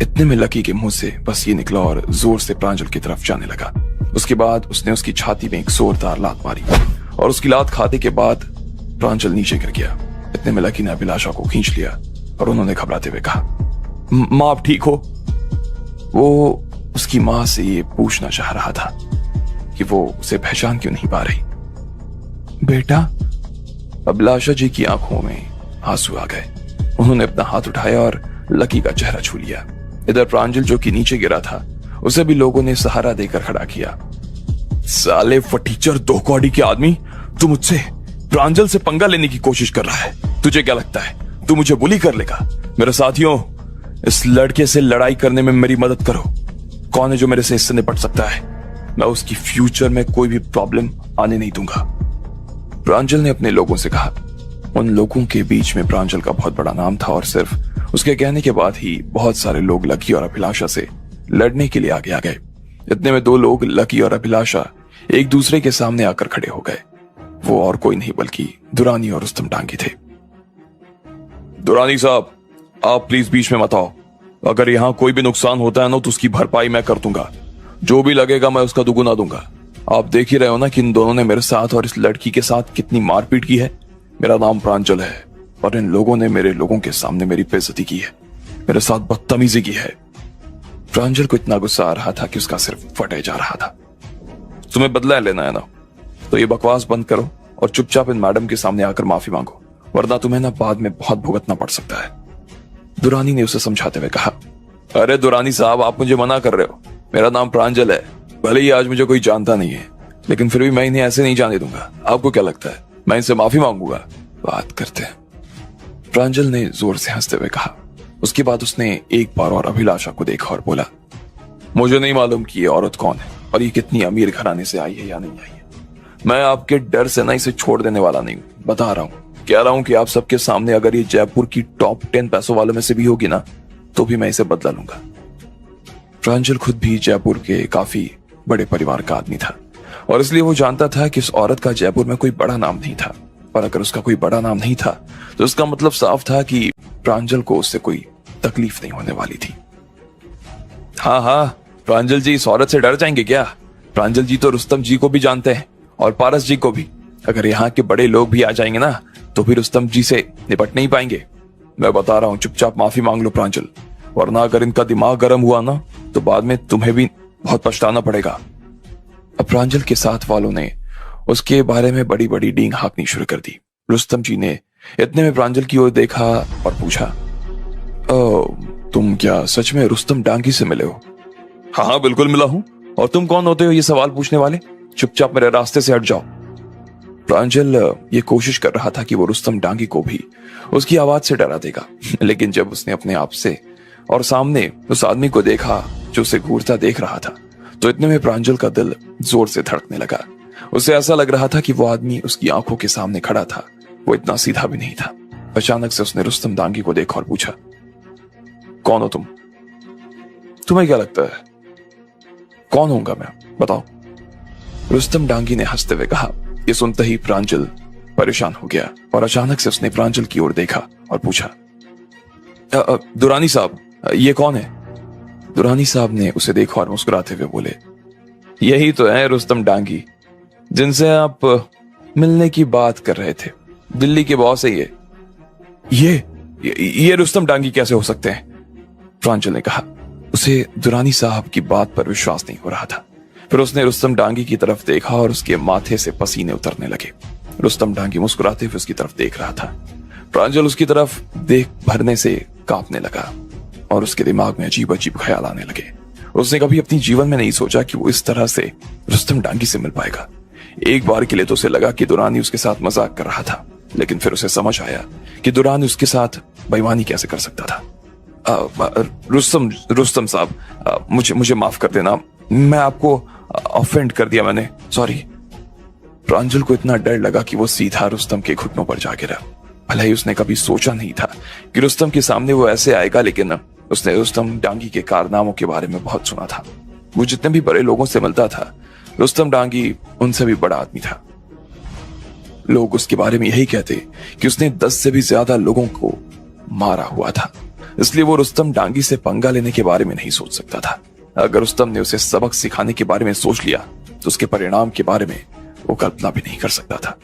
इतने में लकी के मुंह से बस ये निकला और जोर से प्रांजल की तरफ जाने लगा। उसके बाद उसने उसकी छाती में एक जोरदार लात मारी और उसकी लात खाते के बाद प्रांजल नीचे गिर गया। इतने में लकी ने अभिलाषा को खींच लिया और उन्होंने घबराते हुए कहा, माँ आप ठीक हो? वो उसकी मां से ये पूछना चाह रहा था कि वो उसे पहचान क्यों नहीं पा रही। बेटा, अभिलाषा जी की आंखों में आंसू आ गए। उन्होंने अपना हाथ उठाया और लकी का चेहरा छू लिया। इधर प्रांजल जो कि नीचे गिरा था, उसे भी लोगों ने सहारा देकर खड़ा किया। साले फटीचर दो कौड़ी के आदमी, तू मुझसे प्रांजल से पंगा लेने की कोशिश कर रहा है। तुझे क्या लगता है तू मुझे बुली कर लेगा? मेरे साथियों, इस लड़के से लड़ाई करने में मेरी मदद करो। कौन है जो मेरे से इससे निपट सकता है? मैं उसकी फ्यूचर में कोई भी प्रॉब्लम आने नहीं दूंगा। प्रांजल ने अपने लोगों से कहा। उन लोगों के बीच में प्रांजल का बहुत बड़ा नाम था और सिर्फ उसके कहने के बाद ही बहुत सारे लोग लकी और अभिलाषा से लड़ने के लिए आगे आ गए। इतने में दो लोग, लकी और अभिलाषा, एक दूसरे के सामने आकर खड़े हो गए। वो और कोई नहीं बल्कि दुरानी और रुस्तम डांगी थे। दुरानी साहब, आप प्लीज बीच में मत आओ। अगर यहां कोई भी नुकसान होता है ना तो उसकी भरपाई मैं कर दूंगा। जो भी लगेगा मैं उसका दुगुना दूंगा। आप देख ही रहे हो ना कि इन दोनों ने मेरे साथ और इस लड़की के साथ कितनी मारपीट की है। मेरा नाम प्रांजल है और इन लोगों ने मेरे लोगों के सामने मेरी बेइज्जती की है, मेरे साथ बदतमीजी की है। प्रांजल को इतना गुस्सा आ रहा था कि उसका सिर फटे जा रहा था। तुम्हें बदला लेना है ना, तो ये बकवास बंद करो और चुपचाप इन मैडम के सामने आकर माफी मांगो, वरना तुम्हें ना बाद में बहुत भुगतना पड़ सकता है। दुरानी ने उसे समझाते हुए कहा। अरे दुरानी साहब, आप मुझे मना कर रहे हो। मेरा नाम प्रांजल है। भले ही आज मुझे कोई जानता नहीं है, लेकिन फिर भी मैं इन्हें ऐसे नहीं जाने दूंगा। आपको क्या लगता है मैं इनसे माफी मांगूंगा? बात करते हैं, प्रांजल ने जोर से हंसते हुए कहा। उसके बाद उसने एक बार और अभिलाषा को देखा और बोला, मुझे नहीं मालूम कि ये औरत कौन है और ये कितनी अमीर घराने से आई है या नहीं आई है। मैं आपके डर से ना इसे छोड़ देने वाला नहीं हूं। बता रहा हूं, कह रहा हूं कि आप सबके सामने अगर ये जयपुर की टॉप 10 पैसों वालों में से भी होगी ना, तो भी मैं इसे बदला लूंगा। प्रांजल खुद भी जयपुर के काफी बड़े परिवार का आदमी था और इसलिए वो जानता था कि उस औरत का जयपुर में कोई बड़ा नाम नहीं था। और अगर उसका कोई बड़ा नाम नहीं था तो इसका मतलब साफ था कि प्रांजल को उससे कोई तकलीफ नहीं होने वाली थी। हाँ, प्रांजल जी इस औरत से डर जाएंगे क्या? प्रांजल जी तो रुस्तम जी को भी जानते हैं और पारस जी को भी। अगर यहाँ के बड़े लोग भी आ जाएंगे ना तो फिर रुस्तम जी से निपट नहीं पाएंगे। मैं बता रहा हूं, चुपचाप माफी मांग लो प्रांजल, वरना अगर इनका दिमाग गर्म हुआ ना तो बाद में तुम्हें भी बहुत पछताना पड़ेगा। अब प्रांजल के साथ वालों ने उसके बारे में बड़ी बड़ी डींग हाँकनी शुरू कर दी। रुस्तम जी ने इतने में प्रांजल की ओर देखा और पूछा, तुम क्या सच में रुस्तम डांगी से मिले हो? हाँ, बिल्कुल मिला हूं। और तुम कौन होते हो ये सवाल पूछने वाले? चुपचाप मेरे रास्ते से हट जाओ। प्रांजल ये कोशिश कर रहा था कि वो रुस्तम डांगी को भी उसकी आवाज से डरा देगा, लेकिन जब उसने अपने आप से और सामने उस आदमी को देखा जो उसे घूरता देख रहा था, तो इतने में प्रांजल का दिल जोर से धड़कने लगा। उसे ऐसा लग रहा था कि वो आदमी उसकी आंखों के सामने खड़ा था, वो इतना सीधा भी नहीं था। अचानक से उसने रुस्तम डांगी को देखा और पूछा, कौन हो तुम? तुम्हें क्या लगता है कौन होऊंगा मैं? बताओ। रुस्तम डांगी ने हंसते हुए कहा। ये सुनते ही प्रांजल परेशान हो गया और अचानक से उसने प्रांजल की ओर देखा और पूछा, दुरानी साहब, ये कौन है? दुरानी साहब ने उसे देखा और मुस्कुराते हुए बोले, यही तो है रुस्तम डांगी, जिनसे आप मिलने की बात कर रहे थे। दिल्ली के बॉस है ये रुस्तम डांगी कैसे हो सकते हैं? प्रांजल ने कहा। उसे दुरानी साहब की बात पर विश्वास नहीं हो रहा था। फिर उसने रुस्तम डांगी की तरफ देखा और उसके माथे से पसीने उतरने लगे। रुस्तम डांगी मुस्कुराते हुए उसकी तरफ देख रहा था। प्रांजल उसकी तरफ देख भरने से कांपने लगा और उसके दिमाग में अजीब अजीब ख्याल आने लगे। उसने कभी अपनी जीवन में नहीं सोचा कि वो इस तरह से रुस्तम डांगी से मिल पाएगा। एक बार के लिए तो उसे लगा कि दुरानी उसके साथ मजाक कर रहा था, लेकिन फिर उसे समझ आया कि दुरानी उसके साथ बेईमानी कैसे कर सकता था। रुस्तम साहब, मुझे माफ कर देना, मैं आपको ऑफेंड कर दिया मैंने, सॉरी। प्रांजल को इतना डर लगा कि वो सीधा रुस्तम के घुटनों पर जा गिरा। भले ही उसने कभी सोचा नहीं था कि रुस्तम के सामने वो ऐसे आएगा, लेकिन उसने रुस्तम डांगी के कारनामों के बारे में बहुत सुना था। वो जितने भी बड़े लोगों से मिलता था, रुस्तम डांगी उनसे भी बड़ा आदमी था। लोग उसके बारे में यही कहते कि उसने 10 से भी ज्यादा लोगों को मारा हुआ था। इसलिए वो रुस्तम डांगी से पंगा लेने के बारे में नहीं सोच सकता था। अगर रुस्तम ने उसे सबक सिखाने के बारे में सोच लिया तो उसके परिणाम के बारे में वो कल्पना भी नहीं कर सकता था।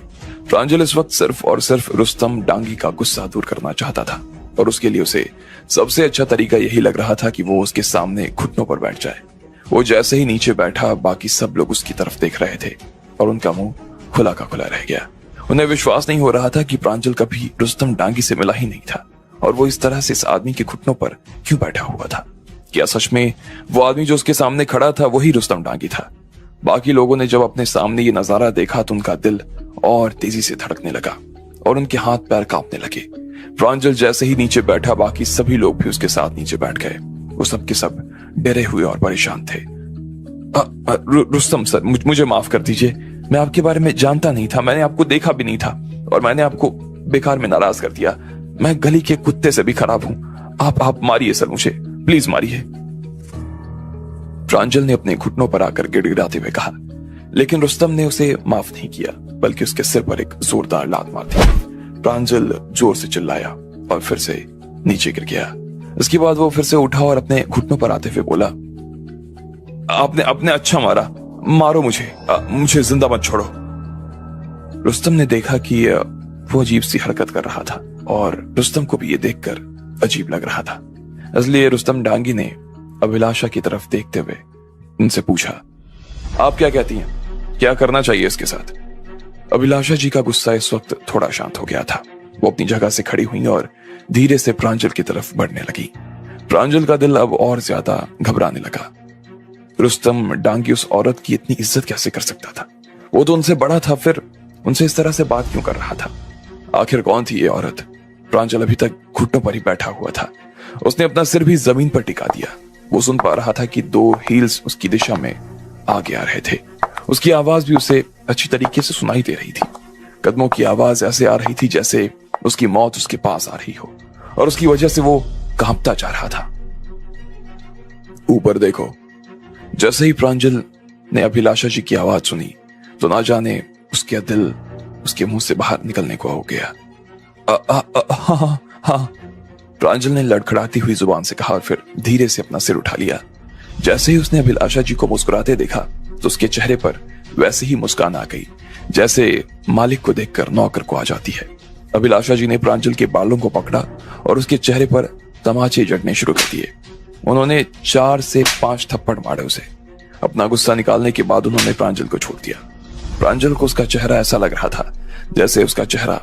प्रांजल इस वक्त सिर्फ और सिर्फ रुस्तम डांगी का गुस्सा दूर करना चाहता था और उसके लिए उसे सबसे अच्छा तरीका यही लग रहा था कि वो उसके सामने घुटनों पर बैठ जाए। वो जैसे ही नीचे बैठा बाकी सब लोग उसकी तरफ देख रहे थे और उनका मुंह खुला का खुला रह गया। उन्हें विश्वास नहीं हो रहा था कि प्रांजल कभी रुस्तम डांगी से मिला ही नहीं था और वो इस तरह से इस आदमी के घुटनों पर क्यों बैठा हुआ था। क्या सच में वो आदमी जो उसके सामने खड़ा था वही रुस्तम डांगी था? बाकी लोगों ने जब अपने सामने ये नजारा देखा तो उनका दिल और तेजी से धड़कने लगा और उनके हाथ पैर कांपने लगे। प्रांजल जैसे ही नीचे बैठा बाकी सभी लोग भी उसके साथ नीचे बैठ गए। वो सब के सब डरे हुए और परेशान थे। रुस्तम सर, मुझे माफ कर दीजिए, मैं आपके बारे में जानता नहीं था, मैंने आपको देखा भी नहीं था और मैंने आपको बेकार में नाराज कर दिया। मैं गली के कुत्ते से भी खराब हूं। आप मारिए सर, मुझे प्लीज मारिए। प्रांजल ने अपने घुटनों पर आकर गिड़गिड़ाते हुए कहा, लेकिन रुस्तम ने उसे माफ नहीं किया बल्कि उसके सिर पर एक जोरदार लात मार दी। प्रांजल जोर से चिल्लाया और फिर से नीचे गिर गया। इसके बाद वो फिर से उठा और अपने घुटनों पर आते हुए बोला, आपने अच्छा मारा, मारो मुझे जिंदा मत छोड़ो। रुस्तम ने देखा कि वो अजीब सी हरकत कर रहा था और रुस्तम को भी ये देखकर अजीब लग रहा था। इसलिए रुस्तम डांगी ने अभिलाषा की तरफ देखते हुए उनसे पूछा, आप क्या कहती हैं, क्या करना चाहिए इसके साथ? अभिलाषा जी का गुस्सा इस वक्त थोड़ा शांत हो गया था। वो अपनी जगह से खड़ी हुई और धीरे से प्रांजल की तरफ बढ़ने लगी। प्रांजल का दिल अब और ज्यादा घबराने लगा। रुस्तम डांगी उस औरत की इतनी इज्जत कैसे कर सकता था? वो तो उनसे बड़ा था, फिर उनसे इस तरह से बात क्यों कर रहा था? आखिर कौन थी ये औरत? प्रांजल अभी तक घुटनों पर ही बैठा हुआ था। उसने अपना सिर भी जमीन पर टिका दिया। वो सुन पा रहा था कि 2 हील्स उसकी दिशा में आगे आ रहे थे। उसकी आवाज भी उसे अच्छी तरीके से सुनाई दे रही थी। कदमों की आवाज ऐसे आ रही थी जैसे उसकी मौत उसके पास आ रही हो और उसकी वजह से वो कांपता जा रहा था। ऊपर देखो। जैसे ही प्रांजल ने अभिलाषा जी की आवाज सुनी तो ना जाने उसका दिल उसके मुंह से बाहर निकलने को हो गया। हाँ। प्रांजल ने लड़खड़ाती हुई जुबान से कहा और फिर धीरे से अपना सिर उठा लिया। जैसे ही उसने अभिलाषा जी को मुस्कुराते देखा तो उसके चेहरे पर वैसे ही मुस्कान आ गई जैसे मालिक को देखकर नौकर को आ जाती है। अभिलाषा जी ने प्रांजल के बालों को पकड़ा और उसके चेहरे पर तमाचे जड़ने शुरू कर दिए। उन्होंने 4 से 5 थप्पड़ मारे उसे। अपना गुस्सा निकालने के बाद उन्होंने प्रांजल को छोड़ दिया। प्रांजल को उसका चेहरा ऐसा लग रहा था जैसे उसका चेहरा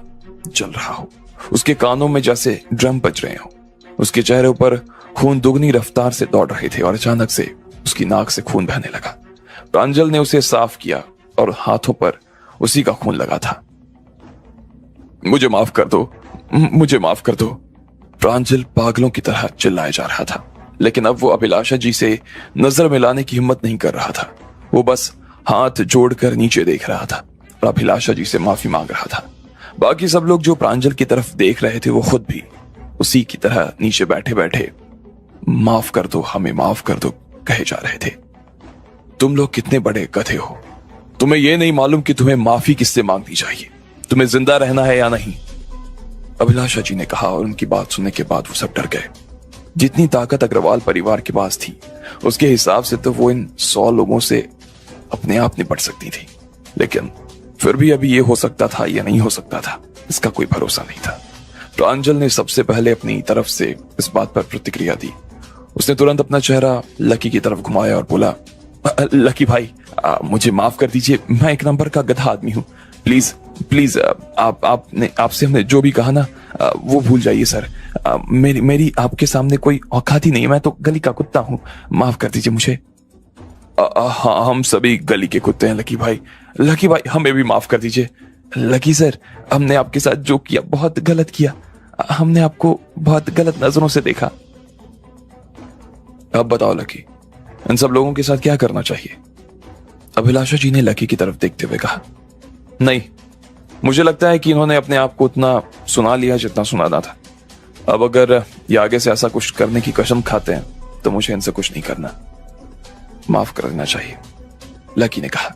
जल रहा हो। उसके कानों में जैसे ड्रम बज रहे हो। उसके चेहरे पर खून दुगनी रफ्तार से दौड़ रहे थे और अचानक से उसकी नाक से खून बहने लगा। प्रांजल ने उसे साफ किया और हाथों पर उसी का खून लगा था। मुझे माफ कर दो, मुझे माफ कर दो। प्रांजल पागलों की तरह चिल्लाया जा रहा था, लेकिन अब वो अभिलाषा जी से नजर मिलाने की हिम्मत नहीं कर रहा था। वो बस हाथ जोड़कर नीचे देख रहा था और अभिलाषा जी से माफी मांग रहा था। बाकी सब लोग जो प्रांजल की तरफ देख रहे थे वो खुद भी उसी की तरह नीचे बैठे बैठे माफ कर दो, हमें माफ कर दो कहे जा रहे थे। तुम लोग कितने बड़े गधे हो, तुम्हें यह नहीं मालूम कि तुम्हें माफी किससे मांगनी चाहिए, तुम्हें जिंदा रहना है या नहीं, अभिलाषा जी ने कहा। और उनकी बात सुनने के बाद वो सब डर गए। जितनी ताकत अग्रवाल परिवार के पास थी उसके हिसाब से तो वो इन 100 लोगों से अपने आप निपट सकती थी, लेकिन फिर भी अभी ये हो सकता था या नहीं हो सकता था इसका कोई भरोसा नहीं था। प्रांजल ने सबसे पहले अपनी तरफ से इस बात पर प्रतिक्रिया दी। उसने तुरंत अपना चेहरा लकी की तरफ घुमाया और बोला, लकी भाई, मुझे माफ कर दीजिए, मैं एक नंबर का गधा आदमी हूँ, प्लीज आपसे हमने जो भी कहा ना वो भूल जाइए सर। मेरी आपके सामने कोई औकात ही नहीं है, मैं तो गली का कुत्ता हूँ, माफ कर दीजिए मुझे। हाँ, हम सभी गली के कुत्ते हैं लकी भाई, हमें भी माफ कर दीजिए। लकी सर, हमने आपके साथ जो किया बहुत गलत किया, हमने आपको बहुत गलत नजरों से देखा। अब बताओ लकी, इन सब लोगों के साथ क्या करना चाहिए? अभिलाषा जी ने लकी की तरफ देखते हुए कहा, नहीं, मुझे लगता है कि इन्होंने अपने आप को उतना सुना लिया जितना सुनाना था। अब अगर ये आगे से ऐसा कुछ करने की कसम खाते हैं तो मुझे इनसे कुछ नहीं करना, माफ कर देना चाहिए, लकी ने कहा।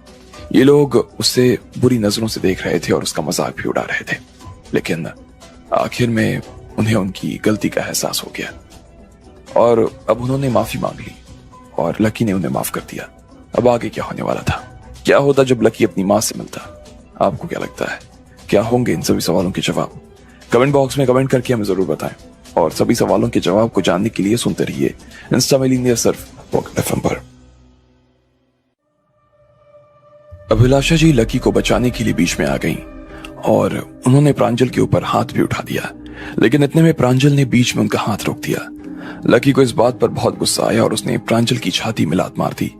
ये लोग उससे बुरी नजरों से देख रहे थे और उसका मजाक भी उड़ा रहे थे, लेकिन आखिर में उन्हें उनकी गलती का एहसास हो गया। और अब उन्होंने माफी मांग ली और लकी ने उन्हें माफ कर दिया। अब आगे क्या होने वाला था, क्या होता जब लकी अपनी माँ से मिलता, आपको क्या लगता है? क्या होंगे इन सभी सवालों के जवाब? कमेंट बॉक्स में कमेंट करके हमें जरूर बताएं और सभी सवालों के जवाब को जानने के लिए सुनते रहिए इंस्टा मेल इंडिया सिर्फ पॉकेट एफएम पर। अभिलाषा जी लकी को बचाने के लिए बीच में आ गईं और उन्होंने प्रांजल के ऊपर हाथ भी उठा दिया, लेकिन इतने में प्रांजल ने बीच में उनका हाथ रोक दिया। लकी को इस बात पर बहुत गुस्सा आया और उसने प्रांजल की छाती में लात मार दी।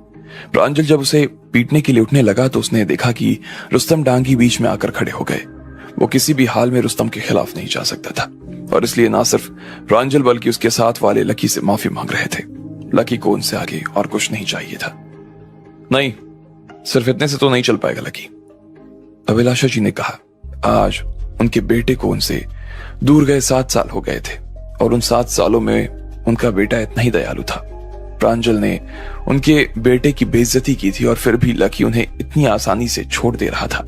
प्रांजल जब उसे पीटने के लिए उठने लगा तो उसने देखा कि रुस्तम डांगी बीच में आकर खड़े हो गए। वो किसी भी हाल में रुस्तम के खिलाफ नहीं जा सकता था और इसलिए ना सिर्फ प्रांजल बल्कि उसके साथ वाले लकी से माफी मांग रहे थे। लकी को उनसे आगे और कुछ नहीं चाहिए था। नहीं, सिर्फ इतने से तो नहीं चल पाएगा लकी, अभिलाषा जी ने कहा। आज उनके बेटे को उनसे दूर गए 7 साल हो गए थे और उन 7 सालों में उनका बेटा इतना ही दयालु था। प्रांजल ने उनके बेटे की बेइज्जती की थी और फिर भी लकी उन्हें इतनी आसानी से छोड़ दे रहा था,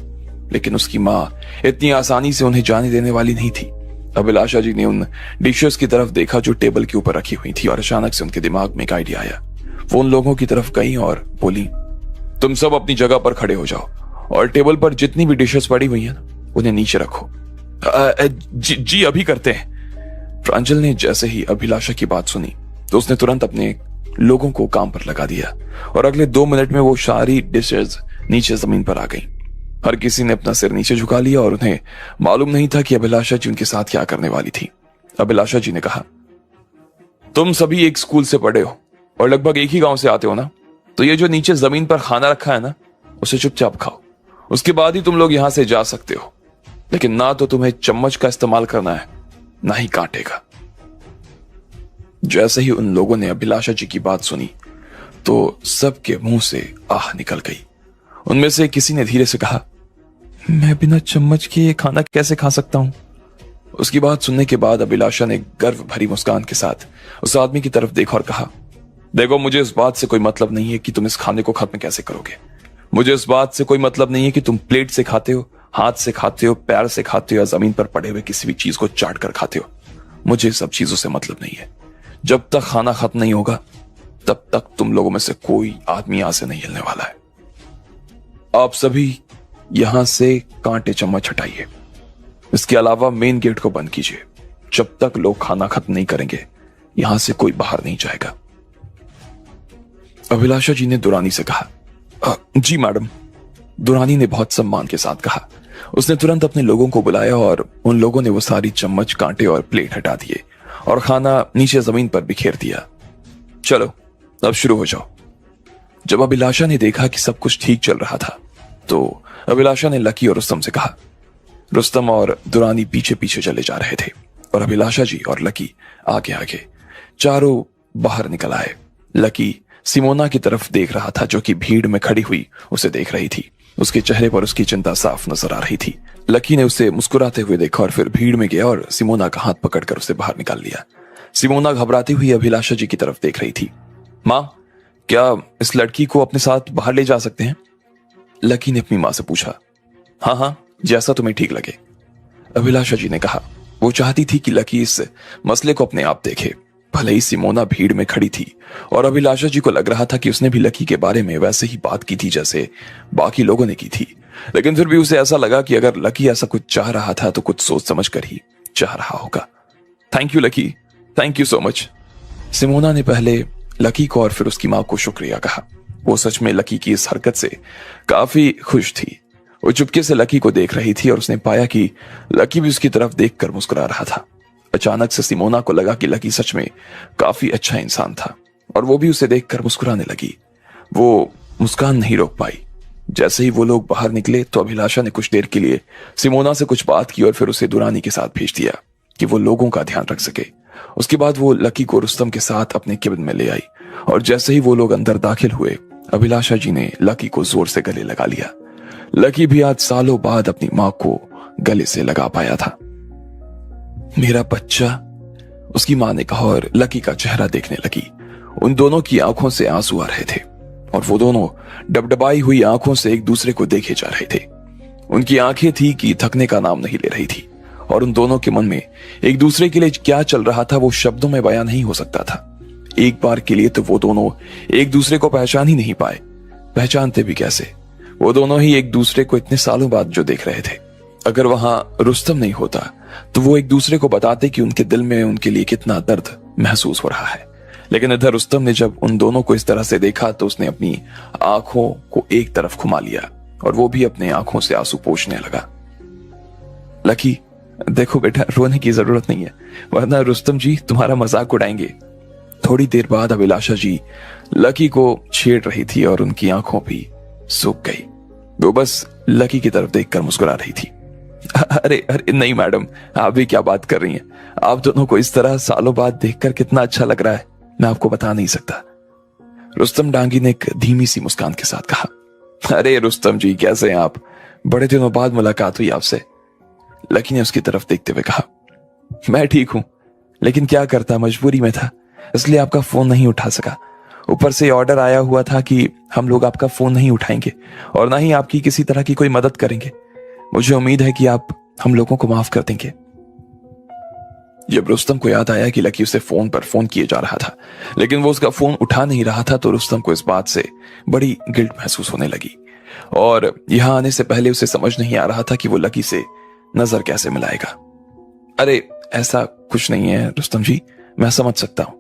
लेकिन उसकी माँ इतनी आसानी से उन्हें जाने देने वाली नहीं थी। अभिलाषा जी ने उन डिशेस की तरफ देखा जो टेबल के ऊपर रखी हुई थी और अचानक से उनके दिमाग में एक आइडिया आया। वो उन लोगों की तरफ गई और बोली, तुम सब अपनी जगह पर खड़े हो जाओ और टेबल पर जितनी भी डिशेस पड़ी हुई हैं उन्हें नीचे रखो। जी अभी करते हैं। प्रांजल ने जैसे ही अभिलाषा की बात सुनी तो उसने तुरंत अपने लोगों को काम पर लगा दिया और अगले 2 मिनट में वो सारी डिशेस नीचे जमीन पर आ गईं। हर किसी ने अपना सिर नीचे झुका लिया और उन्हें मालूम नहीं था कि अभिलाषा जी उनके साथ क्या करने वाली थी। अभिलाषा जी ने कहा, तुम सभी एक स्कूल से पढ़े हो और लगभग एक ही गांव से आते हो ना, तो ये जो नीचे जमीन पर खाना रखा है ना, उसे चुपचाप खाओ। उसके बाद ही तुम लोग यहां से जा सकते हो, लेकिन ना तो तुम्हें चम्मच का इस्तेमाल करना है ना ही कांटे का। जैसे ही उन लोगों ने अभिलाषा जी की बात सुनी तो सबके मुंह से आह निकल गई। उनमें से किसी ने धीरे से कहा, मैं बिना चम्मच के ये खाना कैसे खा सकता हूं? उसकी बात सुनने के बाद अभिलाषा ने गर्व भरी मुस्कान के साथ उस आदमी की तरफ देखा और कहा, देखो, मुझे इस बात से कोई मतलब नहीं है कि तुम इस खाने को खत्म कैसे करोगे। मुझे इस बात से कोई मतलब नहीं है कि तुम प्लेट से खाते हो, हाथ से खाते हो, पैर से खाते हो या जमीन पर पड़े हुए किसी भी चीज को चाट कर खाते हो। मुझे सब चीजों से मतलब नहीं है। जब तक खाना खत्म नहीं होगा तब तक तुम लोगों में से कोई आदमी यहां से नहीं हिलने वाला है। आप सभी यहां से कांटे चम्मच हटाइए। इसके अलावा मेन गेट को बंद कीजिए। जब तक लोग खाना खत्म नहीं करेंगे यहां से कोई बाहर नहीं जाएगा। अभिलाषा जी ने दुरानी से कहा, जी मैडम। दुरानी ने बहुत सम्मान के साथ कहा। उसने तुरंत अपने लोगों को बुलाया और उन लोगों ने वो सारी चम्मच, कांटे और प्लेट हटा दिए और खाना नीचे जमीन पर बिखेर दिया। चलो अब शुरू हो जाओ। जब अभिलाषा ने देखा कि सब कुछ ठीक चल रहा था तो अभिलाषा ने लकी और रुस्तम से कहा। रुस्तम और दुरानी पीछे पीछे चले जा रहे थे और अभिलाषा जी और लकी आगे आगे। चारों बाहर निकल आए। लकी सिमोना की तरफ देख रहा था जो कि भीड़ में खड़ी हुई उसे देख रही थी। उसके चेहरे पर उसकी चिंता साफ नजर आ रही थी। लकी ने उसे मुस्कुराते हुए देखा और फिर भीड़ में गया और सिमोना का हाथ पकड़कर उसे बाहर निकाल लिया। सिमोना घबराती हुई अभिलाषा जी की तरफ देख रही थी। मां, क्या इस लड़की को अपने साथ बाहर ले जा सकते हैं? लकी ने अपनी मां से पूछा। हाँ हाँ, जैसा तुम्हें ठीक लगे, अभिलाषा जी ने कहा। वो चाहती थी कि लकी इस मसले को अपने आप देखे। भले ही सिमोना भीड़ में खड़ी थी और अभिलाषा जी को लग रहा था कि उसने भी लकी के बारे में वैसे ही बात की थी जैसे बाकी लोगों ने की थी, लेकिन फिर भी उसे ऐसा लगा कि अगर लकी ऐसा कुछ चाह रहा था तो कुछ सोच समझ कर ही चाह रहा होगा। Thank you lucky, thank you so much. Simona ने पहले लकी को और फिर उसकी मां को शुक्रिया कहा। वो सच में लकी की इस हरकत से काफी खुश थी। वो चुपके से लकी को देख रही थी और उसने पाया कि लकी भी उसकी तरफ देखकर मुस्कुरा रहा था। अचानक से सिमोना को लगा कि लकी सच में काफी अच्छा इंसान था और वो भी उसे देखकर मुस्कुराने लगी। वो मुस्कान नहीं रोक पाई। जैसे ही वो लोग बाहर निकले तो अभिलाषा ने कुछ देर के लिए सिमोना से कुछ बात की और फिर उसे दुरानी के साथ भेज दिया कि वो लोगों का ध्यान रख सके। उसके बाद वो लकी को रुस्तम के साथ अपने केबिन में ले आई और जैसे ही वो लोग अंदर दाखिल हुए अभिलाषा जी ने लकी को जोर से गले लगा लिया। लकी भी आज सालों बाद अपनी मां को गले से लगा पाया था। मेरा बच्चा, उसकी मां ने कहा और लकी का चेहरा देखने लगी। उन दोनों की आंखों से आंसू आ रहे थे और वो दोनों डबडबाई हुई आंखों से एक दूसरे को देखे जा रहे थे। उनकी आंखें थी कि थकने का नाम नहीं ले रही थी और उन दोनों के मन में एक दूसरे के लिए क्या चल रहा था वो शब्दों में बयां नहीं हो सकता था। एक बार के लिए तो वो दोनों एक दूसरे को पहचान ही नहीं पाए। पहचानते भी कैसे? वो दोनों ही एक दूसरे को इतने सालों बाद जो देख रहे थे। अगर वहां रुस्तम नहीं होता तो वो एक दूसरे को बताते कि उनके दिल में उनके लिए कितना दर्द महसूस हो रहा है। लेकिन इधर रुस्तम ने जब उन दोनों को इस तरह से देखा तो उसने अपनी आंखों को एक तरफ घुमा लिया और वो भी अपने आंखों से आंसू पोंछने लगा। लकी, देखो बेटा, रोने की जरूरत नहीं है, वरना रुस्तम जी तुम्हारा मजाक उड़ाएंगे। थोड़ी देर बाद अभिलाषा जी लकी को छेड़ रही थी और उनकी आंखों भी सूख गई। वो बस लकी की तरफ देखकर मुस्कुरा रही थी। अरे अरे नहीं मैडम, आप भी क्या बात कर रही हैं? आप दोनों को इस तरह सालों बाद देखकर कितना अच्छा लग रहा है, मैं आपको बता नहीं सकता। रुस्तम डांगी ने एक धीमी सी मुस्कान के साथ कहा। अरे रुस्तम जी, कैसे हैं आप? बड़े दिनों बाद मुलाकात हुई आपसे। लकी ने उसकी तरफ देखते हुए कहा। मैं ठीक हूं, लेकिन क्या करता, मजबूरी में था, इसलिए आपका फोन नहीं उठा सका। ऊपर से ऑर्डर आया हुआ था कि हम लोग आपका फोन नहीं उठाएंगे और ना ही आपकी किसी तरह की कोई मदद करेंगे। मुझे उम्मीद है कि आप हम लोगों को माफ कर देंगे। जब रुस्तम को याद आया कि लकी उसे फोन पर फोन किए जा रहा था, लेकिन वो उसका फोन उठा नहीं रहा था, तो रुस्तम को इस बात से बड़ी गिल्ट महसूस होने लगी। और यहां आने से पहले उसे समझ नहीं आ रहा था कि वो लकी से नजर कैसे मिलाएगा। अरे ऐसा कुछ नहीं है रुस्तम जी, मैं समझ सकता हूं,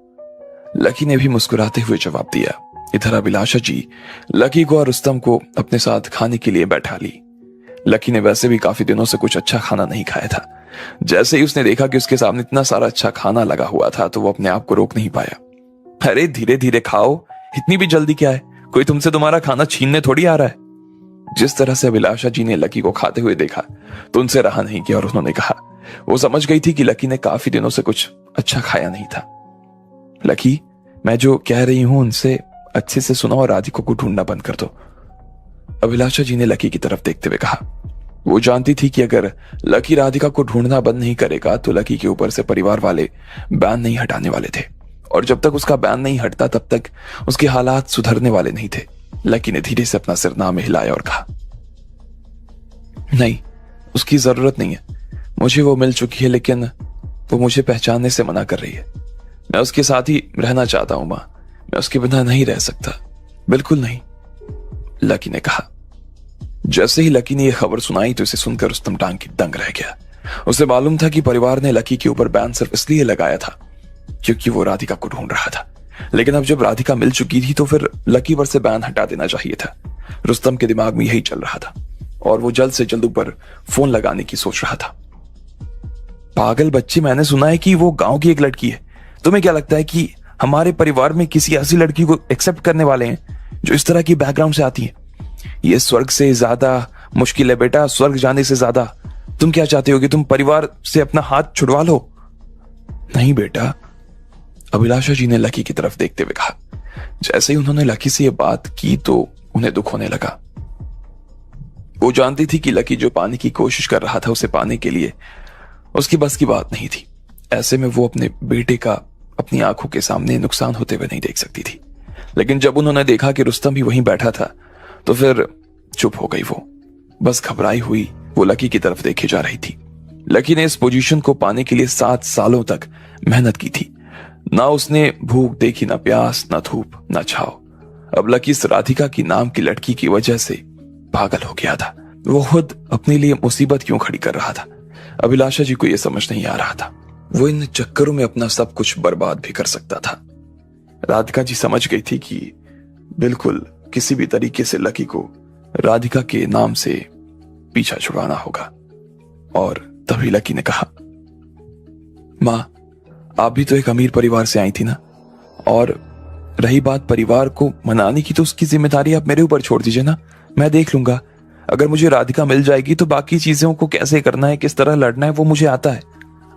लकी ने भी मुस्कुराते हुए जवाब दिया। इधर अभिलाषा जी लकी को और रुस्तम को अपने साथ खाने के लिए बैठा ली। लकी ने वैसे भी काफी दिनों से कुछ अच्छा खाना नहीं खाया था। जैसे ही उसने देखा कि उसके सामने इतना सारा अच्छा खाना लगा हुआ था तो वो अपने आप को रोक नहीं पाया। अरे धीरे धीरे खाओ, इतनी भी जल्दी क्या है? कोई तुमसे तुम्हारा खाना छीनने थोड़ी आ रहा है। जिस तरह से अभिलाषा जी ने लकी को खाते हुए देखा तो उनसे रहा नहीं किया और उन्होंने कहा। वो समझ गई थी कि लकी ने काफी दिनों से कुछ अच्छा खाया नहीं था। लकी, मैं जो कह रही हूं उनसे अच्छे से सुनो और राधिका को ढूंढना बंद कर दो। अभिलाषा जी ने लकी की तरफ देखते हुए कहा। वो जानती थी कि अगर लकी राधिका को ढूंढना बंद नहीं करेगा तो लकी के ऊपर से परिवार वाले बैन नहीं हटाने वाले थे, और जब तक उसका बैन नहीं हटता तब तक उसके हालात सुधरने वाले नहीं थे। लकी ने धीरे से अपना सिरना में हिलाया और कहा, नहीं, उसकी जरूरत नहीं है, मुझे वो मिल चुकी है, लेकिन वो मुझे पहचानने से मना कर रही है। मैं उसके साथ ही रहना चाहता हूं मां, मैं उसके बिना नहीं रह सकता, बिल्कुल नहीं, लकी ने कहा। जैसे ही लकी ने यह खबर सुनाई तो इसे सुनकर रुस्तम दंग रह गया। उसे मालूम था कि परिवार ने लकी के ऊपर बैन सिर्फ इसलिए लगाया था क्योंकि वो राधिका को ढूंढ रहा था, लेकिन अब जब राधिका मिल चुकी थी तो फिर लकी पर से बैन हटा देना चाहिए था। रुस्तम के दिमाग में यही चल रहा था और वो जल्द से जल्द ऊपर फोन लगाने की सोच रहा था। पागल बच्चे, मैंने सुना है कि वो गांव की एक लड़की है। तुम्हें क्या लगता है कि हमारे परिवार में किसी ऐसी लड़की को एक्सेप्ट करने वाले हैं जो इस तरह की बैकग्राउंड से आती है? ये स्वर्ग से ज्यादा मुश्किल है बेटा, स्वर्ग जाने से ज्यादा। तुम क्या चाहते हो कि तुम परिवार से अपना हाथ छुड़वा लो? नहीं बेटा, अभिलाषा जी ने लकी की तरफ देखते हुए कहा। जैसे ही उन्होंने लकी से यह बात की तो उन्हें दुख होने लगा। वो जानती थी कि लकी जो पाने की कोशिश कर रहा था उसे पाने के लिए उसकी बस की बात नहीं थी। ऐसे में वो अपने बेटे का अपनी आंखों के सामने नुकसान होते हुए नहीं देख सकती थी। लेकिन जब उन्होंने देखा कि रुस्तम भी वहीं बैठा था तो फिर चुप हो गई। वो बस घबराई हुई वो लकी की तरफ देखे जा रही थी। लकी ने इस पोजीशन को पाने के लिए 7 सालों तक मेहनत की थी। ना उसने भूख देखी, ना प्यास, ना धूप, ना छाव। अब लकी इस राधिका की नाम की लड़की की वजह से पागल हो गया था। वो खुद अपने लिए मुसीबत क्यों खड़ी कर रहा था? अभिलाषा जी को यह समझ नहीं आ रहा था। वो इन चक्करों में अपना सब कुछ बर्बाद भी कर सकता था। राधिका जी समझ गई थी कि बिल्कुल किसी भी तरीके से लकी को राधिका के नाम से पीछा छुड़वाना होगा। और तभी लकी ने कहा, मां, आप भी तो एक अमीर परिवार से आई थी ना, और रही बात परिवार को मनाने की तो उसकी जिम्मेदारी आप मेरे ऊपर छोड़ दीजिए ना, मैं देख लूंगा। अगर मुझे राधिका मिल जाएगी तो बाकी चीजों को कैसे करना है, किस तरह लड़ना है, वो मुझे आता है।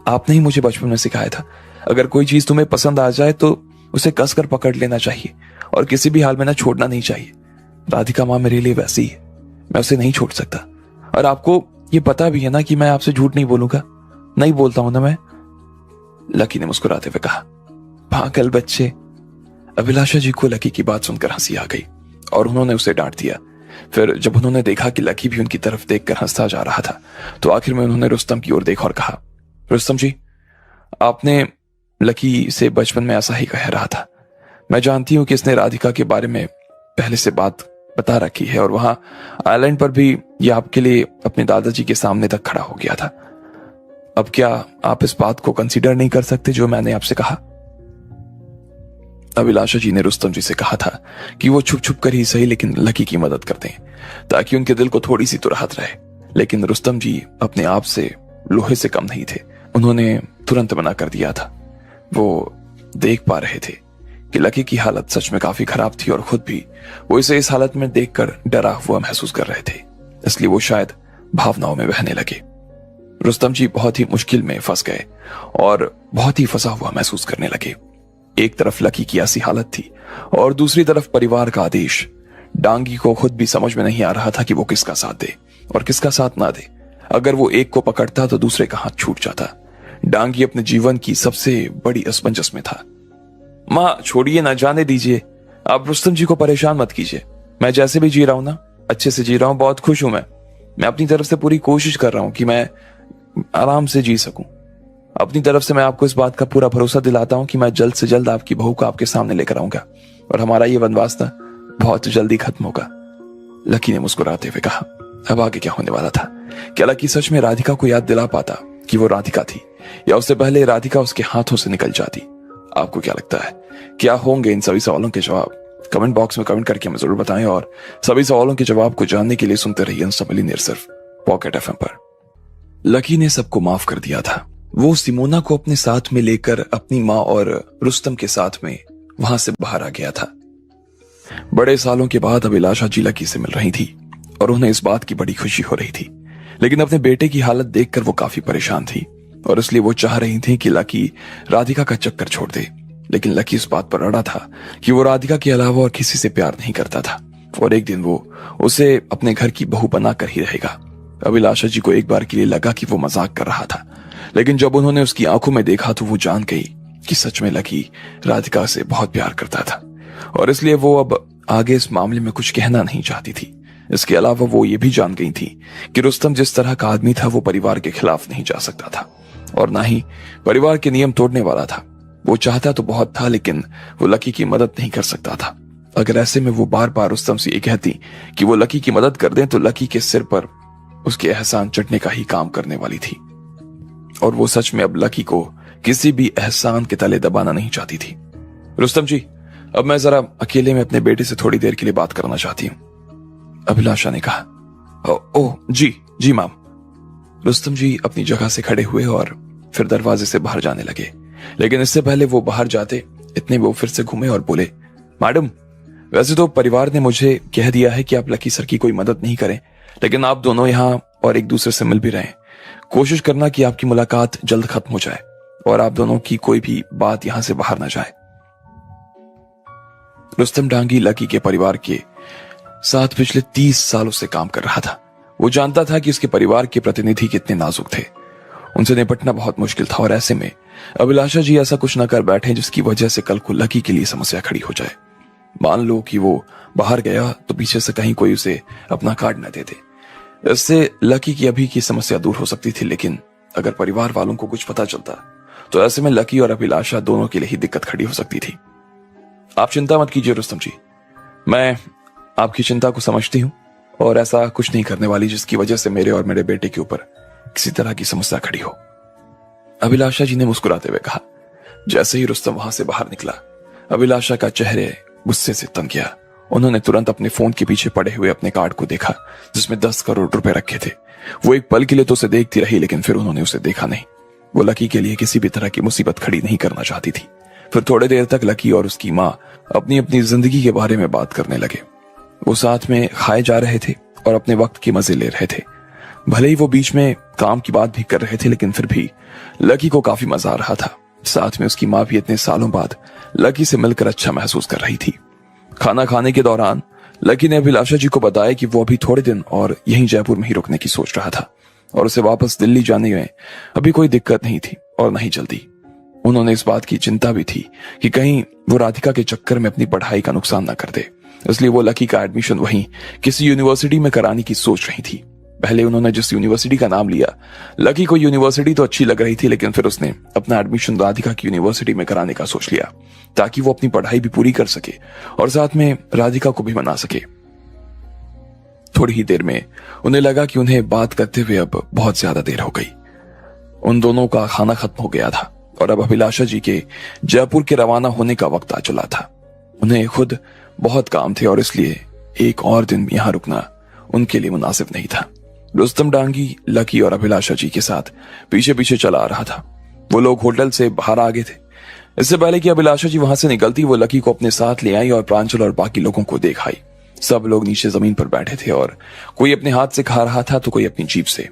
आपने ही मुझे बचपन में सिखाया था। अगर कोई चीज तुम्हें पसंद आ जाए तो उसे कसकर पकड़ लेना चाहिए और किसी भी हाल में ना छोड़ना नहीं चाहिए। राधिका मां मेरे लिए वैसी है, मैं उसे नहीं छोड़ सकता। और आपको ये पता भी है ना कि मैं आपसे झूठ नहीं बोलूंगा, नहीं बोलता हूं ना मैं, लकी ने मुस्कुराते हुए कहा। पागल बच्चे। अभिलाषा जी को लकी की बात सुनकर हंसी आ गई और उन्होंने उसे डांट दिया। फिर जब उन्होंने देखा कि लकी भी उनकी तरफ देखकर हंसता जा रहा था तो आखिर में उन्होंने रुस्तम की ओर देखा और कहा, रुस्तम जी, आपने लकी से बचपन में ऐसा ही कह रहा था, मैं जानती हूं कि इसने राधिका के बारे में पहले से बात बता रखी है और वहां आइलैंड पर भी ये आपके लिए अपने दादाजी के सामने तक खड़ा हो गया था। अब क्या आप इस बात को कंसीडर नहीं कर सकते जो मैंने आपसे कहा? अभिलाषा जी ने रुस्तम जी से कहा था कि वो छुप छुप कर ही सही लेकिन लकी की मदद कर दें ताकि उनके दिल को थोड़ी सी तो राहत रहे। लेकिन रुस्तम जी अपने आप से लोहे से कम नहीं थे। उन्होंने तुरंत मना कर दिया था। वो देख पा रहे थे कि लकी की हालत सच में काफी खराब थी और खुद भी वो इसे इस हालत में देखकर डरा हुआ महसूस कर रहे थे, इसलिए वो शायद भावनाओं में बहने लगे। रुस्तम जी बहुत ही मुश्किल में फंस गए और बहुत ही फंसा हुआ महसूस करने लगे। एक तरफ लकी की ऐसी हालत थी और दूसरी तरफ परिवार का आदेश। डांगी को खुद भी समझ में नहीं आ रहा था कि वो किसका साथ दे और किसका साथ ना दे। अगर वो एक को पकड़ता तो दूसरे का हाथ छूट जाता। डांगी अपने जीवन की सबसे बड़ी असमंजस में था। माँ छोड़िए ना, जाने दीजिए, आप रुस्तम जी को परेशान मत कीजिए। मैं जैसे भी जी रहा हूं ना, अच्छे से जी रहा हूं, बहुत खुश हूं। मैं अपनी तरफ से पूरी कोशिश कर रहा हूं कि मैं आराम से जी सकूं। अपनी तरफ से मैं आपको इस बात का पूरा भरोसा दिलाता हूं कि मैं जल्द से जल्द आपकी बहू को आपके सामने लेकर आऊंगा और हमारा ये वनवास ना बहुत जल्दी खत्म होगा। लकी ने मुस्कुराते हुए कहा। अब आगे क्या होने वाला था? क्या लकी सच में राधिका को याद दिला पाता कि वो राधिका थी, या उससे पहले राधिका उसके हाथों से निकल जाती? आपको क्या लगता है, क्या होंगे इन सभी सवालों के जवाब? कमेंट बॉक्स में कमेंट करके हमें जरूर बताएं और सभी सवालों के जवाब को जानने के लिए सुनते रहिए मिलियनेयर सिर्फ पॉकेट एफएम पर। लकी ने सबको माफ कर दिया था। वो सिमोना को अपने साथ में लेकर अपनी माँ और रुस्तम के साथ में वहां से बाहर आ गया था। बड़े सालों के बाद अभिलाषा जी लकी से मिल रही थी और उन्हें इस बात की बड़ी खुशी हो रही थी, लेकिन अपने बेटे की हालत देखकर वो काफी परेशान थी और इसलिए वो चाह रही थी कि लकी राधिका का चक्कर छोड़ दे। लेकिन लकी इस बात पर अड़ा था कि वो राधिका के अलावा और किसी से प्यार नहीं करता था और एक दिन वो उसे अपने घर की बहू बनाकर ही रहेगा। अभिलाषा जी को एक बार के लिए लगा कि वो मजाक कर रहा था, लेकिन जब उन्होंने उसकी आंखों में देखा तो वो जान गई कि सच में लकी राधिका से बहुत प्यार करता था और इसलिए वो अब आगे इस मामले में कुछ कहना नहीं चाहती थी। इसके अलावा वो ये भी जान गई थी कि रुस्तम जिस तरह का आदमी था वो परिवार के खिलाफ नहीं जा सकता था और ना ही परिवार के नियम तोड़ने वाला था। वो चाहता तो बहुत था, लेकिन वो लकी की मदद नहीं कर सकता था। अगर ऐसे में वो बार बार रुस्तम से ये कहती कि वो लकी की मदद कर दें तो लकी के सिर पर उसके एहसान चढ़ने का ही काम करने वाली थी और वो सच में अब लकी को किसी भी एहसान के तले दबाना नहीं चाहती थी। रुस्तम जी, अब मैं जरा अकेले में अपने बेटे से थोड़ी देर के लिए बात करना चाहती हूँ, अभिलाषा ने कहा। ओह जी जी मैम। रुस्तम जी अपनी जगह से खड़े हुए और फिर दरवाजे से बाहर जाने लगे, लेकिन इससे पहले वो बाहर जाते इतने वो फिर से घूमे और बोले, मैडम वैसे तो परिवार ने मुझे कह दिया है कि आप लकी सर की कोई मदद नहीं करें, लेकिन आप दोनों यहाँ और एक दूसरे से मिल भी रहे। कोशिश करना कि आपकी मुलाकात जल्द खत्म हो जाए और आप दोनों की कोई भी बात यहां से बाहर ना जाए। रुस्तम डांगी लकी के परिवार के साथ पिछले 30 सालों से काम कर रहा था। वो जानता था कि उसके परिवार के प्रतिनिधि कितने नाजुक थे। उनसे निपटना बहुत मुश्किल था और ऐसे में अभिलाषा जी ऐसा कुछ न कर बैठे जिसकी वजह से कल को लकी के लिए समस्या खड़ी हो जाए। मान लो कि वो बाहर गया तो पीछे से कहीं कोई उसे अपना कार्ड न दे दे। इससे लकी की अभी की समस्या दूर हो सकती थी, लेकिन अगर परिवार वालों को कुछ पता चलता तो ऐसे में लकी और अभिलाषा दोनों के लिए ही दिक्कत खड़ी हो सकती थी। आप चिंता मत कीजिए रुस्तम जी, मैं आपकी चिंता को समझती हूँ और ऐसा कुछ नहीं करने वाली जिसकी वजह से मेरे और मेरे बेटे के ऊपर किसी तरह की समस्या खड़ी हो, अभिलाषा जी ने मुस्कुराते हुए कहा। जैसे ही रुस्तम वहां से बाहर निकला, अभिलाषा का चेहरे गुस्से से तन गया। उन्होंने तुरंत अपने फोन के पीछे पड़े हुए अपने कार्ड को देखा जिसमें 10 करोड़ रुपए रखे थे। वो एक पल के लिए तो उसे देखती रही, लेकिन फिर उन्होंने उसे देखा नहीं। वो लकी के लिए किसी भी तरह की मुसीबत खड़ी नहीं करना चाहती थी। फिर थोड़ी देर तक लकी और उसकी माँ अपनी अपनी जिंदगी के बारे में बात करने लगे। वो साथ में खाए जा रहे थे और अपने वक्त के मजे ले रहे थे। भले ही वो बीच में काम की बात भी कर रहे थे, लेकिन फिर भी लकी को काफी मजा आ रहा था। साथ में उसकी माँ भी इतने सालों बाद लकी से मिलकर अच्छा महसूस कर रही थी। खाना खाने के दौरान लकी ने अभिलाषा जी को बताया कि वो अभी थोड़े दिन और यहीं जयपुर में ही रुकने की सोच रहा था और उसे वापस दिल्ली जाने में अभी कोई दिक्कत नहीं थी और न ही जल्दी। उन्होंने इस बात की चिंता भी थी कि कहीं वो राधिका के चक्कर में अपनी पढ़ाई का नुकसान न कर दे, इसलिए वो लकी का एडमिशन वहीं किसी यूनिवर्सिटी में कराने की सोच रही थी। पहले उन्होंने जिस यूनिवर्सिटी का नाम लिया, लकी को यूनिवर्सिटी तो अच्छी लग रही थी, लेकिन फिर उसने अपना एडमिशन राधिका की यूनिवर्सिटी में कराने का सोच लिया ताकि वो अपनी पढ़ाई भी पूरी कर सके और साथ में राधिका को भी मना सके। थोड़ी ही देर में उन्हें लगा कि उन्हें बात करते हुए अब बहुत ज्यादा देर हो गई। उन दोनों का खाना खत्म हो गया था और अब अभिलाषा जी के जयपुर के रवाना होने का वक्त आ चला था। उन्हें खुद बहुत काम थे और इसलिए एक और दिन यहां रुकना उनके लिए मुनासिब नहीं था। रुस्तम डांगी लकी और अभिलाषा जी के साथ पीछे पीछे चला आ रहा था। वो लोग होटल से बाहर आ गए थे। इससे पहले कि अभिलाषा जी वहां से निकलती, वो लकी को अपने साथ ले आई और प्रांजल और बाकी लोगों को देख आई। सब लोग नीचे जमीन पर बैठे थे और कोई अपने हाथ से खा रहा था तो कोई अपनी जीभ से।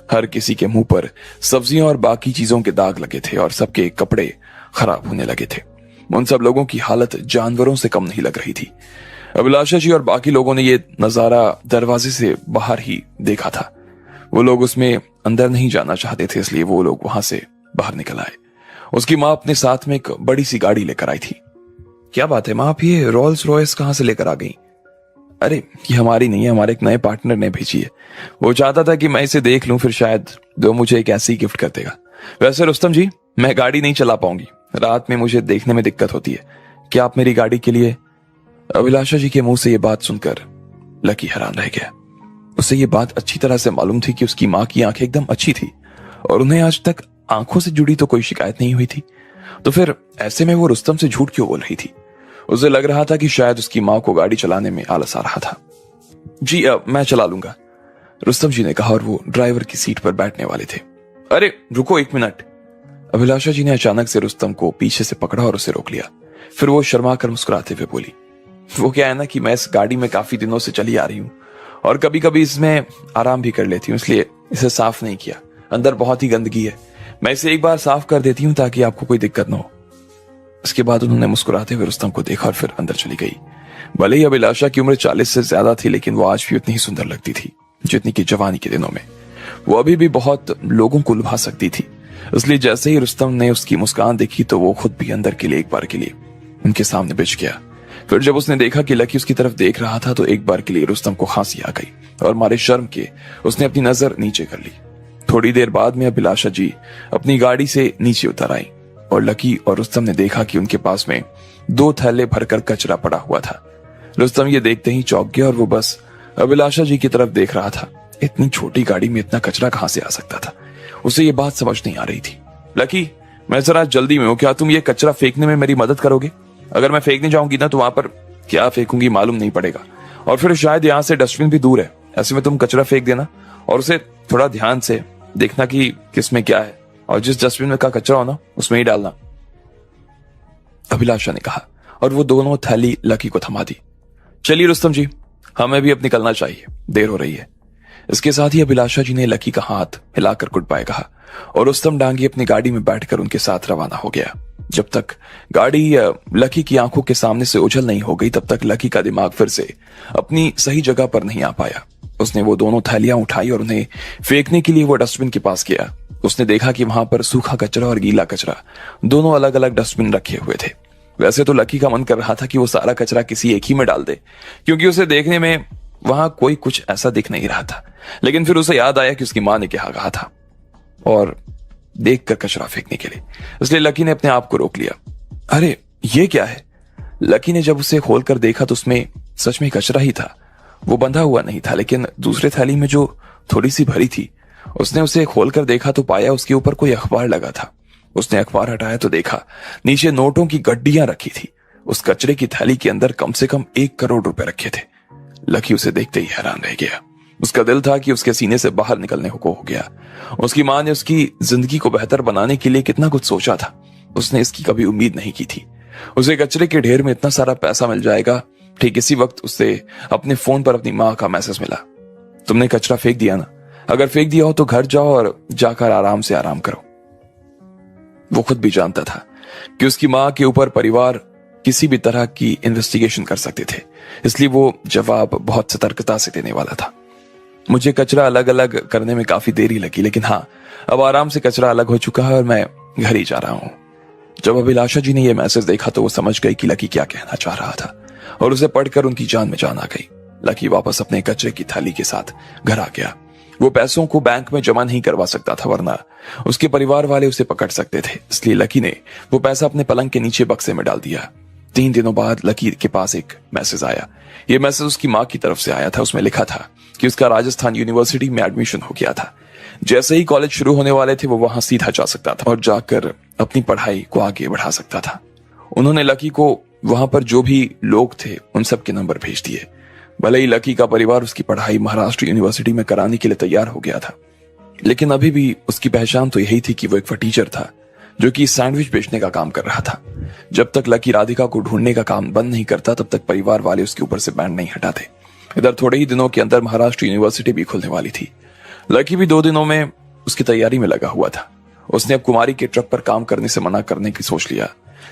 हर किसी के मुंह पर सब्जियां और बाकी चीजों के दाग लगे थे और सबके कपड़े खराब होने लगे थे। उन सब लोगों की हालत जानवरों से कम नहीं लग रही थी। अभिलाषा जी और बाकी लोगों ने ये नजारा दरवाजे से बाहर ही देखा था। वो लोग उसमें अंदर नहीं जाना चाहते थे, इसलिए वो लोग वहां से बाहर निकल आए। उसकी माँ अपने साथ में एक बड़ी सी गाड़ी लेकर आई थी। क्या बात है माँ, आप ये रोल्स रॉयस कहां से लेकर आ गई? अरे ये हमारी नहीं है, हमारे एक नए पार्टनर ने भेजी है। वो चाहता था कि मैं इसे देख लूं, फिर शायद वो मुझे एक ऐसी गिफ्ट कर देगा। वैसे रुस्तम जी, मैं गाड़ी नहीं चला पाऊंगी, रात में मुझे देखने में दिक्कत होती है। क्या आप मेरी गाड़ी के लिए? अभिलाषा जी के मुंह से ये बात सुनकर लकी हैरान रह गया। उसे ये बात अच्छी तरह से मालूम थी कि उसकी माँ की आंखें एकदम अच्छी थी और उन्हें आज तक आंखों से जुड़ी तो कोई शिकायत नहीं हुई थी। तो फिर ऐसे में वो रुस्तम से झूठ क्यों बोल रही थी? उसे लग रहा था कि शायद उसकी माँ को गाड़ी चलाने में आलस आ रहा था। जी मैं चला लूंगा, रुस्तम जी ने कहा और वो ड्राइवर की सीट पर बैठने वाले थे। अरे रुको 1 मिनट। अभिलाषा जी ने अचानक से रुस्तम को पीछे से पकड़ा और उसे रोक लिया। फिर वो शर्मा कर मुस्कुराते हुए बोली, वो क्या है ना कि मैं इस गाड़ी में काफी दिनों से चली आ रही हूँ और कभी कभी इसमें आराम भी कर लेती हूँ, इसलिए इसे साफ नहीं किया। अंदर बहुत ही गंदगी है, मैं इसे एक बार साफ कर देती हूँ ताकि आपको कोई दिक्कत ना हो। इसके बाद उन्होंने मुस्कुराते हुए रुस्तम को देखा और फिर अंदर चली गई। भले ही अभिलाषा की उम्र 40 से ज्यादा थी, लेकिन वो आज भी उतनी ही सुंदर लगती थी जितनी कि जवानी के दिनों में। वो अभी भी बहुत लोगों को लुभा सकती थी, इसलिए जैसे ही रुस्तम ने उसकी मुस्कान देखी तो वो खुद भी अंदर के लिए एक बार के लिए उनके सामने बिछ गया। फिर जब उसने देखा कि लकी उसकी तरफ देख रहा था तो एक बार के लिए रुस्तम को खांसी आ गई और मारे शर्म के उसने अपनी नजर नीचे कर ली। थोड़ी देर बाद में अभिलाषा जी अपनी गाड़ी से नीचे उतर आई और लकी और रुस्तम ने देखा कि उनके पास में 2 थैले भरकर कचरा पड़ा हुआ था। रुस्तम ये देखते ही चौंक गया और वो बस अभिलाषा जी की तरफ देख रहा था। इतनी छोटी गाड़ी में इतना कचरा कहां से आ सकता था? उसे ये बात समझ नहीं आ रही थी। लकी, मैं जरा जल्दी में हूं, क्या तुम ये कचरा फेंकने में मेरी मदद करोगे? अगर मैं फेंकने जाऊंगी ना तो वहां पर क्या फेंकूंगी मालूम नहीं पड़ेगा, और फिर शायद यहाँ से डस्टबिन भी दूर है। ऐसे में तुम कचरा फेंक देना और उसे थोड़ा ध्यान से देखना कि किसमें क्या है, और जिस डस्टबिन में का कचरा हो ना उसमें ही डालना, अभिलाषा ने कहा और वो दोनों थैली लकी को थमा दी। चलिए रुस्तम जी, हमें भी अब निकलना चाहिए, देर हो रही है। इसके साथ ही अभिलाषा जी ने लकी का हाथ हिलाकर गुड बाय कहा और रुस्तम डांगी अपनी गाड़ी में बैठकर उनके साथ रवाना हो गया। जब तक गाड़ी लकी की आंखों के सामने से ओझल नहीं हो गई तब तक लकी का दिमाग फिर से अपनी सही जगह पर नहीं आ पाया। उसने वो दोनों थैलियां उठाई और उन्हें फेंकने के लिए वो डस्टबिन के पास गया। उसने देखा कि वहां पर सूखा कचरा और गीला कचरा दोनों अलग अलग डस्टबिन रखे हुए थे। वैसे तो लकी का मन कर रहा था कि वो सारा कचरा किसी एक ही में डाल दे, क्योंकि उसे देखने में वहां कोई कुछ ऐसा दिख नहीं रहा था। लेकिन फिर उसे याद आया कि उसकी मां ने क्या कहा था और देखकर कचरा फेंकने के लिए, इसलिए लकी ने अपने आप को रोक लिया। अरे ये क्या है? लकी ने जब उसे खोलकर देखा तो उसमें सच में कचरा ही था। वो बंधा हुआ नहीं था, लेकिन दूसरे थैली में जो थोड़ी सी भरी थी, उसने उसे खोलकर देखा तो पाया उसके ऊपर कोई अखबार लगा था। उसने अखबार हटाया तो देखा नीचे नोटों की गड्डियां रखी थी। उस कचरे की थैली के अंदर कम से कम 1 करोड़ रुपए रखे थे। लकी उसे देखते ही हैरान रह गया। उसका दिल था कि उसके सीने से बाहर निकलने को हो गया। उसकी मां ने उसकी जिंदगी को बेहतर बनाने के लिए कितना कुछ सोचा था, उसने इसकी कभी उम्मीद नहीं की थी। उसे कचरे के ढेर में इतना सारा पैसा मिल जाएगा। ठीक इसी वक्त उसे अपने फोन पर अपनी मां का मैसेज मिला, तुमने कचरा फेंक दिया ना? अगर फेंक दिया हो तो घर जाओ और जाकर आराम से आराम करो। वो खुद भी जानता था कि उसकी मां के ऊपर परिवार किसी भी तरह की इन्वेस्टिगेशन कर सकते थे, इसलिए वो जवाब बहुत सतर्कता से देने वाला था। मुझे कचरा अलग अलग करने में काफी देरी लगी, लेकिन हाँ, अब आराम से कचरा अलग हो चुका है और मैं घर ही जा रहा हूं। जब अभिलाषा जी ने यह मैसेज देखा तो वो समझ गई कि लकी क्या कहना चाह रहा था और उसे पढ़कर उनकी जान में जान आ गई। लकी वापस अपने कचरे की थैली के साथ घर आ गया वो पैसों को बैंक में जमा नहीं करवा सकता था, वरना उसके परिवार वाले उसे पकड़ सकते थे। इसलिए लकी ने वो पैसा अपने पलंग के नीचे बक्से में डाल दिया। 3 दिनों बाद लकी के पास एक मैसेज आया। ये मैसेज उसकी माँ की तरफ से आया था। उसमें लिखा था कि उसका राजस्थान यूनिवर्सिटी में एडमिशन हो गया था। जैसे ही कॉलेज शुरू होने वाले थे वो वहां सीधा जा सकता था और जाकर अपनी पढ़ाई को आगे बढ़ा सकता था। उन्होंने लकी को वहां पर जो भी लोग थे उन सब के नंबर भेज दिए। भले ही लकी का परिवार उसकी पढ़ाई महाराष्ट्र यूनिवर्सिटी में कराने के लिए तैयार हो गया था, लेकिन अभी भी उसकी पहचान तो यही थी कि वो एक टीचर था जो कि सैंडविच बेचने का काम कर रहा था। जब तक लकी राधिका को ढूंढने का काम बंद नहीं करता तब तक परिवार वाले उसके ऊपर से बैंड नहीं हटाते। इधर थोड़े ही दिनों के अंदर महाराष्ट्र यूनिवर्सिटी भी खुलने वाली थी। लकी भी 2 दिनों में उसकी तैयारी में लगा हुआ था। उसने अब कुमारी के ट्रक पर काम करने से मना करने की सोच लिया,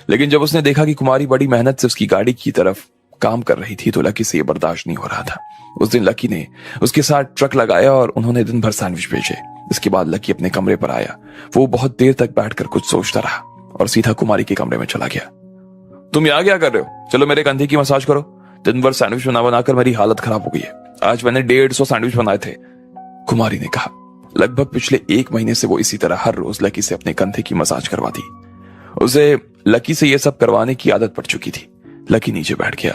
लेकिन जब उसने देखा कि कुमारी बड़ी मेहनत से उसकी गाड़ी की तरफ काम कर रही थी तो लकी से ये बर्दाश्त नहीं हो रहा था। उस दिन लकी ने उसके साथ ट्रक लगाया और उन्होंने दिन भर सैंडविच बेचे। इसके बाद लकी अपने कमरे पर आया। वो बहुत देर तक बैठकर कुछ सोचता रहा और सीधा कुमारी के कमरे में चला गया। तुम यहाँ क्या कर रहे हो? चलो मेरे कंधे की मसाज करो। दिन भर सैंडविच बना बनाकर मेरी हालत खराब हो गई है। आज मैंने 150 सैंडविच बनाए थे, कुमारी ने कहा। लगभग पिछले 1 महीने से वो इसी तरह हर रोज लकी से अपने कंधे की मसाज करवाती। उसे लकी से यह सब करवाने की आदत पड़ चुकी थी। लकी नीचे बैठ गया।